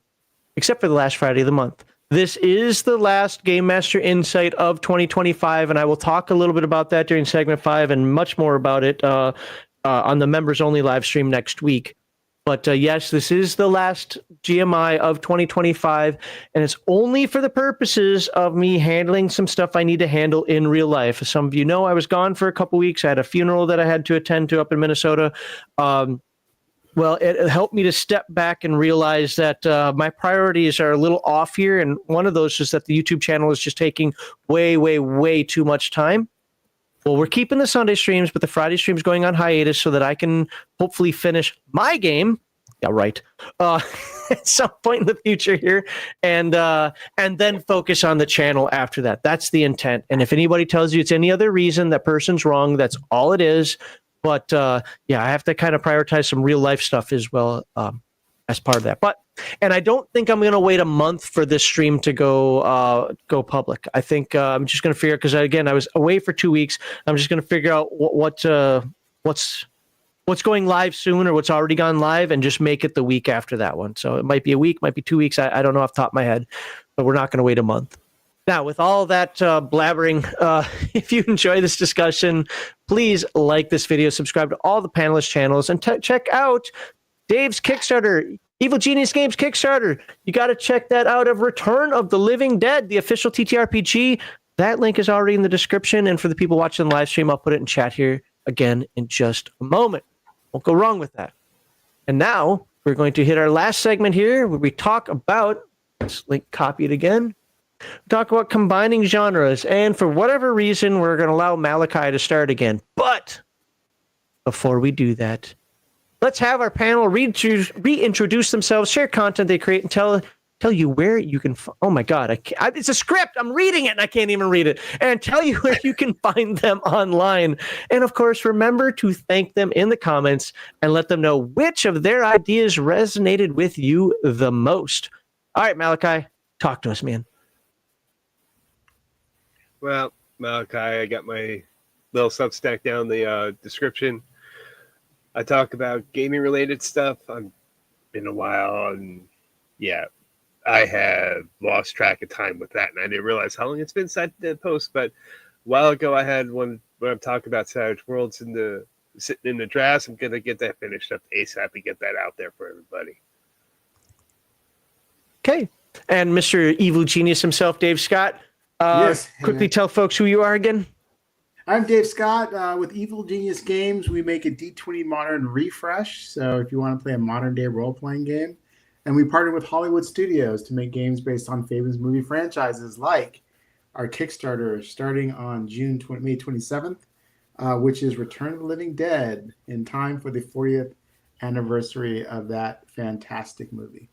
Speaker 1: except for the last Friday of the month. This is the last Game Master Insight of 2025, and I will talk a little bit about that during segment 5 and much more about it on the members only live stream next week. But yes, this is the last GMI of 2025, and it's only for the purposes of me handling some stuff I need to handle in real life. As some of you know, I was gone for a couple weeks. I had a funeral that I had to attend to up in Minnesota. Well, it helped me to step back and realize that my priorities are a little off here, and one of those is that the YouTube channel is just taking way, way, way too much time. Well, we're keeping the Sunday streams, but the Friday streams going on hiatus so that I can hopefully finish my game. Yeah, right. At some point in the future here, and then focus on the channel after that. That's the intent. And if anybody tells you it's any other reason, that person's wrong. That's all it is. But yeah, I have to kind of prioritize some real life stuff as well as part of that. And I don't think I'm going to wait a month for this stream to go public. I think I'm just going to figure, because again, I was away for 2 weeks. I'm just going to figure out what's going live soon or what's already gone live, and just make it the week after that one. So it might be a week, might be 2 weeks. I don't know off the top of my head, but we're not going to wait a month. Now, with all that blabbering, if you enjoy this discussion, please like this video, subscribe to all the panelist channels, and check out Dave's Kickstarter, Evil Genius Games Kickstarter. You got to check that out, of Return of the Living Dead, the official TTRPG. That link is already in the description, and for the people watching the live stream, I'll put it in chat here again in just a moment. Won't go wrong with that. And now we're going to hit our last segment here, where we talk about, let's link copy it again, Talk about combining genres, and for whatever reason, we're going to allow Malachi to start again. But before we do that, let's have our panel reintroduce themselves, share content they create, and tell you where you can. Oh my God! It's a script. I'm reading it, and I can't even read it. And tell you where you can find them online. And of course, remember to thank them in the comments and let them know which of their ideas resonated with you the most. All right, Malachi, talk to us, man.
Speaker 2: Well, Malachi, I got my little Substack down the description. I talk about gaming related stuff. I've been a while, and yeah, I have lost track of time with that, and I didn't realize how long it's been since I did post. But a while ago, I had one where I'm talking about Savage Worlds sitting in the drafts. I'm gonna get that finished up ASAP and get that out there for everybody.
Speaker 1: Okay, and Mr. Evil Genius himself, Dave Scott.
Speaker 3: Yes.
Speaker 1: Quickly tell folks who you are again.
Speaker 3: I'm Dave Scott with Evil Genius Games. We make a D20 Modern refresh. So if you want to play a modern day role-playing game, and we partner with Hollywood Studios to make games based on famous movie franchises like our Kickstarter starting on May 27th, which is Return of the Living Dead, in time for the 40th anniversary of that fantastic movie.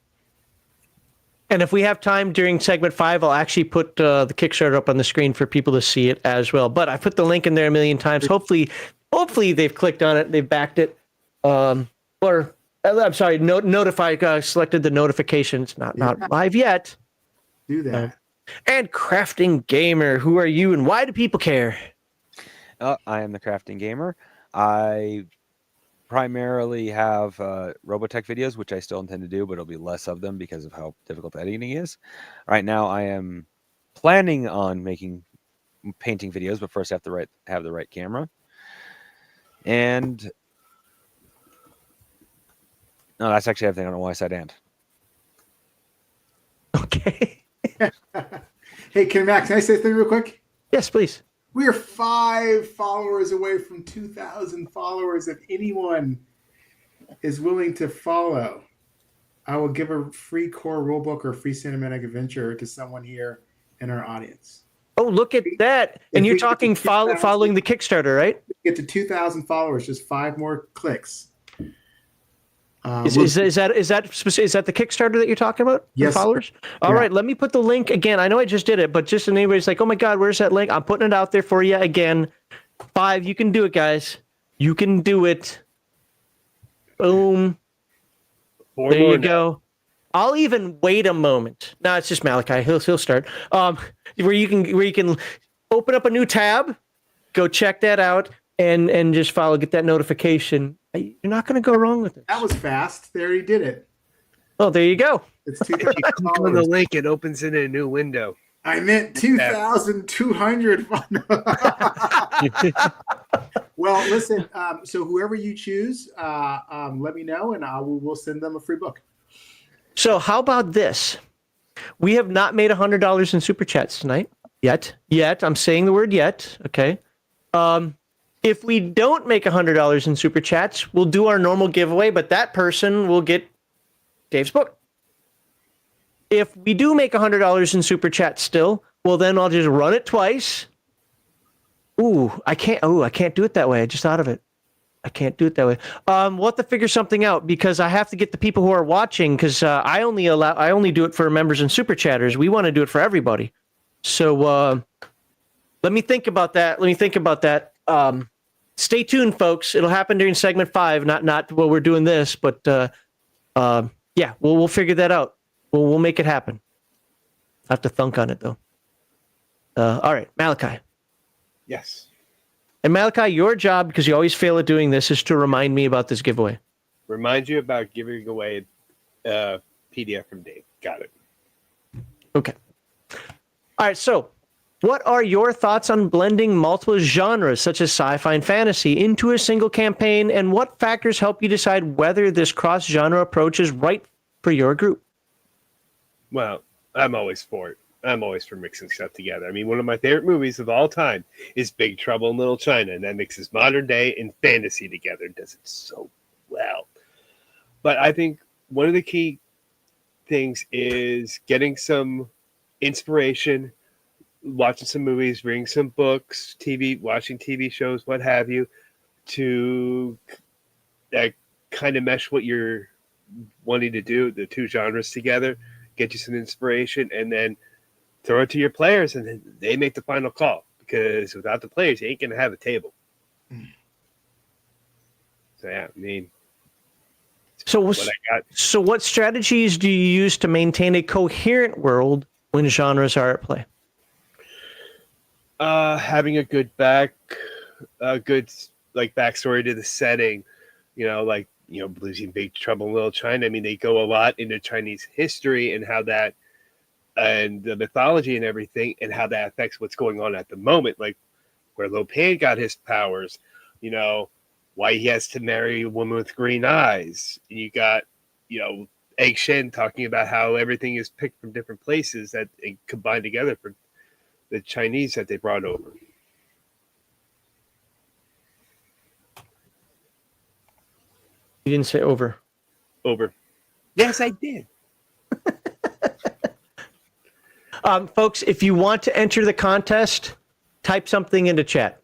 Speaker 1: And if we have time during segment 5, I'll actually put the Kickstarter up on the screen for people to see it as well. But I put the link in there a million times. Hopefully they've clicked on it, they've backed it, selected the notifications. Not live yet.
Speaker 3: Do that.
Speaker 1: And Crafting Gamer, who are you, and why do people care?
Speaker 4: I am the Crafting Gamer. I primarily have Robotech videos, which I still intend to do, but it'll be less of them because of how difficult editing is. Right now, I am planning on making painting videos, but first I have to have the right camera. And no, that's actually everything. I don't know why I said and.
Speaker 1: Okay.
Speaker 3: Hey, Max, can I say something real quick?
Speaker 1: Yes, please.
Speaker 3: We are 5 followers away from 2,000 followers. If anyone is willing to follow, I will give a free core rulebook or free cinematic adventure to someone here in our audience.
Speaker 1: Oh, look at that. And you're talking following the Kickstarter, right?
Speaker 3: Get to 2,000 followers, just 5 more clicks.
Speaker 1: Is that the Kickstarter that you're talking about?
Speaker 3: Yes.
Speaker 1: Followers? All right, let me put the link again. I know I just did it, but just in anybody's like, oh my God, where's that link? I'm putting it out there for you again. 5, you can do it, guys. You can do it. Boom. There you go. I'll even wait a moment. No, it's just Malachi. He'll start. Where you can open up a new tab, go check that out, and just follow, get that notification. You're not going to go wrong with it.
Speaker 3: That was fast. They already did it.
Speaker 1: Oh, there you go.
Speaker 3: It's
Speaker 2: If you click on the link, it opens in a new window.
Speaker 3: I meant 2,200. Well, listen. So whoever you choose, let me know, and we'll send them a free book.
Speaker 1: So how about this? We have not made $100 in super chats tonight yet. I'm saying the word yet. Okay. If we don't make $100 in super chats, we'll do our normal giveaway, but that person will get Dave's book. If we do make $100 in super chats still, well, then I'll just run it twice. I can't do it that way. I just thought of it. I can't do it that way. We'll have to figure something out because I have to get the people who are watching, because I only do it for members and super chatters. We want to do it for everybody. So let me think about that. Stay tuned, folks. It'll happen during segment 5, not while we're doing this, but yeah, we'll figure that out. We'll make it happen. I have to thunk on it though. All right, Malachi.
Speaker 2: Yes.
Speaker 1: And Malachi, your job, because you always fail at doing this, is to remind me about this giveaway.
Speaker 2: Remind you about giving away a PDF from Dave. Got it.
Speaker 1: Okay. All right, so what are your thoughts on blending multiple genres, such as sci-fi and fantasy, into a single campaign, and what factors help you decide whether this cross-genre approach is right for your group?
Speaker 2: Well, I'm always for it. I'm always for mixing stuff together. I mean, one of my favorite movies of all time is Big Trouble in Little China, and that mixes modern day and fantasy together and does it so well. But I think one of the key things is getting some inspiration, watching some movies, reading some books, watching TV shows, what have you, to kind of mesh what you're wanting to do, the two genres together, get you some inspiration, and then throw it to your players, and then they make the final call. Because without the players, you ain't going to have a table. So, yeah, I mean,
Speaker 1: So,
Speaker 2: what I got.
Speaker 1: so what strategies do you use to maintain a coherent world when genres are at play?
Speaker 2: Having a good backstory to the setting, losing Big Trouble in Little China. I mean, they go a lot into Chinese history and how that, and the mythology and everything, and how that affects what's going on at the moment, like where Lo Pan got his powers, why he has to marry a woman with green eyes. And you got, Egg Shen talking about how everything is picked from different places that and combined together for the Chinese that they brought over.
Speaker 1: You didn't say over.
Speaker 2: Over. Yes, I did.
Speaker 1: Folks, if you want to enter the contest, type something into chat.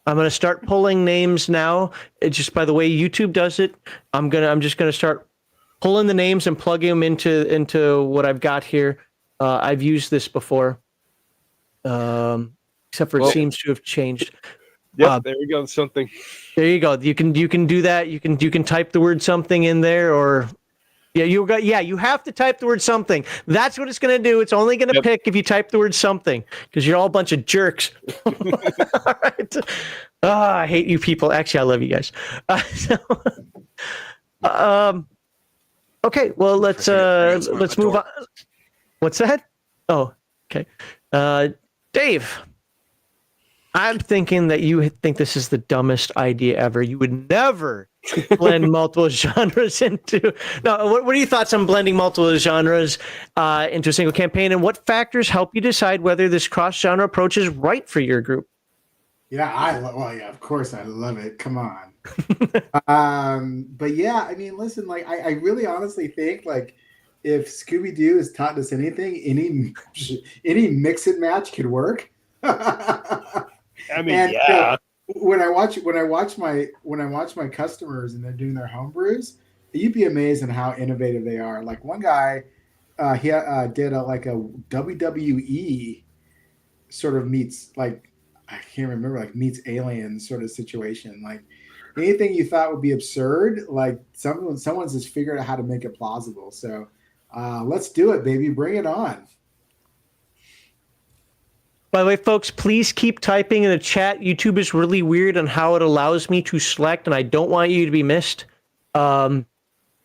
Speaker 1: I'm going to start pulling names now. It's just by the way YouTube does it. I'm just going to start pulling the names and plugging them into what I've got here. I've used this before, except for it seems to have changed.
Speaker 2: Yep, there we go. Something.
Speaker 1: There you go. You can do that. You can type the word something in there, or you have to type the word something. That's what it's going to do. It's only going to pick if you type the word something, because you're all a bunch of jerks. All right. I hate you people. Actually, I love you guys. Okay. Well, let's move on. What's that? Oh, okay. Dave, I'm thinking that you think this is the dumbest idea ever. You would never blend multiple genres into. No, what are your thoughts on blending multiple genres into a single campaign, and what factors help you decide whether this cross-genre approach is right for your group?
Speaker 3: Yeah, of course I love it. Come on. But yeah, I mean, listen, like I really honestly think like if Scooby-Doo has taught us anything, any mix and match could work.
Speaker 2: I mean, yeah.
Speaker 3: When I watch my customers and they're doing their homebrews, you'd be amazed at how innovative they are. Like one guy, he did a WWE sort of meets like I can't remember like meets aliens sort of situation. Like anything you thought would be absurd, like someone's just figured out how to make it plausible. So let's do it, baby. Bring it on.
Speaker 1: By the way, folks, please keep typing in the chat. YouTube is really weird on how it allows me to select, and I don't want you to be missed. You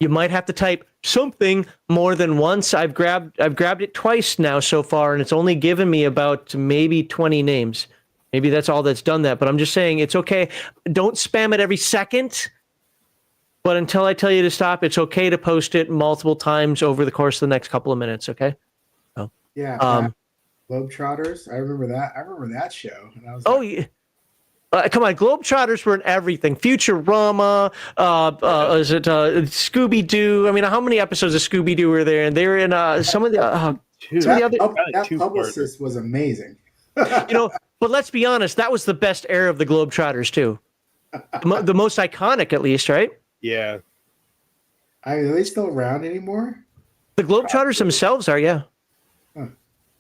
Speaker 1: might have to type something more than once. I've grabbed it twice now so far, and it's only given me about maybe 20 names. Maybe that's all that's done that, but I'm just saying it's okay. Don't spam it every second, but until I tell you to stop, it's okay to post it multiple times over the course of the next couple of minutes, okay? Oh.
Speaker 3: Yeah. Globetrotters, I remember that. I remember that show. And I was
Speaker 1: yeah. Come on, Globetrotters were in everything. Futurama, is it Scooby-Doo? I mean, how many episodes of Scooby-Doo were there? And they were in some of the other.
Speaker 3: That Publicist was amazing.
Speaker 1: But let's be honest, that was the best era of the Globetrotters too. The most iconic, at least, right?
Speaker 2: Yeah.
Speaker 3: Are they still around anymore?
Speaker 1: The Globetrotters themselves are, yeah.
Speaker 3: Huh.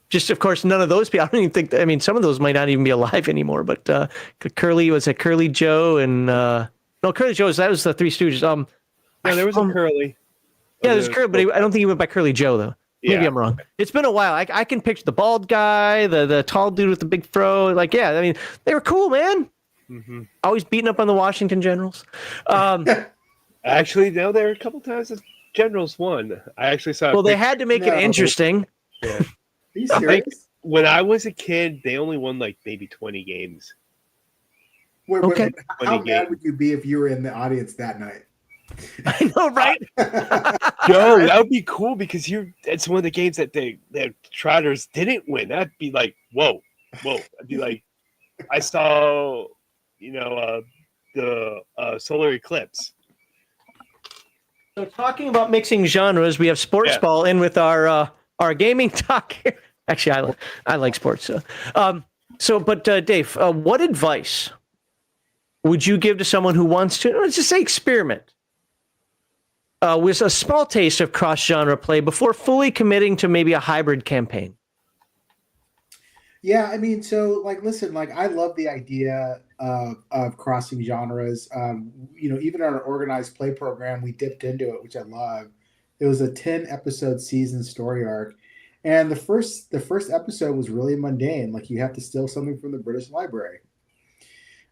Speaker 1: Just, of course, none of those people. I don't even think. I mean, some of those might not even be alive anymore. But Curly Joe and no, Curly Joe. That was the Three Stooges.
Speaker 2: No, there was a Curly.
Speaker 1: Yeah, there's Curly, but I don't think he went by Curly Joe though. Maybe I'm wrong. It's been a while. I can picture the bald guy, the tall dude with the big fro. Like, yeah, I mean, they were cool, man. Mm-hmm. Always beating up on the Washington Generals.
Speaker 2: Actually, no, there were a couple times the Generals won. I actually saw.
Speaker 1: Well, they had to make it interesting.
Speaker 2: Yeah.
Speaker 3: Are you serious?
Speaker 2: When I was a kid, they only won like maybe 20 games.
Speaker 3: Wait,
Speaker 1: okay.
Speaker 3: How mad would you be if you were in the audience that night?
Speaker 1: I know, right?
Speaker 2: Yo, that would be cool because it's one of the games that the Trotters didn't win. That'd be like, whoa. I'd be like, I saw, the solar eclipse.
Speaker 1: So talking about mixing genres, we have sports ball in with our gaming talk here. Actually, I like sports. But Dave, what advice would you give to someone who wants to, let's just say, experiment with a small taste of cross-genre play before fully committing to maybe a hybrid campaign?
Speaker 3: Yeah, I mean, so like, listen, like, I love the idea of crossing genres. Even on our organized play program, we dipped into it, which I love. It was a 10-episode season story arc, and the first episode was really mundane. Like, you have to steal something from the British Library,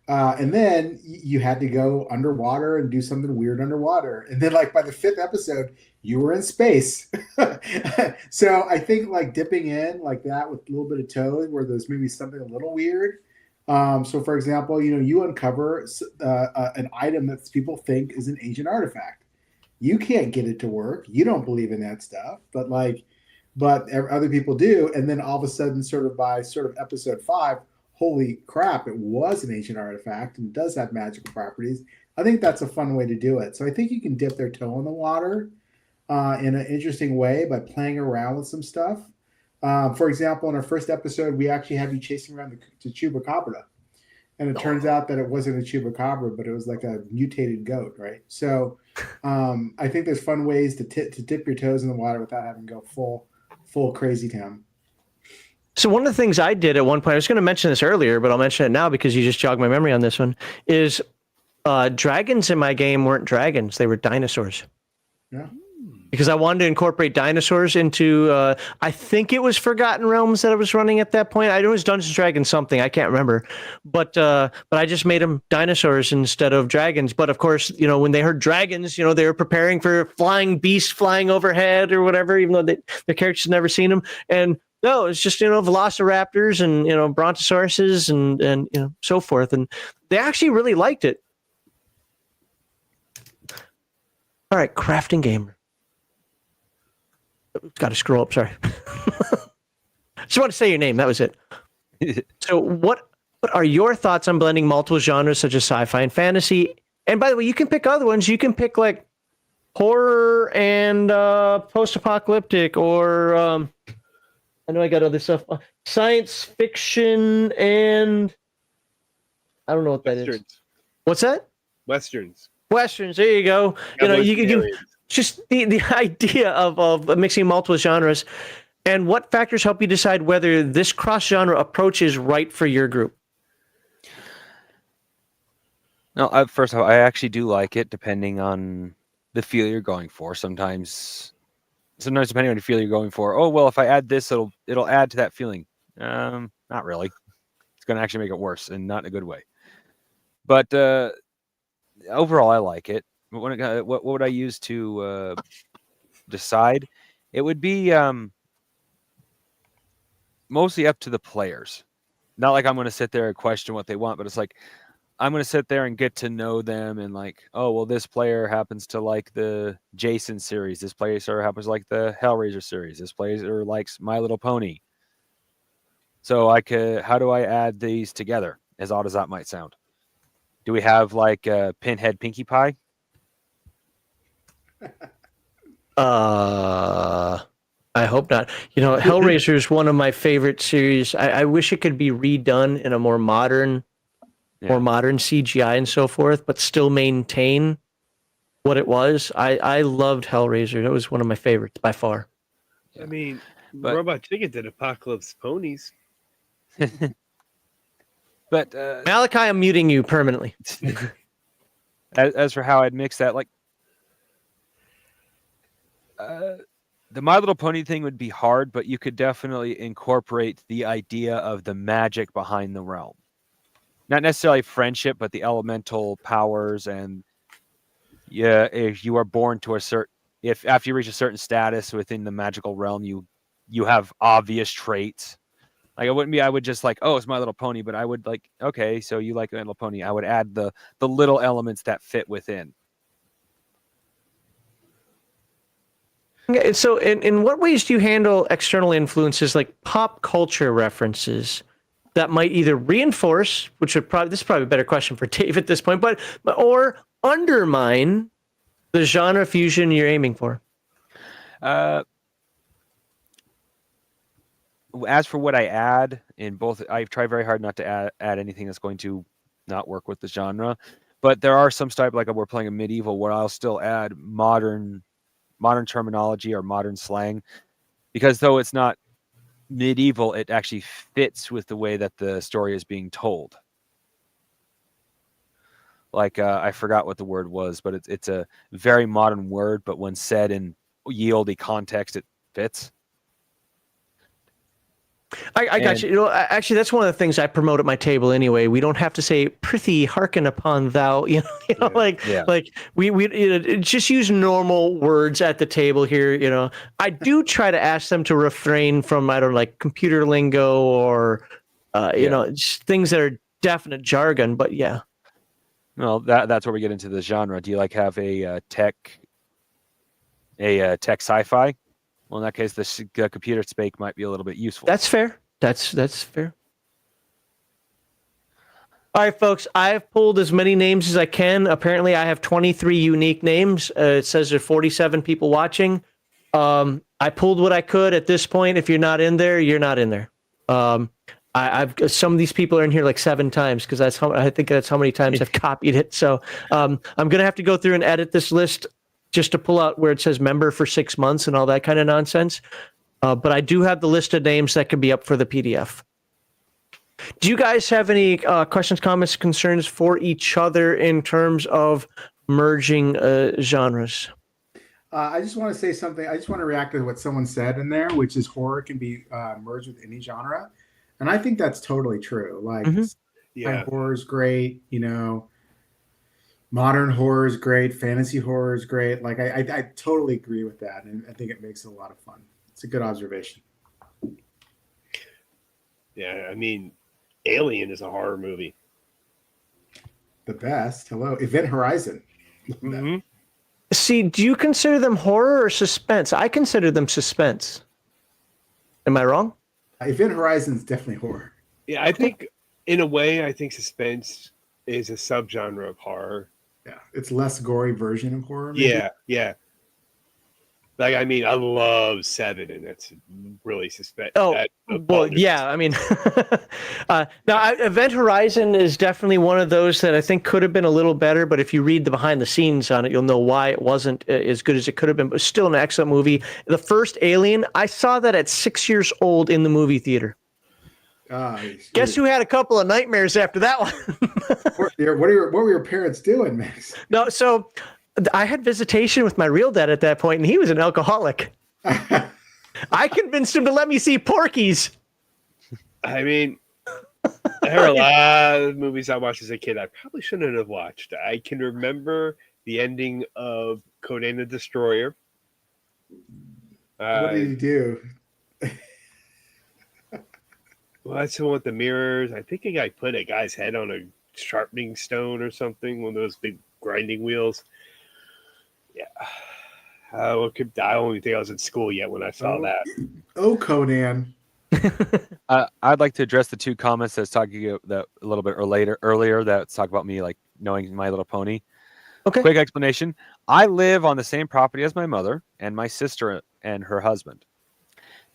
Speaker 3: and then you had to go underwater and do something weird underwater, and then like by the 5th episode, you were in space. So I think like dipping in like that with a little bit of Toad, where there's maybe something a little weird. So for example, you uncover an item that people think is an ancient artifact. You can't get it to work. You don't believe in that stuff, but other people do. And then all of a sudden, by episode 5, holy crap, it was an ancient artifact and does have magical properties. I think that's a fun way to do it. So I think you can dip their toe in the water in an interesting way by playing around with some stuff. For example, in our first episode, we actually have you chasing around the chupacabra. And it turns out that it wasn't a chupacabra, but it was like a mutated goat, right? So I think there's fun ways to dip your toes in the water without having to go full crazy town.
Speaker 1: So one of the things I did at one point, I was going to mention this earlier, but I'll mention it now because you just jogged my memory on this one, is dragons in my game weren't dragons. They were dinosaurs.
Speaker 3: Yeah.
Speaker 1: Because I wanted to incorporate dinosaurs into, I think it was Forgotten Realms that I was running at that point. I know it was Dungeons & Dragons something, I can't remember. But I just made them dinosaurs instead of dragons. But of course, when they heard dragons, they were preparing for flying beasts flying overhead or whatever, even though their characters had never seen them. And no, it's just, velociraptors and, brontosauruses and so forth. And they actually really liked it. All right, Crafting Gamer. Got to scroll up, sorry. Just want to say your name, that was it. So what are your thoughts on blending multiple genres such as sci-fi and fantasy? And by the way, you can pick other ones. You can pick like horror and post-apocalyptic, or I know I got other stuff. Science fiction and I don't know what that is. What's that?
Speaker 2: Westerns.
Speaker 1: There you go. You can just the idea of mixing multiple genres, and what factors help you decide whether this cross-genre approach is right for your group?
Speaker 4: No, first of all, I actually do like it, depending on the feel you're going for. Sometimes depending on the feel you're going for. Oh well, if I add this, it'll add to that feeling. Not really. It's going to actually make it worse, and not in a good way. But overall, I like it. What would I use to decide? It would be mostly up to the players. Not like I'm going to sit there and question what they want, but it's like I'm going to sit there and get to know them, and like, oh, well, this player happens to like the Jason series. This player happens to like the Hellraiser series. This player likes My Little Pony. So how do I add these together? As odd as that might sound. Do we have like Pinhead Pinkie Pie?
Speaker 1: I hope not. Hellraiser is one of my favorite series. I wish it could be redone in a more modern CGI and so forth, but still maintain what it was. I loved Hellraiser. That was one of my favorites by far.
Speaker 2: I mean, Robot Chicken did Apocalypse Ponies.
Speaker 4: But
Speaker 1: Malachi, I'm muting you permanently.
Speaker 4: As for how I'd mix that, like the My Little Pony thing would be hard, but you could definitely incorporate the idea of the magic behind the realm. Not necessarily friendship, but the elemental powers, and if you are born to if after you reach a certain status within the magical realm, you have obvious traits. Like I would just like, oh, it's My Little Pony, but I would like, okay, so you like My Little Pony. I would add the little elements that fit within.
Speaker 1: Okay, so in what ways do you handle external influences like pop culture references that might either reinforce, this is probably a better question for Dave at this point, but or undermine the genre fusion you're aiming for?
Speaker 4: as for what I add in both, I try very hard not to add anything that's going to not work with the genre. But there are some stuff, like we're playing a medieval, where I'll still add modern terminology or modern slang, because though it's not medieval, it actually fits with the way that the story is being told. Like I forgot what the word was, but it's a very modern word, but when said in ye olde context, it fits.
Speaker 1: I got you. You know, actually, that's one of the things I promote at my table anyway. We don't have to say "prithee hearken upon thou." Like we just use normal words at the table here. You know, I do try to ask them to refrain from like computer lingo or you know, just things that are definite jargon. But yeah.
Speaker 4: Well, that's where we get into the genre. Do you like have a tech sci-fi? Well, in that case, the computer speak might be a little bit useful.
Speaker 1: That's fair. That's fair. All right, folks. I've pulled as many names as I can. Apparently, I have 23 unique names. It says there's 47 people watching. I pulled what I could at this point. If you're not in there, you're not in there. I've some of these people are in here like 7 times because I think that's how many times I've copied it. So I'm gonna have to go through and edit this list just to pull out where it says member for 6 months and all that kind of nonsense. But I do have the list of names that can be up for the PDF. Do you guys have any questions, comments, concerns for each other in terms of merging genres?
Speaker 3: I just want to say something. I just want to react to what someone said in there, which is horror can be merged with any genre. And I think that's totally true. Like, horror is great, you know. Modern horror is great. Fantasy horror is great. Like, I totally agree with that. And I think it makes it a lot of fun. It's a good observation.
Speaker 2: Yeah, I mean, Alien is a horror movie.
Speaker 3: The best. Hello. Event Horizon.
Speaker 2: Mm-hmm.
Speaker 1: See, do you consider them horror or suspense? I consider them suspense. Am I wrong?
Speaker 3: Event Horizon is definitely horror.
Speaker 2: Yeah, I think, in a way, I think suspense is a subgenre of horror.
Speaker 3: Yeah, it's less gory version of horror. Maybe.
Speaker 2: Yeah. Like, I mean, I love Seven, and that's really suspense.
Speaker 1: Oh, well, yeah. I mean, now Event Horizon is definitely one of those that I think could have been a little better. But if you read the behind the scenes on it, you'll know why it wasn't as good as it could have been. But still an excellent movie. The first Alien, I saw that at 6 years old in the movie theater. Guess who had a couple of nightmares after that one?
Speaker 3: what were your parents doing, Max?
Speaker 1: No, so I had visitation with my real dad at that point, and he was an alcoholic. I convinced him to let me see Porky's.
Speaker 2: I mean, there are a lot of movies I watched as a kid I probably shouldn't have watched. I can remember the ending of Conan the Destroyer.
Speaker 3: What did he do?
Speaker 2: Well, that's the one with the mirrors. I think a guy put a guy's head on a sharpening stone or something, one of those big grinding wheels. Yeah. I don't even think I was in school yet when I saw that.
Speaker 3: Oh, Conan.
Speaker 4: I'd like to address the 2 comments that's talking about a little bit earlier that talk about me like knowing My Little Pony.
Speaker 1: Okay.
Speaker 4: Quick explanation. I live on the same property as my mother and my sister and her husband.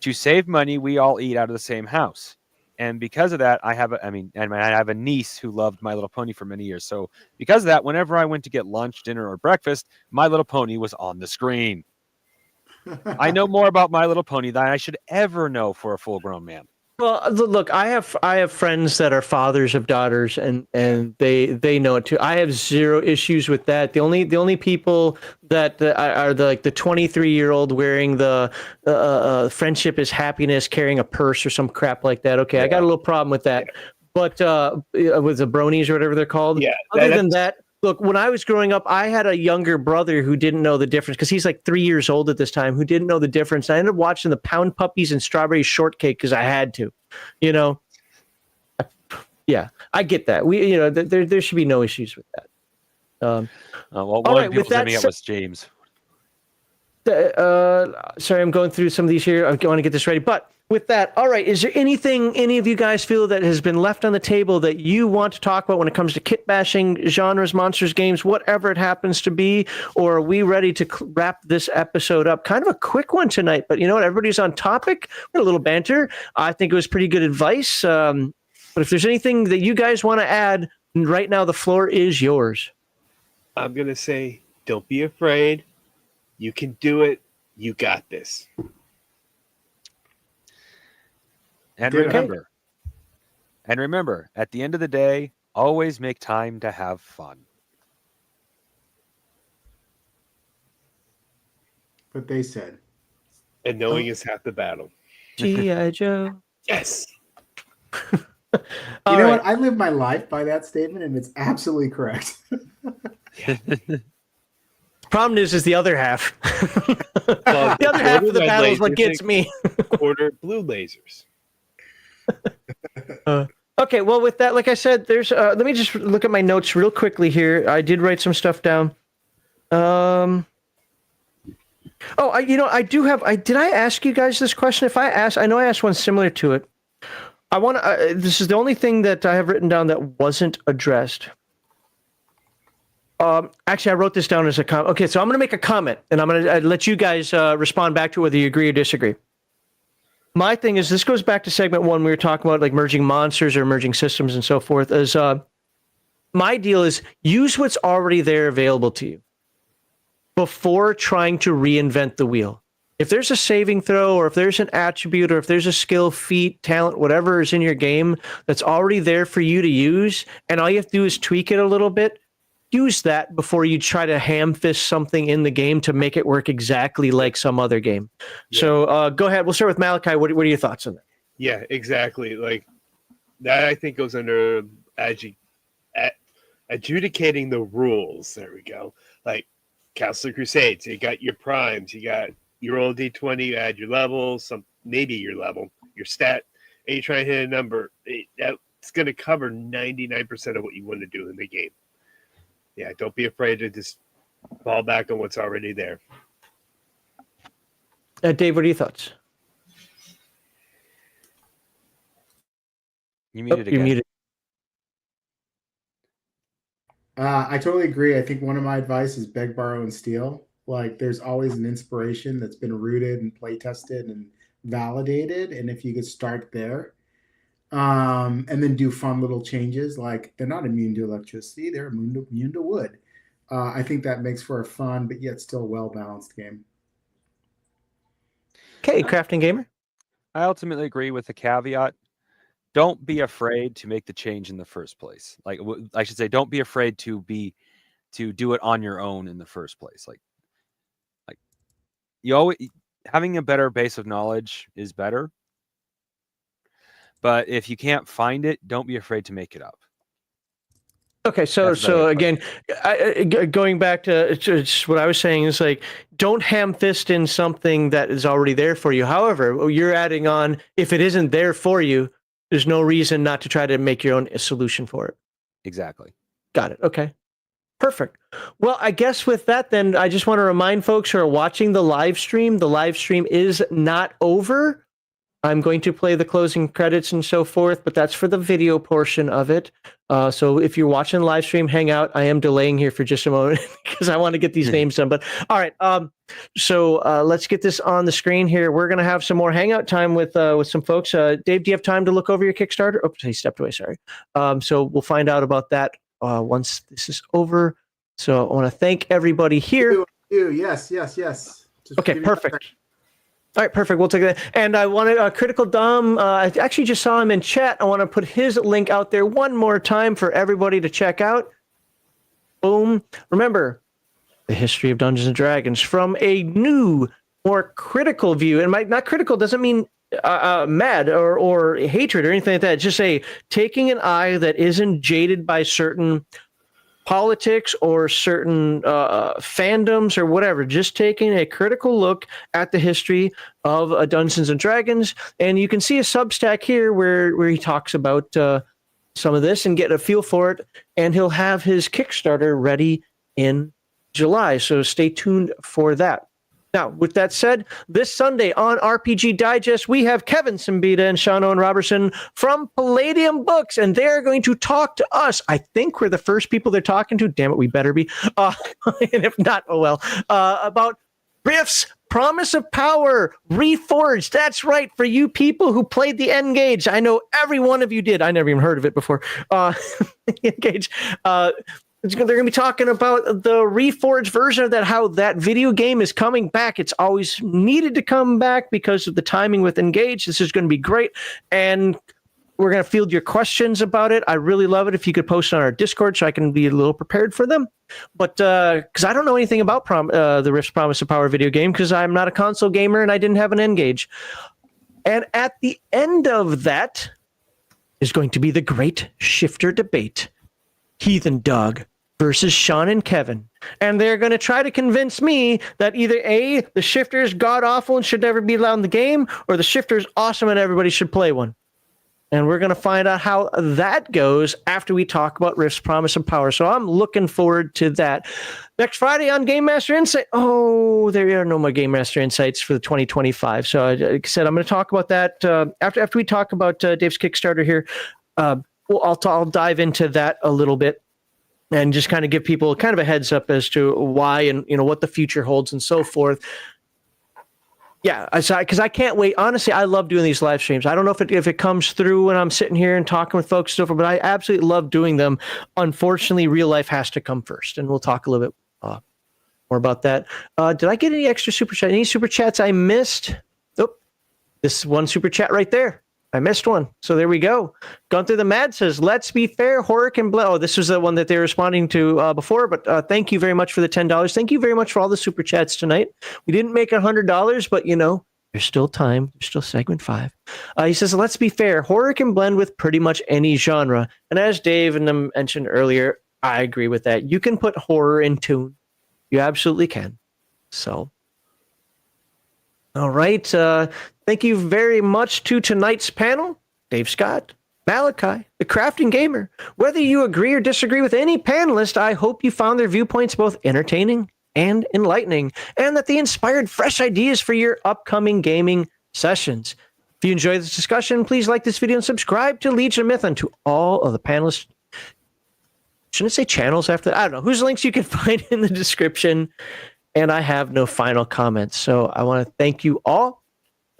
Speaker 4: To save money, we all eat out of the same house. And because of that, I have a niece who loved My Little Pony for many years. So because of that, whenever I went to get lunch, dinner, or breakfast, My Little Pony was on the screen. I know more about My Little Pony than I should ever know for a full-grown man.
Speaker 1: Well, look, I have friends that are fathers of daughters, and they know it too. I have zero issues with that. The only people that are the 23-year-old wearing the friendship is happiness, carrying a purse or some crap like that. Okay, yeah. I got a little problem with that. But with the bronies or whatever they're called.
Speaker 2: Yeah.
Speaker 1: Other than that. Look, when I was growing up, I had a younger brother who didn't know the difference because he's like 3 years old at this time, who didn't know the difference. I ended up watching the Pound Puppies and Strawberry Shortcake because I had to, you know. Yeah, I get that. There should be no issues with that.
Speaker 4: Well, one of the people setting up was James.
Speaker 1: Sorry, I'm going through some of these here. I want to get this ready, but with that, all right, is there anything any of you guys feel that has been left on the table that you want to talk about when it comes to kit bashing, genres, monsters, games, whatever it happens to be? Or are we ready to wrap this episode up? Kind of a quick one tonight, but you know what? Everybody's on topic. We had a little banter. I think it was pretty good advice. But if there's anything that you guys want to add, right now the floor is yours.
Speaker 2: I'm going to say, don't be afraid. You can do it. You got this.
Speaker 4: And remember, at the end of the day, always make time to have fun.
Speaker 3: What they said.
Speaker 2: And knowing is half the battle.
Speaker 1: G.I. Joe.
Speaker 2: Yes.
Speaker 3: You know what? I live my life by that statement, and it's absolutely correct.
Speaker 1: Problem is the other half. The other half of the battle is what gets me.
Speaker 2: Quarter blue lasers.
Speaker 1: Okay, well, with that, like I said, there's. Let me just look at my notes real quickly here. I did write some stuff down. I do have. Did I ask you guys this question? If I asked, I know I asked one similar to it. I want to. This is the only thing that I have written down that wasn't addressed. Actually, I wrote this down as a comment. Okay, so I'm going to make a comment, and I'm going to let you guys respond back to whether you agree or disagree. My thing is, this goes back to segment 1. We were talking about like merging monsters or merging systems and so forth. As my deal is, use what's already there available to you before trying to reinvent the wheel. If there's a saving throw, or if there's an attribute, or if there's a skill, feat, talent, whatever is in your game that's already there for you to use, and all you have to do is tweak it a little bit, use that before you try to ham-fist something in the game to make it work exactly like some other game. Yeah. So go ahead. We'll start with Malachi. What are your thoughts on that?
Speaker 2: Yeah, exactly. Like that, I think goes under adjudicating the rules. There we go. Like Council of Crusades, you got your primes, you got your roll D20, you add your level, maybe your level, your stat, and you try to hit a number. That's going to cover 99% of what you want to do in the game. Yeah, don't be afraid to just fall back on what's already there.
Speaker 1: Dave, what are your thoughts?
Speaker 4: You muted again.
Speaker 1: You're muted.
Speaker 3: I totally agree. I think one of my advice is beg, borrow, and steal. Like, there's always an inspiration that's been rooted and play tested and validated. And if you could start there, and then do fun little changes, like they're not immune to electricity, they're immune to wood. I think that makes for a fun but yet still well-balanced game.
Speaker 1: Okay, Crafting Gamer.
Speaker 4: I ultimately agree with the caveat. Don't be afraid to make the change in the first place. Like, I should say, don't be afraid to do it on your own in the first place. Like you always, having a better base of knowledge is better. But if you can't find it, don't be afraid to make it up.
Speaker 1: Okay, so again, going back to just what I was saying is like, don't ham fist in something that is already there for you. However, you're adding on, if it isn't there for you, there's no reason not to try to make your own solution for it.
Speaker 4: Exactly.
Speaker 1: Got it. Okay. Perfect. Well, I guess with that, then I just want to remind folks who are watching the live stream is not over. I'm going to play the closing credits and so forth, but that's for the video portion of it. So if you're watching the live stream, hang out. I am delaying here for just a moment because I want to get these names done. But all right, so let's get this on the screen here. We're going to have some more hangout time with some folks. Dave, do you have time to look over your Kickstarter? Oh, he stepped away. Sorry. So we'll find out about that once this is over. So I want to thank everybody here.
Speaker 3: Yes. Just
Speaker 1: okay, perfect. All right, perfect. We'll take that. And I wanted Critical Dom. I actually just saw him in chat. I want to put his link out there one more time for everybody to check out. Boom. Remember, the history of Dungeons and Dragons from a new, more critical view. And not critical doesn't mean mad or hatred or anything like that. It's just taking an eye that isn't jaded by certain politics or certain fandoms or whatever, just taking a critical look at the history of Dungeons and Dragons. And you can see a Substack here where he talks about some of this and get a feel for it. And he'll have his Kickstarter ready in July. So stay tuned for that. Now, with that said, this Sunday on RPG Digest, we have Kevin Simbita and Sean Owen Robertson from Palladium Books, and they're going to talk to us. I think we're the first people they're talking to. Damn it, we better be. And if not, oh well. About Rift's Promise of Power Reforged. That's right, for you people who played the Engage. I know every one of you did. I never even heard of it before. Engage. They're going to be talking about the reforged version of that, how that video game is coming back. It's always needed to come back because of the timing with Engage. This is going to be great. And we're going to field your questions about it. I really love it if you could post on our Discord so I can be a little prepared for them. But because I don't know anything about the Rift's Promise of Power video game because I'm not a console gamer and I didn't have an Engage. And at the end of that is going to be the great shifter debate. Heathen Dog versus Sean and Kevin. And they're going to try to convince me that either A, the shifter is god-awful and should never be allowed in the game, or the shifter is awesome and everybody should play one. And we're going to find out how that goes after we talk about Rift's Promise of Power. So I'm looking forward to that. Next Friday on Game Master Insight. Oh, there are no more Game Master Insights for the 2025. So like I said, I'm going to talk about that after we talk about Dave's Kickstarter here. I'll dive into that a little bit and just kind of give people kind of a heads up as to why and what the future holds and so forth. Yeah, because I can't wait. Honestly, I love doing these live streams. I don't know if it comes through when I'm sitting here and talking with folks and so forth, but I absolutely love doing them. Unfortunately, real life has to come first, and we'll talk a little bit more about that. Did I get any extra super chat? Any super chats I missed? Oh, this one super chat right there. I missed one. So there we go. Gunther the Mad says, let's be fair, Horic and Blend. Oh, this was the one that they were responding to before, but thank you very much for the $10. Thank you very much for all the super chats tonight. We didn't make $100, but there's still time. There's still segment 5. He says, let's be fair, horror can blend with pretty much any genre. And as Dave and them mentioned earlier, I agree with that. You can put horror in tune. You absolutely can. So, all right. Thank you very much to tonight's panel, Dave Scott, Malachi, the Crafting Gamer. Whether you agree or disagree with any panelist, I hope you found their viewpoints both entertaining and enlightening, and that they inspired fresh ideas for your upcoming gaming sessions. If you enjoyed this discussion, please like this video and subscribe to Legion of Myth and to all of the panelists. Shouldn't I say channels after that? I don't know. Whose links you can find in the description. And I have no final comments. So I want to thank you all.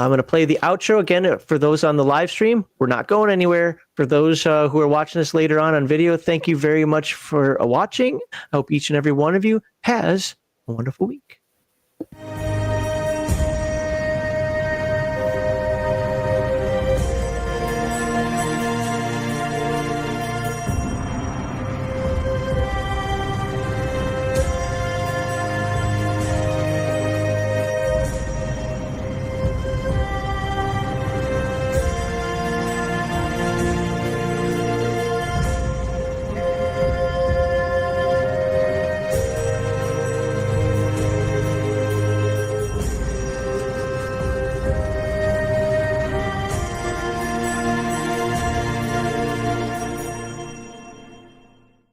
Speaker 1: I'm going to play the outro again for those on the live stream. We're not going anywhere. For those who are watching this later on video, thank you very much for watching. I hope each and every one of you has a wonderful week.